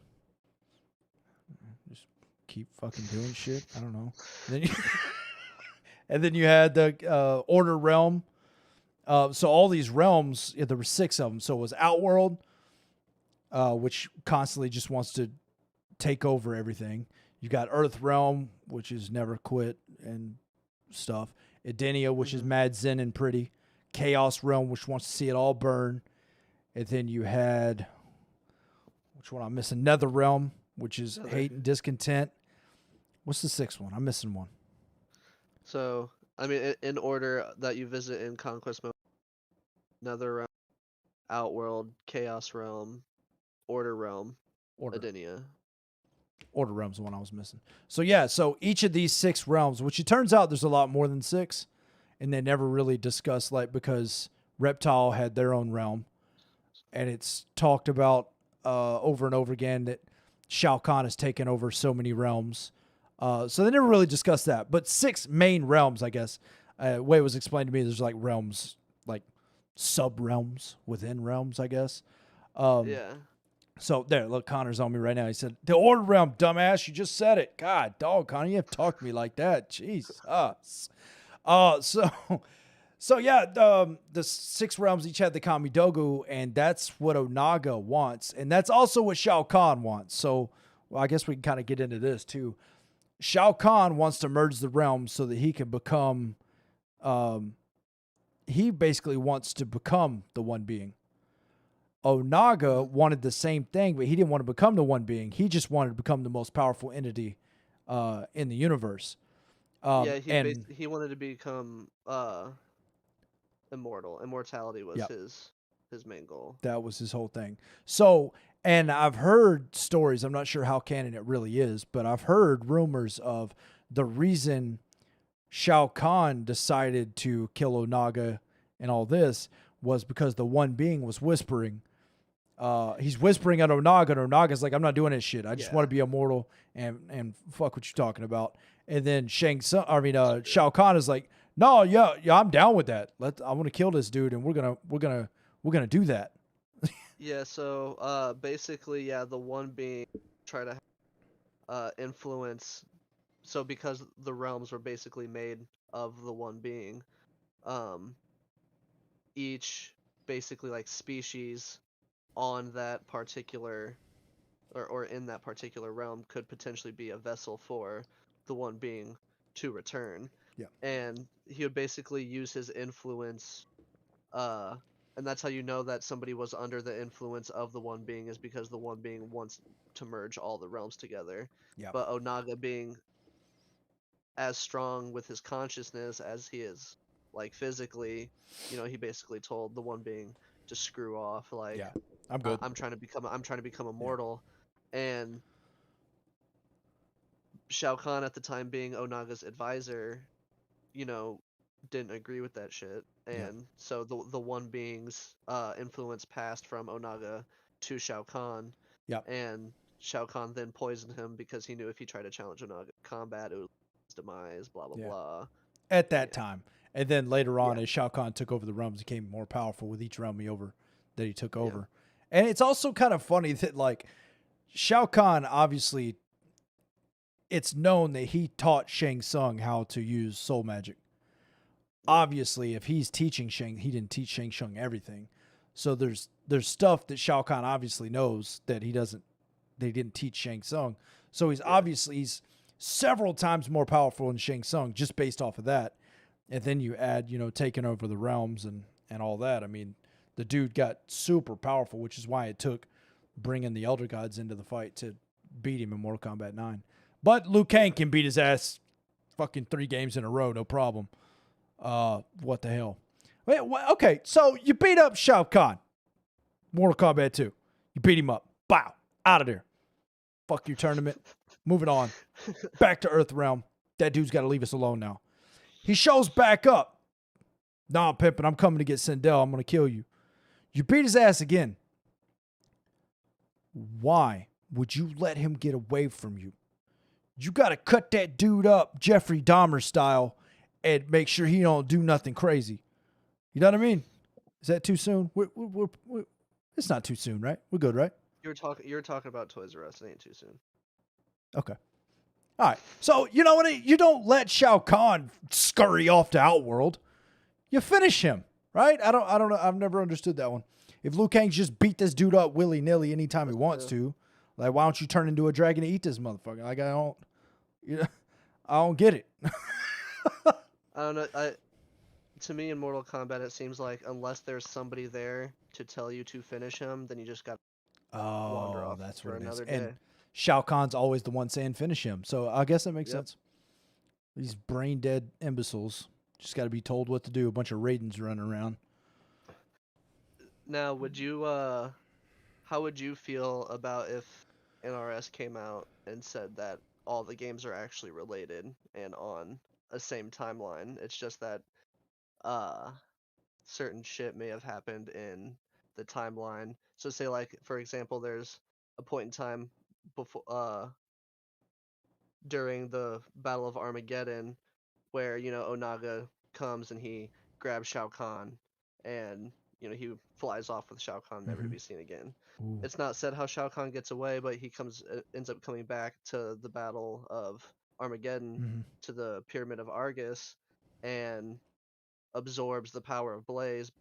Just keep fucking doing shit. I don't know. And then you had the Order Realm. So all these realms, there were 6 of them. So it was Outworld, which constantly just wants to take over everything. You got Earth Realm, which is never quit and stuff. Edenia, which is mad zen and pretty. Chaos Realm, which wants to see it all burn. And then you had, which one I'm missing? Nether Realm, which is hate and discontent. What's the 6th one? I'm missing one. So, I mean, in order that you visit in Conquest Mode, Nether Realm, Outworld, Chaos Realm, Order Realm, Edenia. Order Realm's the one I was missing. So yeah, so each of these 6 realms, which it turns out there's a lot more than 6, and they never really discuss, because Reptile had their own realm, and it's talked about over and over again that Shao Kahn has taken over so many realms. So they never really discussed that. But 6 main realms, I guess. Way it was explained to me, there's realms, sub-realms within realms, I guess. Yeah. So there, look, Connor's on me right now. He said, the Order Realm, dumbass, you just said it. God, dog, Connor, you have to talk to me like that. Jesus. So yeah, the 6 realms each had the Kamidogu, and that's what Onaga wants. And that's also what Shao Kahn wants. So I guess we can kind of get into this too. Shao Kahn wants to merge the realms so that he can become, he basically wants to become the one being. Onaga wanted the same thing, but he didn't want to become the one being. He just wanted to become the most powerful entity in the universe. He wanted to become immortal. Immortality was his main goal. That was his whole thing. So, and I've heard stories, I'm not sure how canon it really is, but I've heard rumors of the reason Shao Kahn decided to kill Onaga and all this was because the one being was whispering. He's whispering at Onaga, and Onaga's like, I'm not doing this shit. I just want to be immortal and fuck what you're talking about. And then Shao Kahn is like, no, yeah, I'm down with that. I want to kill this dude, and we're gonna do that. Yeah. So basically, the one being try to influence. So because the realms were basically made of the one being, each basically species on that particular or in that particular realm could potentially be a vessel for the one being to return. Yeah. And he would basically use his influence, and that's how you know that somebody was under the influence of the one being, is because the one being wants to merge all the realms together. Yeah. But Onaga being as strong with his consciousness as he is physically, he basically told the one being to screw off. I'm good. I'm trying to become immortal. And Shao Kahn at the time, being Onaga's advisor, didn't agree with that shit. And so the one being's influence passed from Onaga to Shao Kahn. Yeah. And Shao Kahn then poisoned him because he knew if he tried to challenge Onaga combat, it was his demise, blah blah blah. At that time. And then later on, as Shao Kahn took over the realms, he became more powerful with each realm that he took over. And it's also kind of funny that Shao Kahn, obviously, it's known that he taught Shang Tsung how to use soul magic. Obviously, if he's teaching he didn't teach Shang Tsung everything. So there's stuff that Shao Kahn obviously knows that they didn't teach Shang Tsung. So he's several times more powerful than Shang Tsung just based off of that. And then you add, taking over the realms and all that. I mean, the dude got super powerful, which is why it took bringing the Elder Gods into the fight to beat him in Mortal Kombat 9. But Liu Kang can beat his ass fucking 3 games in a row, no problem. What the hell? Wait, okay, so you beat up Shao Kahn. Mortal Kombat 2. You beat him up. Bow. Out of there. Fuck your tournament. Moving on. Back to Earthrealm. That dude's got to leave us alone now. He shows back up. Nah, Pimpin', I'm coming to get Sindel. I'm going to kill you. You beat his ass again. Why would you let him get away from you? You got to cut that dude up Jeffrey Dahmer style and make sure he don't do nothing crazy. You know what I mean? Is that too soon? It's not too soon, right? We're good, right? You're talking about Toys R Us. It ain't too soon. Okay. All right. So, you know what? You don't let Shao Kahn scurry off to Outworld. You finish him, right? I don't know. I've never understood that one. If Liu Kang just beat this dude up willy-nilly anytime he wants to, like, why don't you turn into a dragon and eat this motherfucker? Like, I don't get it. I don't know. To me, in Mortal Kombat, it seems like unless there's somebody there to tell you to finish him, then you just got to wander off that's for what it is. another day. And Shao Kahn's always the one saying finish him. So I guess that makes sense. These brain-dead imbeciles just got to be told what to do. A bunch of Raidens running around. Now, how would you feel about if NRS came out and said that all the games are actually related and on a same timeline? It's just that certain shit may have happened in the timeline. So say, like, for example, there's a point in time before during the Battle of Armageddon where, Onaga comes and he grabs Shao Kahn and, he flies off with Shao Kahn, never to be seen again. Ooh. It's not said how Shao Kahn gets away, but he ends up coming back to the Battle of Armageddon, to the Pyramid of Argus, and absorbs the power of Blaze,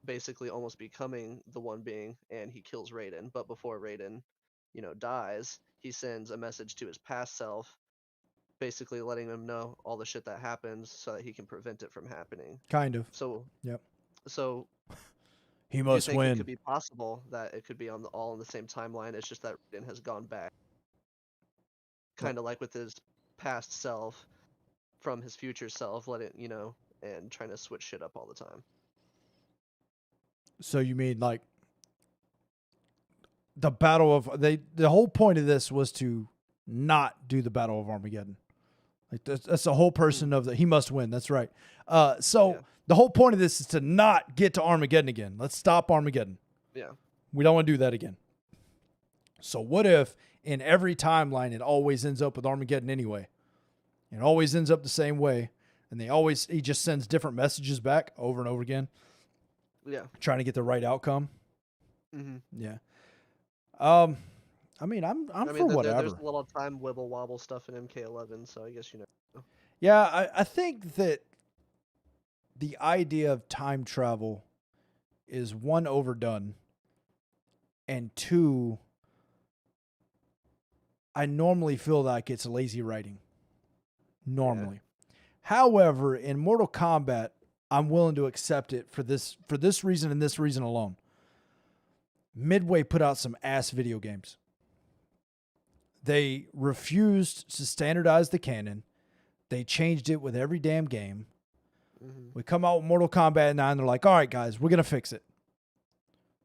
basically almost becoming the One Being, and he kills Raiden. But before Raiden, dies, he sends a message to his past self, basically letting him know all the shit that happens so that he can prevent it from happening. Kind of. So, yep. So he must you think win. It could be possible that it could be all in the same timeline. It's just that Raiden has gone back, kind of like with his past self from his future self, and trying to switch shit up all the time. So you mean like the battle of the whole point of this was to not do the Battle of Armageddon. Like that's the whole person of he must win. That's right. The whole point of this is to not get to Armageddon again. Let's stop Armageddon. Yeah. We don't want to do that again. So what if in every timeline it always ends up with Armageddon anyway? It always ends up the same way. And he just sends different messages back over and over again. Yeah. Trying to get the right outcome. Mm-hmm. Yeah. I'm for whatever. There's a little time wibble wobble stuff in MK11, so I guess Yeah, I think that the idea of time travel is, one, overdone, and two, I normally feel like it's lazy writing. Normally. Yeah. However, in Mortal Kombat, I'm willing to accept it for this reason and this reason alone. Midway put out some ass video games. They refused to standardize the canon. They changed it with every damn game. Mm-hmm. We come out with Mortal Kombat 9. They're like, all right, guys, we're going to fix it.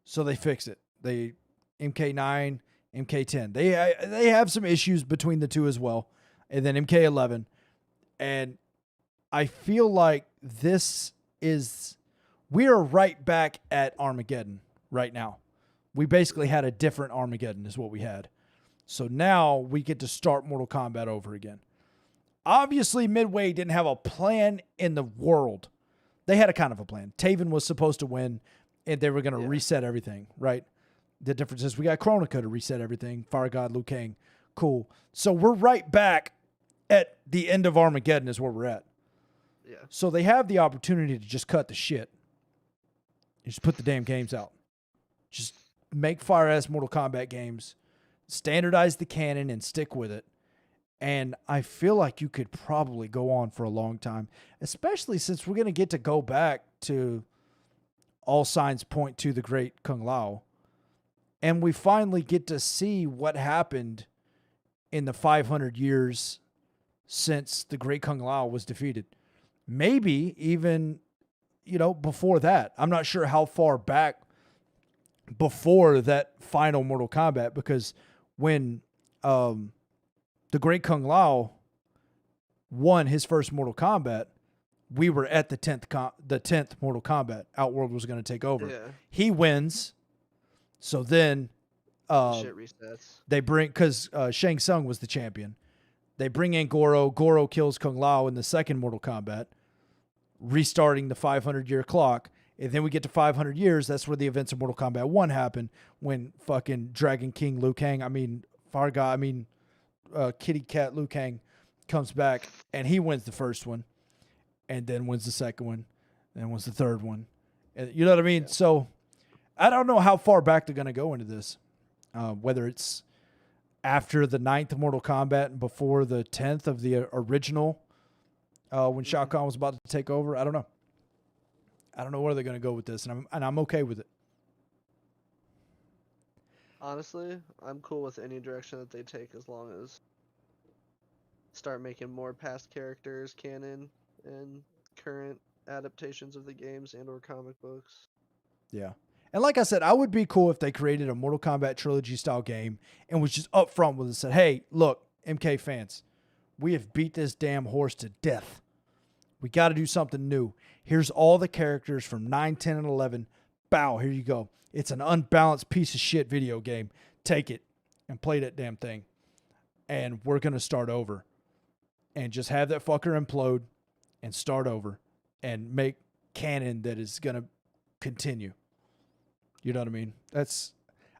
So they fix it. They MK9, MK10. They have some issues between the two as well. And then MK11. And I feel like we are right back at Armageddon right now. We basically had a different Armageddon is what we had. So now we get to start Mortal Kombat over again. Obviously, Midway didn't have a plan in the world. They had a kind of a plan. Taven was supposed to win, and they were going to reset everything, right? The difference is we got Kronika to reset everything. Fire God, Liu Kang. Cool. So we're right back at the end of Armageddon is where we're at. Yeah. So they have the opportunity to just cut the shit. Just put the damn games out. Just make fire-ass Mortal Kombat games, standardize the canon, and stick with it. And I feel like you could probably go on for a long time, especially since we're going to get to go back to all signs point to the great Kung Lao. And we finally get to see what happened in the 500 years since the great Kung Lao was defeated. Maybe even, before that. I'm not sure how far back before that final Mortal Kombat, because when the great Kung Lao won his first Mortal Kombat, we were at the 10th Mortal Kombat. Outworld was going to take over. Yeah. He wins. So then Shit resets. they bring, because Shang Tsung was the champion. They bring in Goro. Goro kills Kung Lao in the second Mortal Kombat, restarting the 500-year clock. And then we get to 500 years. That's where the events of Mortal Kombat 1 happen, when fucking Dragon King Liu Kang, Kitty Cat Liu Kang comes back, and he wins the first one, and then wins the second one, and then wins the third one. And, you know what I mean? Yeah. So I don't know how far back they're going to go into this, whether it's after the 9th Mortal Kombat and before the 10th of the original, when Shao Kahn was about to take over. I don't know. I don't know where they're going to go with this, and I'm okay with it. Honestly, I'm cool with any direction that they take, as long as start making more past characters canon and current adaptations of the games and or comic books. Yeah. And like I said, I would be cool if they created a Mortal Kombat trilogy style game and was just upfront with it and said, hey, look, MK fans, we have beat this damn horse to death. We got to do something new. Here's all the characters from 9, 10, and 11. Bow, here you go. It's an unbalanced piece of shit video game. Take it and play that damn thing. And we're going to start over. And just have that fucker implode and start over. And make canon that is going to continue. You know what I mean?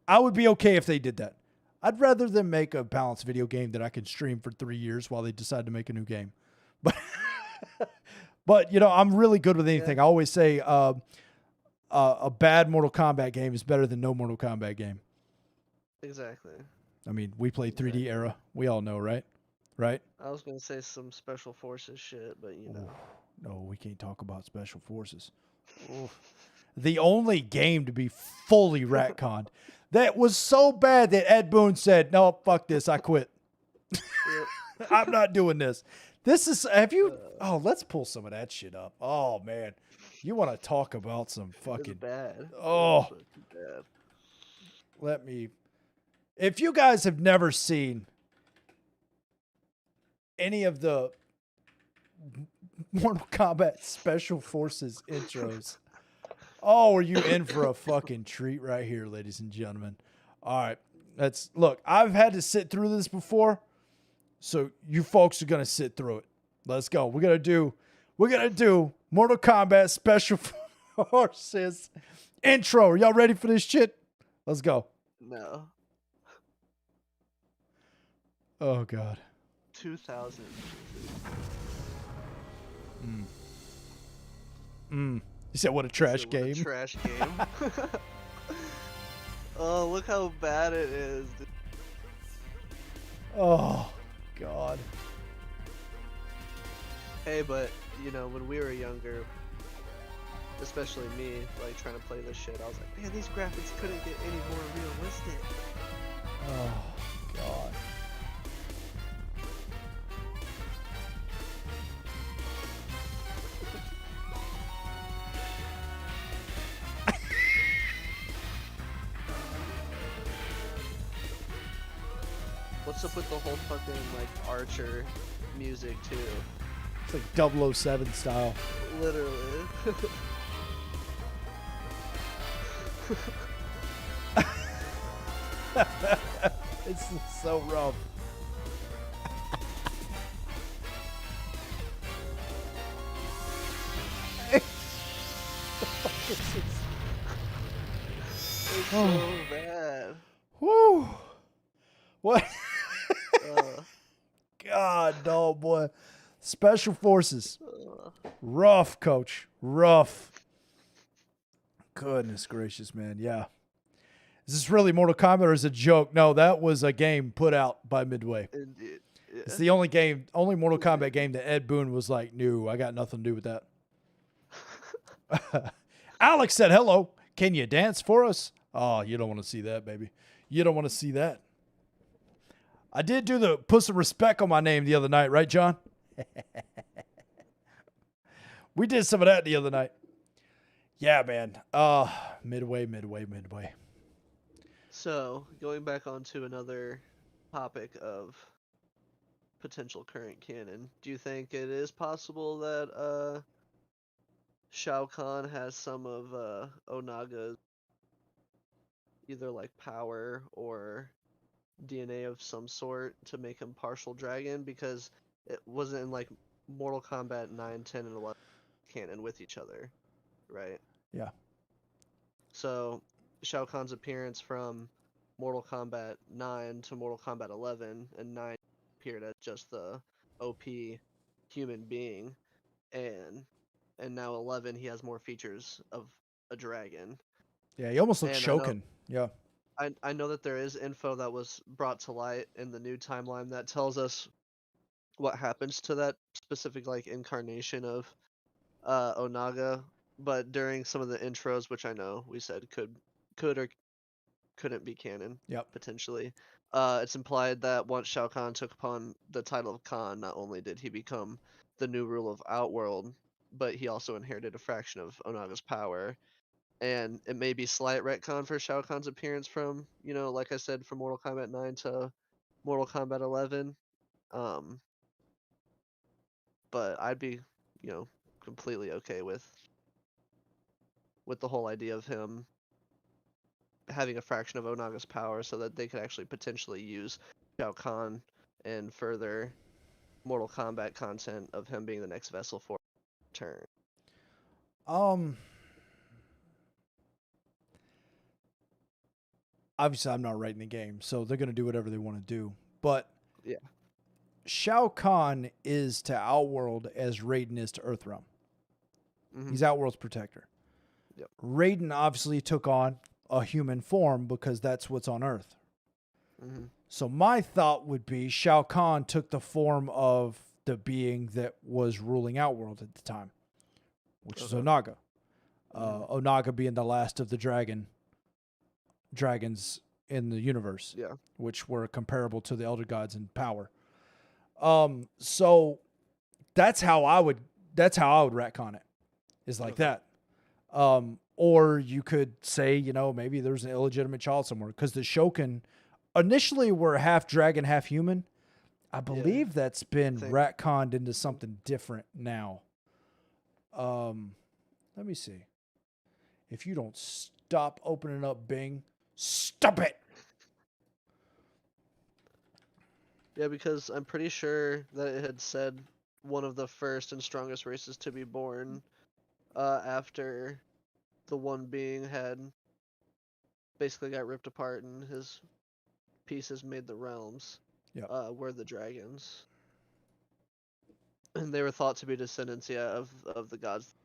I would be okay if they did that. I'd rather them make a balanced video game that I could stream for 3 years while they decide to make a new game. But I'm really good with anything. Yeah. I always say a bad Mortal Kombat game is better than no Mortal Kombat game. Exactly. I mean, we play 3D era. We all know, right? Right? I was going to say some Special Forces shit, but No, we can't talk about Special Forces. The only game to be fully retconned that was so bad that Ed Boon said, no, fuck this, I quit. I'm not doing this. Let's pull some of that shit up. Oh, man. You want to talk about some fucking... It's bad. Oh. It's bad. If you guys have never seen any of the Mortal Kombat Special Forces intros, are you in for a fucking treat right here, ladies and gentlemen. All right. Look, I've had to sit through this before, so you folks are going to sit through it. Let's go. We're going to do Mortal Kombat Special Forces intro. Are y'all ready for this shit? Let's go. No. Oh, God. 2000. You said what a trash game. What a trash game. Oh, look how bad it is. Oh, God. Hey, but, when we were younger, especially me, like, trying to play this shit, I was like, man, these graphics couldn't get any more realistic. Oh, God. What's up with the whole fucking, like, Archer music, too? It's like 007 style. Literally. It's so rough. It's so bad. Woo. What? God, no, boy. Special Forces. Rough, coach. Rough. Goodness gracious, man. Yeah. Is this really Mortal Kombat or is it a joke? No, that was a game put out by Midway. It's the only Mortal Kombat game that Ed Boon was like, no, I got nothing to do with that. Alex said, hello. Can you dance for us? Oh, you don't want to see that, baby. You don't want to see that. I did do the put some respect on my name the other night, right, John? We did some of that the other night. Yeah, man. Midway. So, going back onto another topic of potential current canon, do you think it is possible that Shao Kahn has some of Onaga's either like power or DNA of some sort to make him partial dragon? Because it wasn't in like Mortal Kombat 9, 10, and 11 canon with each other, right? Yeah. So Shao Kahn's appearance from Mortal Kombat 9 to Mortal Kombat 11, and 9 appeared as just the OP human being, and now 11 he has more features of a dragon. Yeah, he almost looks And Shokin. Yeah. I know that there is info that was brought to light in the new timeline that tells us what happens to that specific like incarnation of Onaga, but during some of the intros, which I know we said could or couldn't be canon, Yep. potentially, it's implied that once Shao Kahn took upon the title of Khan, not only did he become the new ruler of Outworld, but he also inherited a fraction of Onaga's power. And it may be slight retcon for Shao Kahn's appearance from, like I said, from Mortal Kombat 9 to Mortal Kombat 11. But I'd be, completely okay with the whole idea of him having a fraction of Onaga's power so that they could actually potentially use Shao Kahn and further Mortal Kombat content of him being the next vessel for return. Obviously, I'm not writing the game, so they're going to do whatever they want to do. But Yeah. Shao Kahn is to Outworld as Raiden is to Earthrealm. Mhm. He's Outworld's protector. Yep. Raiden obviously took on a human form because that's what's on Earth. Mhm. So my thought would be Shao Kahn took the form of the being that was ruling Outworld at the time, which is Okay. Onaga. Onaga being the last of the dragons in the universe, Yeah. which were comparable to the elder gods in power. So that's how I would retcon it, is like Okay. that. Or you could say, maybe there's an illegitimate child somewhere, because the Shokin initially were half dragon, half human. I believe that's been retconned into something different now. Let me see. If you don't stop opening up Bing, stop it. Yeah, because I'm pretty sure that it had said one of the first and strongest races to be born after the one being had basically got ripped apart and his pieces made the realms. Yep. Were the dragons. And they were thought to be descendants, of the gods.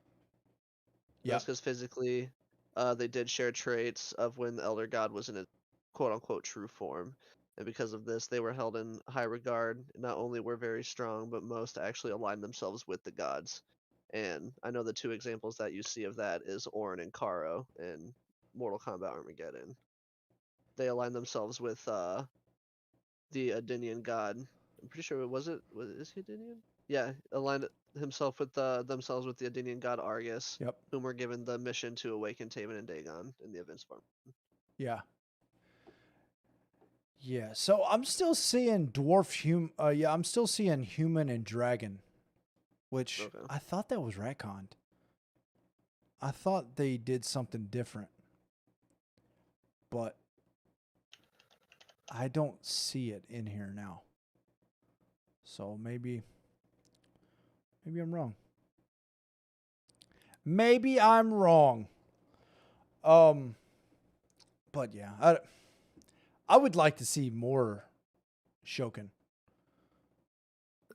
Yeah. That's because physically they did share traits of when the Elder God was in his quote-unquote true form. And because of this, they were held in high regard. Not only were very strong, but most actually aligned themselves with the gods. And I know the two examples that you see of that is Orin and Karo in Mortal Kombat Armageddon. They aligned themselves with the Adinian god. I'm pretty sure is he Adinian? Yeah, aligned himself with themselves with the Adinian god Argus, Yep. whom were given the mission to awaken Taven and Dagon in the events farm. Yeah. Yeah. So I'm still seeing I'm still seeing human and dragon, which Okay. I thought that was retconned. I thought they did something different, but I don't see it in here now. So maybe I'm wrong. Maybe I'm wrong. But yeah, I would like to see more Shokin.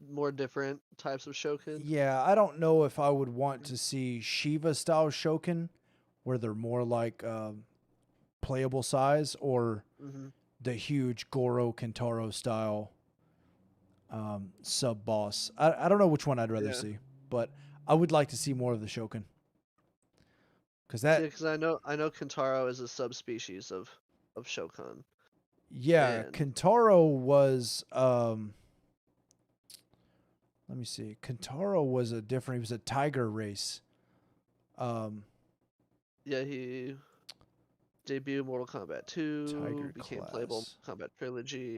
More different types of Shokin. Yeah, I don't know if I would want to see Shiva style Shokin, where they're more like playable size or Mm-hmm. the huge Goro Kentaro style sub boss. I don't know which one I'd rather Yeah. see, but I would like to see more of the Shokin. Because Yeah, that, because I know Kentaro is a subspecies of Shokan. yeah, And Kentaro was, let me see. Kentaro was he was a tiger race. yeah, he debuted Mortal Kombat 2, Tiger became playable class. Kombat Trilogy.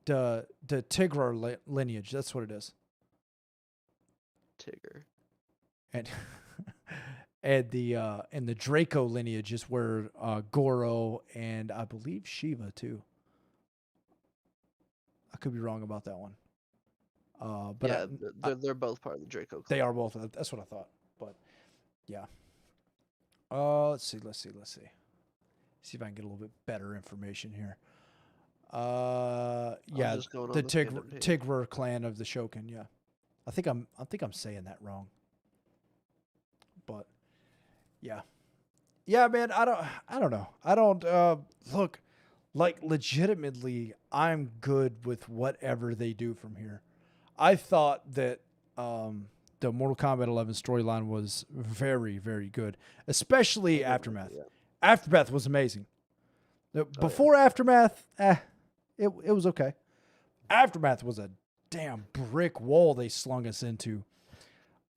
The Tigrar lineage, that's what it is. Tigger. And and the Draco lineage is where Goro and I believe Shiva too. I could be wrong about that one. But yeah, they're both part of the Draco they clan. are both. That's what I thought. But yeah. Let's see. See if I can get a little bit better information here. Yeah, just going on the the fandom page. Tigrar clan of the Shokin. Yeah, I think I'm saying that wrong. But yeah, man. I don't know. I don't look like legitimately. I'm good with whatever they do from here. I thought that the Mortal Kombat 11 storyline was very, very good, especially Aftermath. Yeah. Aftermath was amazing. Before Aftermath, it was okay. Aftermath was a damn brick wall they slung us into.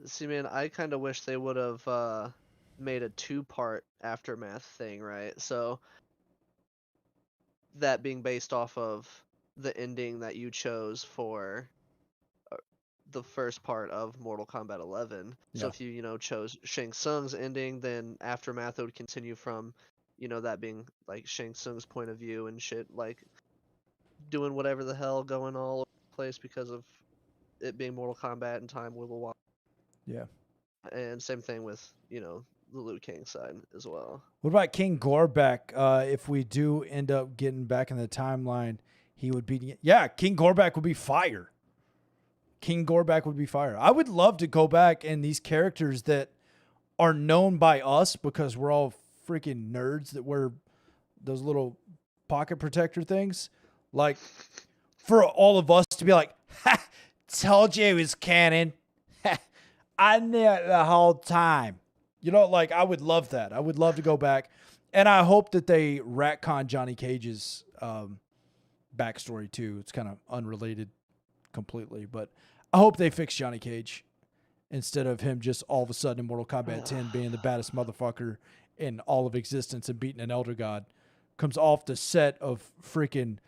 See, man, I kind of wish they would have made a 2-part Aftermath thing, right? So that being based off of the ending that you chose for the first part of Mortal Kombat 11. So Yeah. if you chose Shang Tsung's ending, then Aftermath would continue from, that being like Shang Tsung's point of view and shit, like doing whatever the hell going all over the place because of it being Mortal Kombat and time will walk. Yeah. And same thing with, the Liu Kang side as well. What about King Gorbak? If we do end up getting back in the timeline, he would be. Yeah, King Gorbak would be fire. King Gorbak would be fire. I would love to go back and these characters that are known by us because we're all freaking nerds that wear those little pocket protector things. Like, for all of us to be like, ha, told you it was canon. I knew it the whole time. Like, I would love that. I would love to go back. And I hope that they retcon Johnny Cage's backstory, too. It's kind of unrelated completely. But I hope they fix Johnny Cage instead of him just all of a sudden in Mortal Kombat 10 being the baddest motherfucker in all of existence and beating an Elder God. Comes off the set of freaking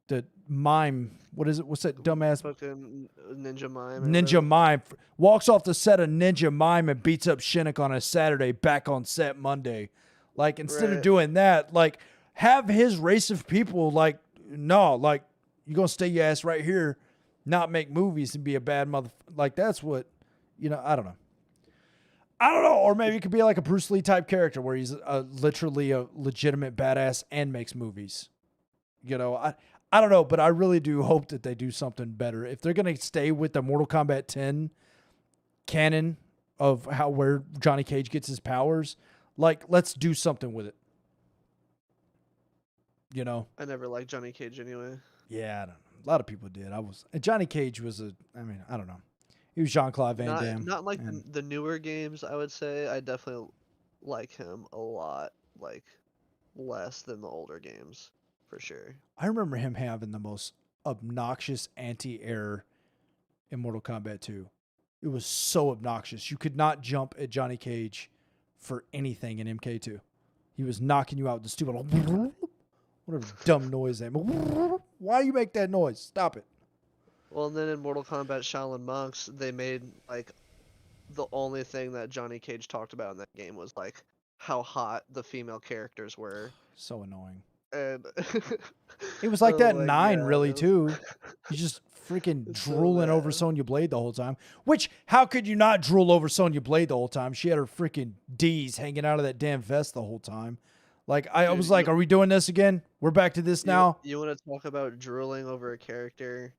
the mime. What is it? What's that dumbass? Fucking Ninja Mime. Ninja Mime. Walks off the set of Ninja Mime and beats up Shinnok on a Saturday, back on set Monday. Like, instead of Right. doing that, like, have his race of people, like, no, like, you're going to stay your ass right here, not make movies and be a bad mother. Like, that's what, I don't know. Or maybe it could be like a Bruce Lee type character where he's literally a legitimate badass and makes movies. I don't know, but I really do hope that they do something better. If they're going to stay with the Mortal Kombat 10 canon of where Johnny Cage gets his powers, like, let's do something with it. I never liked Johnny Cage anyway. Yeah, I don't know. A lot of people did. Johnny Cage was I don't know. He was Jean-Claude Van Damme. Not like the newer games, I would say. I definitely like him a lot, like less than the older games, for sure. I remember him having the most obnoxious anti-air in Mortal Kombat 2. It was so obnoxious. You could not jump at Johnny Cage for anything in MK2. He was knocking you out with the stupid whatever dumb noise that. Why do you make that noise? Stop it. Well, and then in Mortal Kombat Shaolin Monks, they made like the only thing that Johnny Cage talked about in that game was like how hot the female characters were. So annoying. And It was like that in like, 9, yeah, really, it was- too. He's just freaking It's so drooling over bad. Sonya Blade the whole time. Which, how could you not drool over Sonya Blade the whole time? She had her freaking D's hanging out of that damn vest the whole time. Like, I Dude, was like, are we doing this again? We're back to this now? You want to talk about drooling over a character?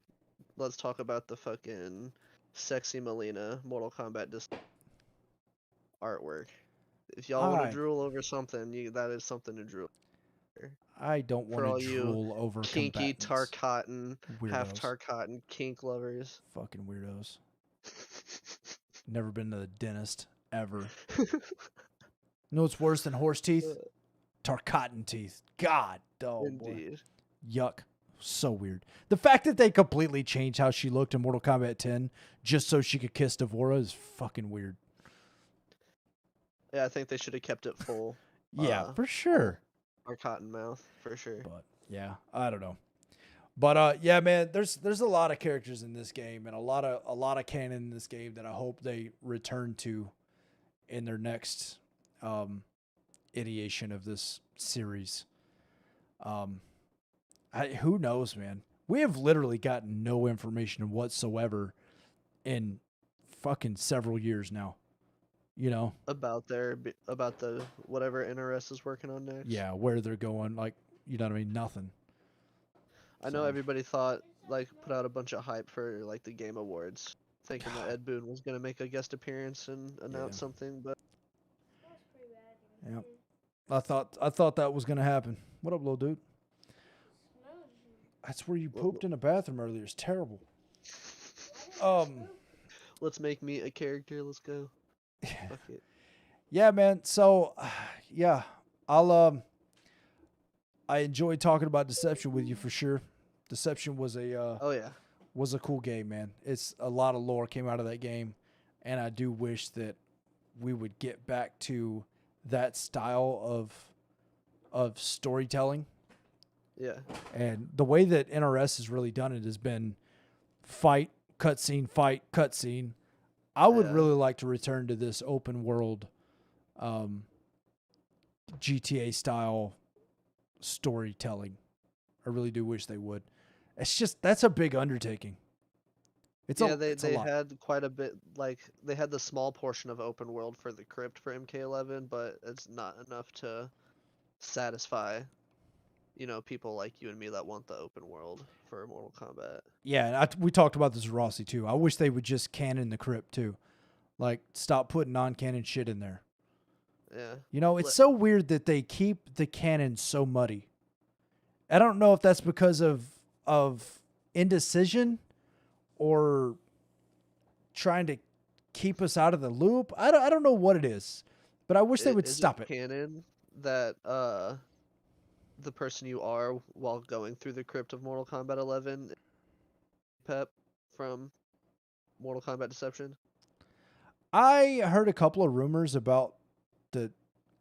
Let's talk about the fucking sexy Melina Mortal Kombat artwork. If y'all want I- to drool over something, that is something to drool. I don't For want all to you drool over kinky combatants. Tarkatan, half Weirdos. Tarkatan kink lovers. Fucking weirdos. Never been to the dentist ever. You know what's worse than horse teeth? Tarkatan teeth. God, oh boy. Indeed. Yuck. So weird. The fact that they completely changed how she looked in Mortal Kombat 10 just so she could kiss Devora is fucking weird. Yeah, I think they should have kept it full. Yeah, for sure. Or cotton mouth, for sure. But yeah, I don't know. But yeah, man, there's a lot of characters in this game and a lot of canon in this game that I hope they return to in their next ideation of this series. Who knows, man? We have literally gotten no information whatsoever in fucking several years now. You know? About the whatever NRS is working on next. Yeah, where they're going, like, you know what I mean? Nothing. I know So- everybody thought, like, put out a bunch of hype for, like, the Game Awards, thinking that Ed Boon was gonna make a guest appearance and announce something, but Yep. I thought that was gonna happen. What up, little dude? That's where you pooped in the bathroom earlier. It's terrible. let's make me a character. Let's go. Fuck it. Yeah, man. So, yeah, I enjoyed talking about Deception with you for sure. Deception was Oh yeah. was a cool game, man. It's a lot of lore came out of that game, and I do wish that we would get back to that style of storytelling. Yeah. And the way that NRS has really done it has been fight, cutscene, fight, cutscene. I would Yeah. really like to return to this open world GTA style storytelling. I really do wish they would. It's just, that's a big undertaking. It's Yeah, it's they lot. had quite a bit, like, they had the small portion of open world for the crypt for MK11, but it's not enough to satisfy, people like you and me that want the open world for Mortal Kombat. Yeah, and we talked about this with Rossi too. I wish they would just canon the crypt too. Like, stop putting non-canon shit in there. Yeah. It's so weird that they keep the canon so muddy. I don't know if that's because of indecision or trying to keep us out of the loop. I don't know what it is, but I wish they would Is stop it. Canon that the person you are while going through the crypt of Mortal Kombat 11, Pep from Mortal Kombat Deception. I heard a couple of rumors about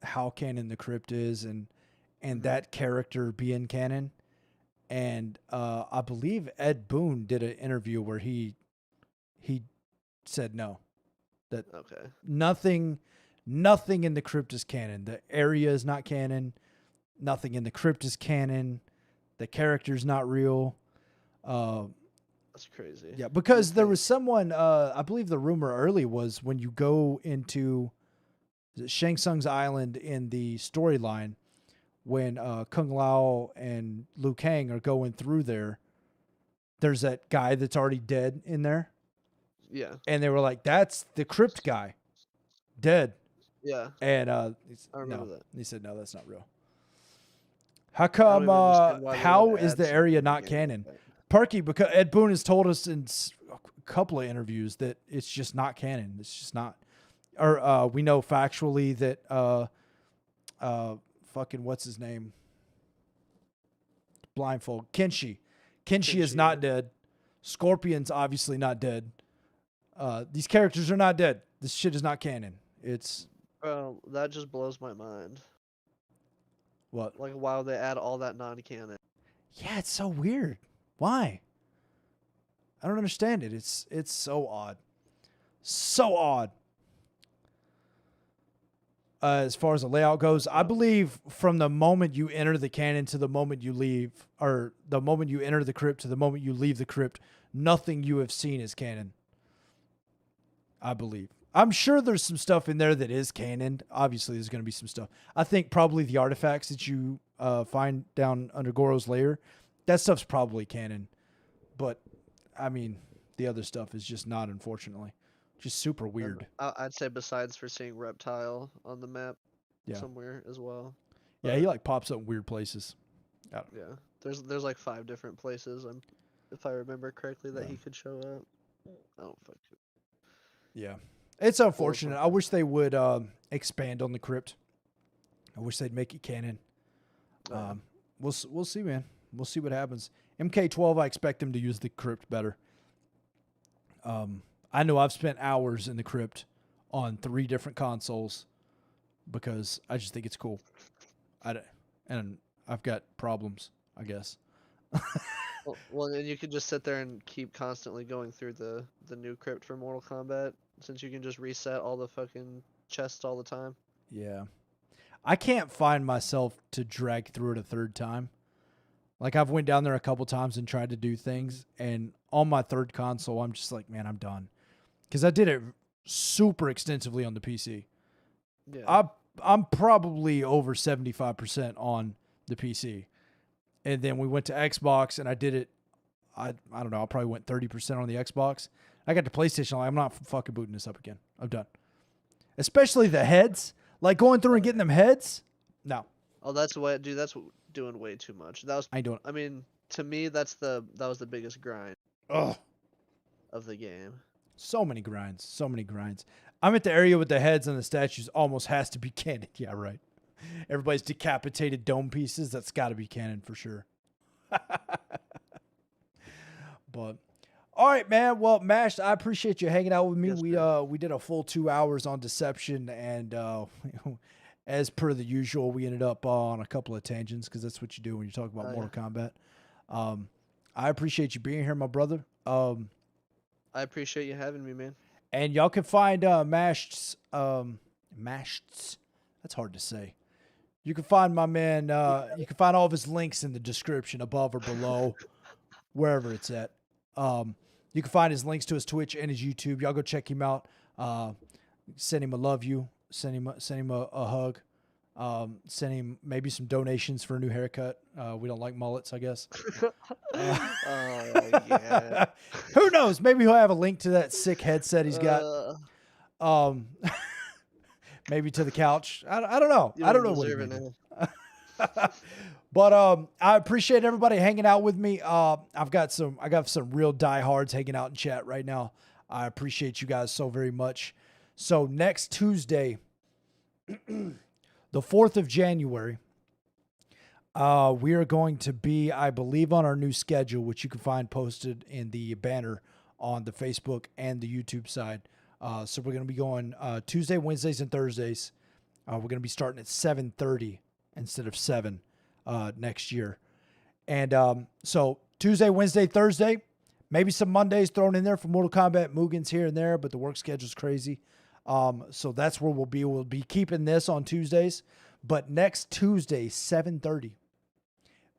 how canon the crypt is and that character being canon. And I believe Ed Boon did an interview where he said no. That Okay. nothing in the crypt is canon. The area is not canon. Nothing in the crypt is canon. The character's not real. That's crazy. Yeah, because there was someone, I believe the rumor early was when you go into Shang Tsung's island in the storyline, when Kung Lao and Liu Kang are going through there, there's that guy that's already dead in there. Yeah. And they were like, that's the crypt guy. Dead. Yeah. And I remember that. he said, no, that's not real. How I don't come, even understand why they how would is add the something area to not the game canon? like that. Parky, because Ed Boon has told us in a couple of interviews that it's just not canon. It's just not. Or we know factually that fucking what's his name? Blindfold. Kenshi is Kenshi, not yeah. dead. Scorpion's obviously not dead. These characters are not dead. This shit is not canon. It's Bro, that just blows my mind. what? Like, why would they add all that non-canon? Yeah, it's so weird. Why? I don't understand it. It's so odd. So odd. As far as the layout goes, I believe from the moment you enter the canon to the moment you leave, or the moment you enter the crypt to the moment you leave the crypt, nothing you have seen is canon. I believe. I'm sure there's some stuff in there that is canon. Obviously, there's going to be some stuff. I think probably the artifacts that you find down under Goro's lair, that stuff's probably canon. But, I mean, the other stuff is just not, unfortunately. Just super weird. I'd say besides for seeing Reptile on the map Yeah. somewhere as well. Yeah, he like pops up in weird places. Yeah, there's like 5 different places. If I remember correctly, that he could show up. Oh fuck. Yeah, it's unfortunate. I wish they would expand on the crypt. I wish they'd make it canon. We'll see, man. We'll see what happens. MK12, I expect them to use the crypt better. I know I've spent hours in the crypt on 3 different consoles because I just think it's cool. And I've got problems, I guess. well, and you can just sit there and keep constantly going through the new crypt for Mortal Kombat, since you can just reset all the fucking chests all the time. Yeah. I can't find myself to drag through it a 3rd time. Like, I've went down there a couple times and tried to do things, and on my 3rd console, I'm just like, man, I'm done. Because I did it super extensively on the PC. Yeah. I'm probably over 75% on the PC. And then we went to Xbox, and I did it, I don't know, I probably went 30% on the Xbox. I got to PlayStation, I'm not fucking booting this up again. I'm done. Especially the heads. Like, going through and getting them heads? No. Oh, that's what, dude. That's doing way too much. That was. I don't. I mean, to me, that was the biggest grind Ugh. of the game. So many grinds. So many grinds. I'm at the area with the heads and the statues. Almost has to be canon. Yeah, right. Everybody's decapitated dome pieces. That's got to be canon for sure. But all right, man. Well, Mash, I appreciate you hanging out with me. Yes, We did a full 2 hours on Deception, and as per the usual, we ended up on a couple of tangents because that's what you do when you talk about Mortal Kombat. I appreciate you being here, my brother. I appreciate you having me, man. And y'all can find Mashed's. That's hard to say. You can find my man. You can find all of his links in the description above or below, wherever it's at. You can find his links to his Twitch and his YouTube. Y'all go check him out. Send him a love you. Send him a hug. Send him maybe some donations for a new haircut. We don't like mullets, I guess. Yeah. Who knows? Maybe he'll have a link to that sick headset he's got. Maybe to the couch. I don't know. I don't know what it is. But I appreciate everybody hanging out with me. I got some real diehards hanging out in chat right now. I appreciate you guys so very much. So next Tuesday, the 4th of January, we are going to be, I believe, on our new schedule, which you can find posted in the banner on the Facebook and the YouTube side. So we're going to be going Tuesday, Wednesdays, and Thursdays. We're going to be starting at 7:30 instead of 7 next year. And so Tuesday, Wednesday, Thursday, maybe some Mondays thrown in there for Mortal Kombat Mugens here and there, but the work schedule's crazy. So that's where we'll be. We'll be keeping this on Tuesdays. But next Tuesday, 7:30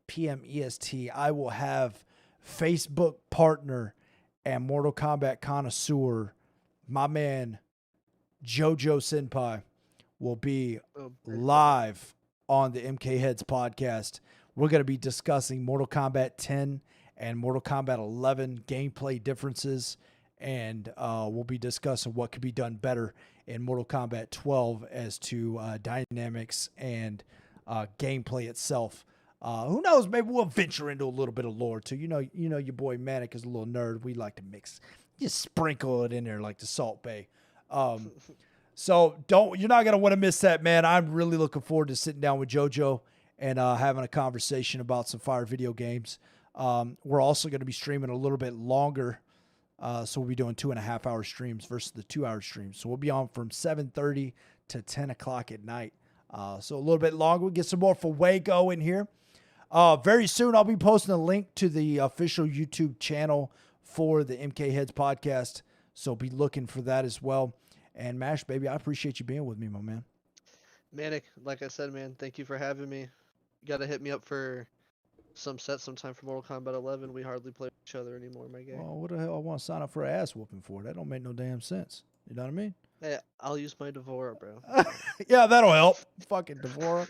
p.m. EST, I will have Facebook partner and Mortal Kombat connoisseur, my man JoJo Senpai, will be live on the MK Heads podcast. We're going to be discussing Mortal Kombat 10 and Mortal Kombat 11 gameplay differences, and we'll be discussing what could be done better in Mortal Kombat 12 as to dynamics and gameplay itself. Who knows? Maybe we'll venture into a little bit of lore too. You know, your boy Manic is a little nerd. We like to mix, just sprinkle it in there like the Salt Bay. So you're not gonna want to miss that, man. I'm really looking forward to sitting down with JoJo and having a conversation about some fire video games. We're also going to be streaming a little bit longer. So we'll be doing 2.5 hour streams versus the 2 hour streams. So we'll be on from 7:30 to 10 o'clock at night. So a little bit longer. We'll get some more Fuego in here. Very soon I'll be posting a link to the official YouTube channel for the MK Heads podcast. So be looking for that as well. And Mash, baby, I appreciate you being with me, my man. Manic, like I said, man, thank you for having me. You gotta hit me up for some set sometime for Mortal Kombat 11. We hardly play each other anymore, my guy. Well, what the hell I want to sign up for an ass whooping for? That don't make no damn sense. You know what I mean? Hey, I'll use my Devora, bro. Yeah, that'll help. Fucking Devora.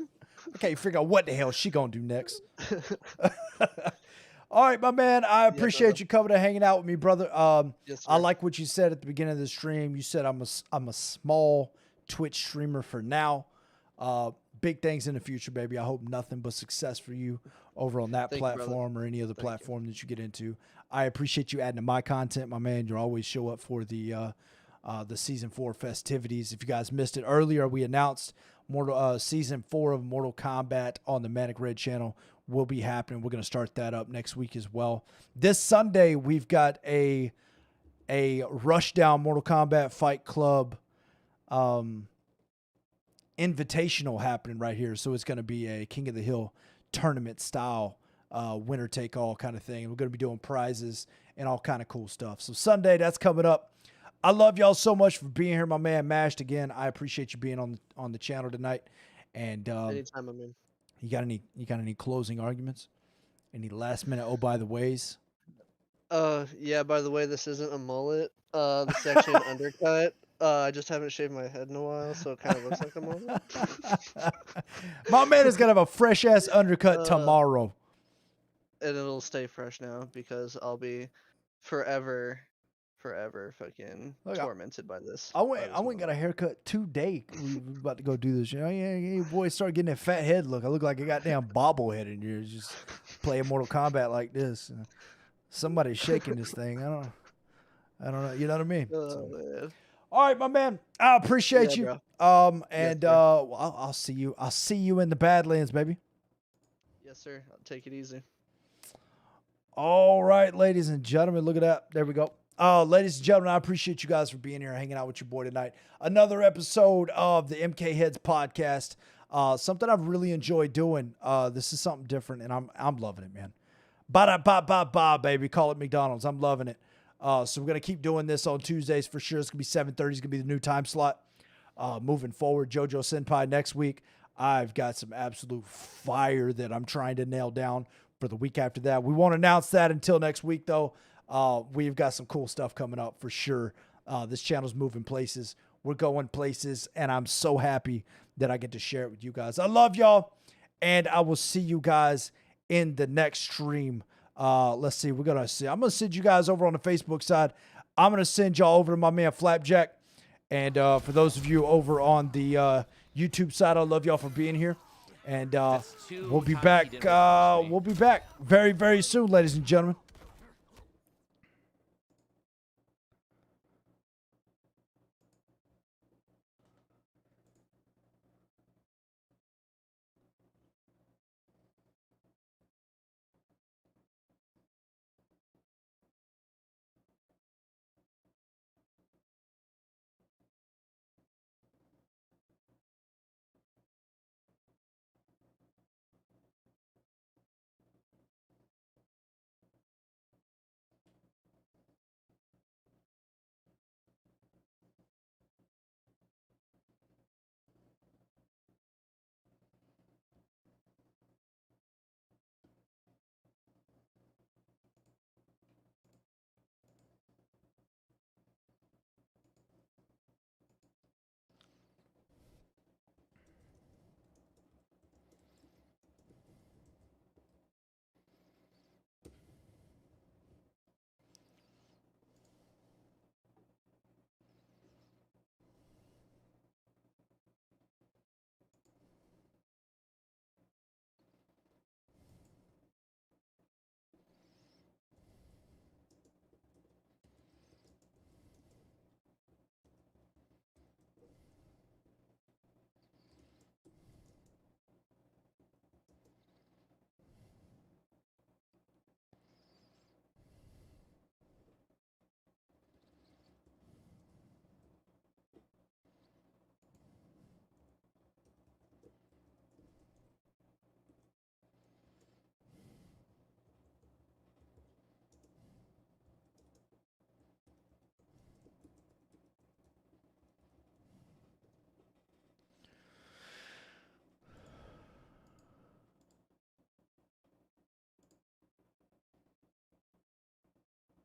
I can't figure out what the hell she gonna do next. All right, my man. I appreciate brother. you coming and hanging out with me, brother. Yes, I sir. like what you said at the beginning of the stream. You said I'm a small Twitch streamer for now. Big things in the future, baby. I hope nothing but success for you over on that Thank you, brother. platform or any other Thank you. platform that you get into. I appreciate you adding to my content, my man. You always show up for the season 4 festivities. If you guys missed it earlier, we announced season 4 of Mortal Kombat on the Manic Red channel will be happening. We're going to start that up next week as well. This Sunday, we've got a Rushdown Mortal Kombat Fight Club invitational happening right here. So it's going to be a King of the Hill tournament style winner take all kind of thing. We're going to be doing prizes and all kind of cool stuff. So Sunday, that's coming up. I love y'all so much for being here, my man Mashed. Again, I appreciate you being on the channel tonight. And Anytime I'm in. you got any closing arguments? Any last minute by the ways? Yeah, by the way, this isn't a mullet. This is actually an undercut. I just haven't shaved my head in a while, so it kind of looks like a mullet. My man is gonna have a fresh ass undercut tomorrow. And it'll stay fresh now because I'll be forever fucking tormented by this. I went and got a haircut today. We were about to go do this. You know, yeah, boy, start getting that fat head look. I look like a goddamn bobblehead in here. Just playing Mortal Kombat like this. Somebody's shaking this thing. I don't know. You know what I mean? Man. All right, my man. I appreciate you. Bro. And Yes, I'll see you. I'll see you in the Badlands, baby. Yes, sir. I'll take it easy. All right, ladies and gentlemen, look at that. There we go. Ladies and gentlemen, I appreciate you guys for being here, hanging out with your boy tonight. Another episode of the MK Heads podcast. Something I've really enjoyed doing. This is something different, and I'm loving it, man. Ba-da-ba-ba-ba, baby. Call it McDonald's. I'm loving it. So we're going to keep doing this on Tuesdays for sure. It's going to be 7:30. It's going to be the new time slot. Moving forward, JoJo Senpai next week. I've got some absolute fire that I'm trying to nail down for the week after that. We won't announce that until next week, though. We've got some cool stuff coming up for sure. This channel's moving places. We're going places, and I'm so happy that I get to share it with you guys. I love y'all, and I will see you guys in the next stream. Let's see. I'm going to send you guys over on the Facebook side. I'm going to send y'all over to my man Flapjack. And for those of you over on the YouTube side, I love y'all for being here. And we'll be back. We'll be back very, very soon, ladies and gentlemen.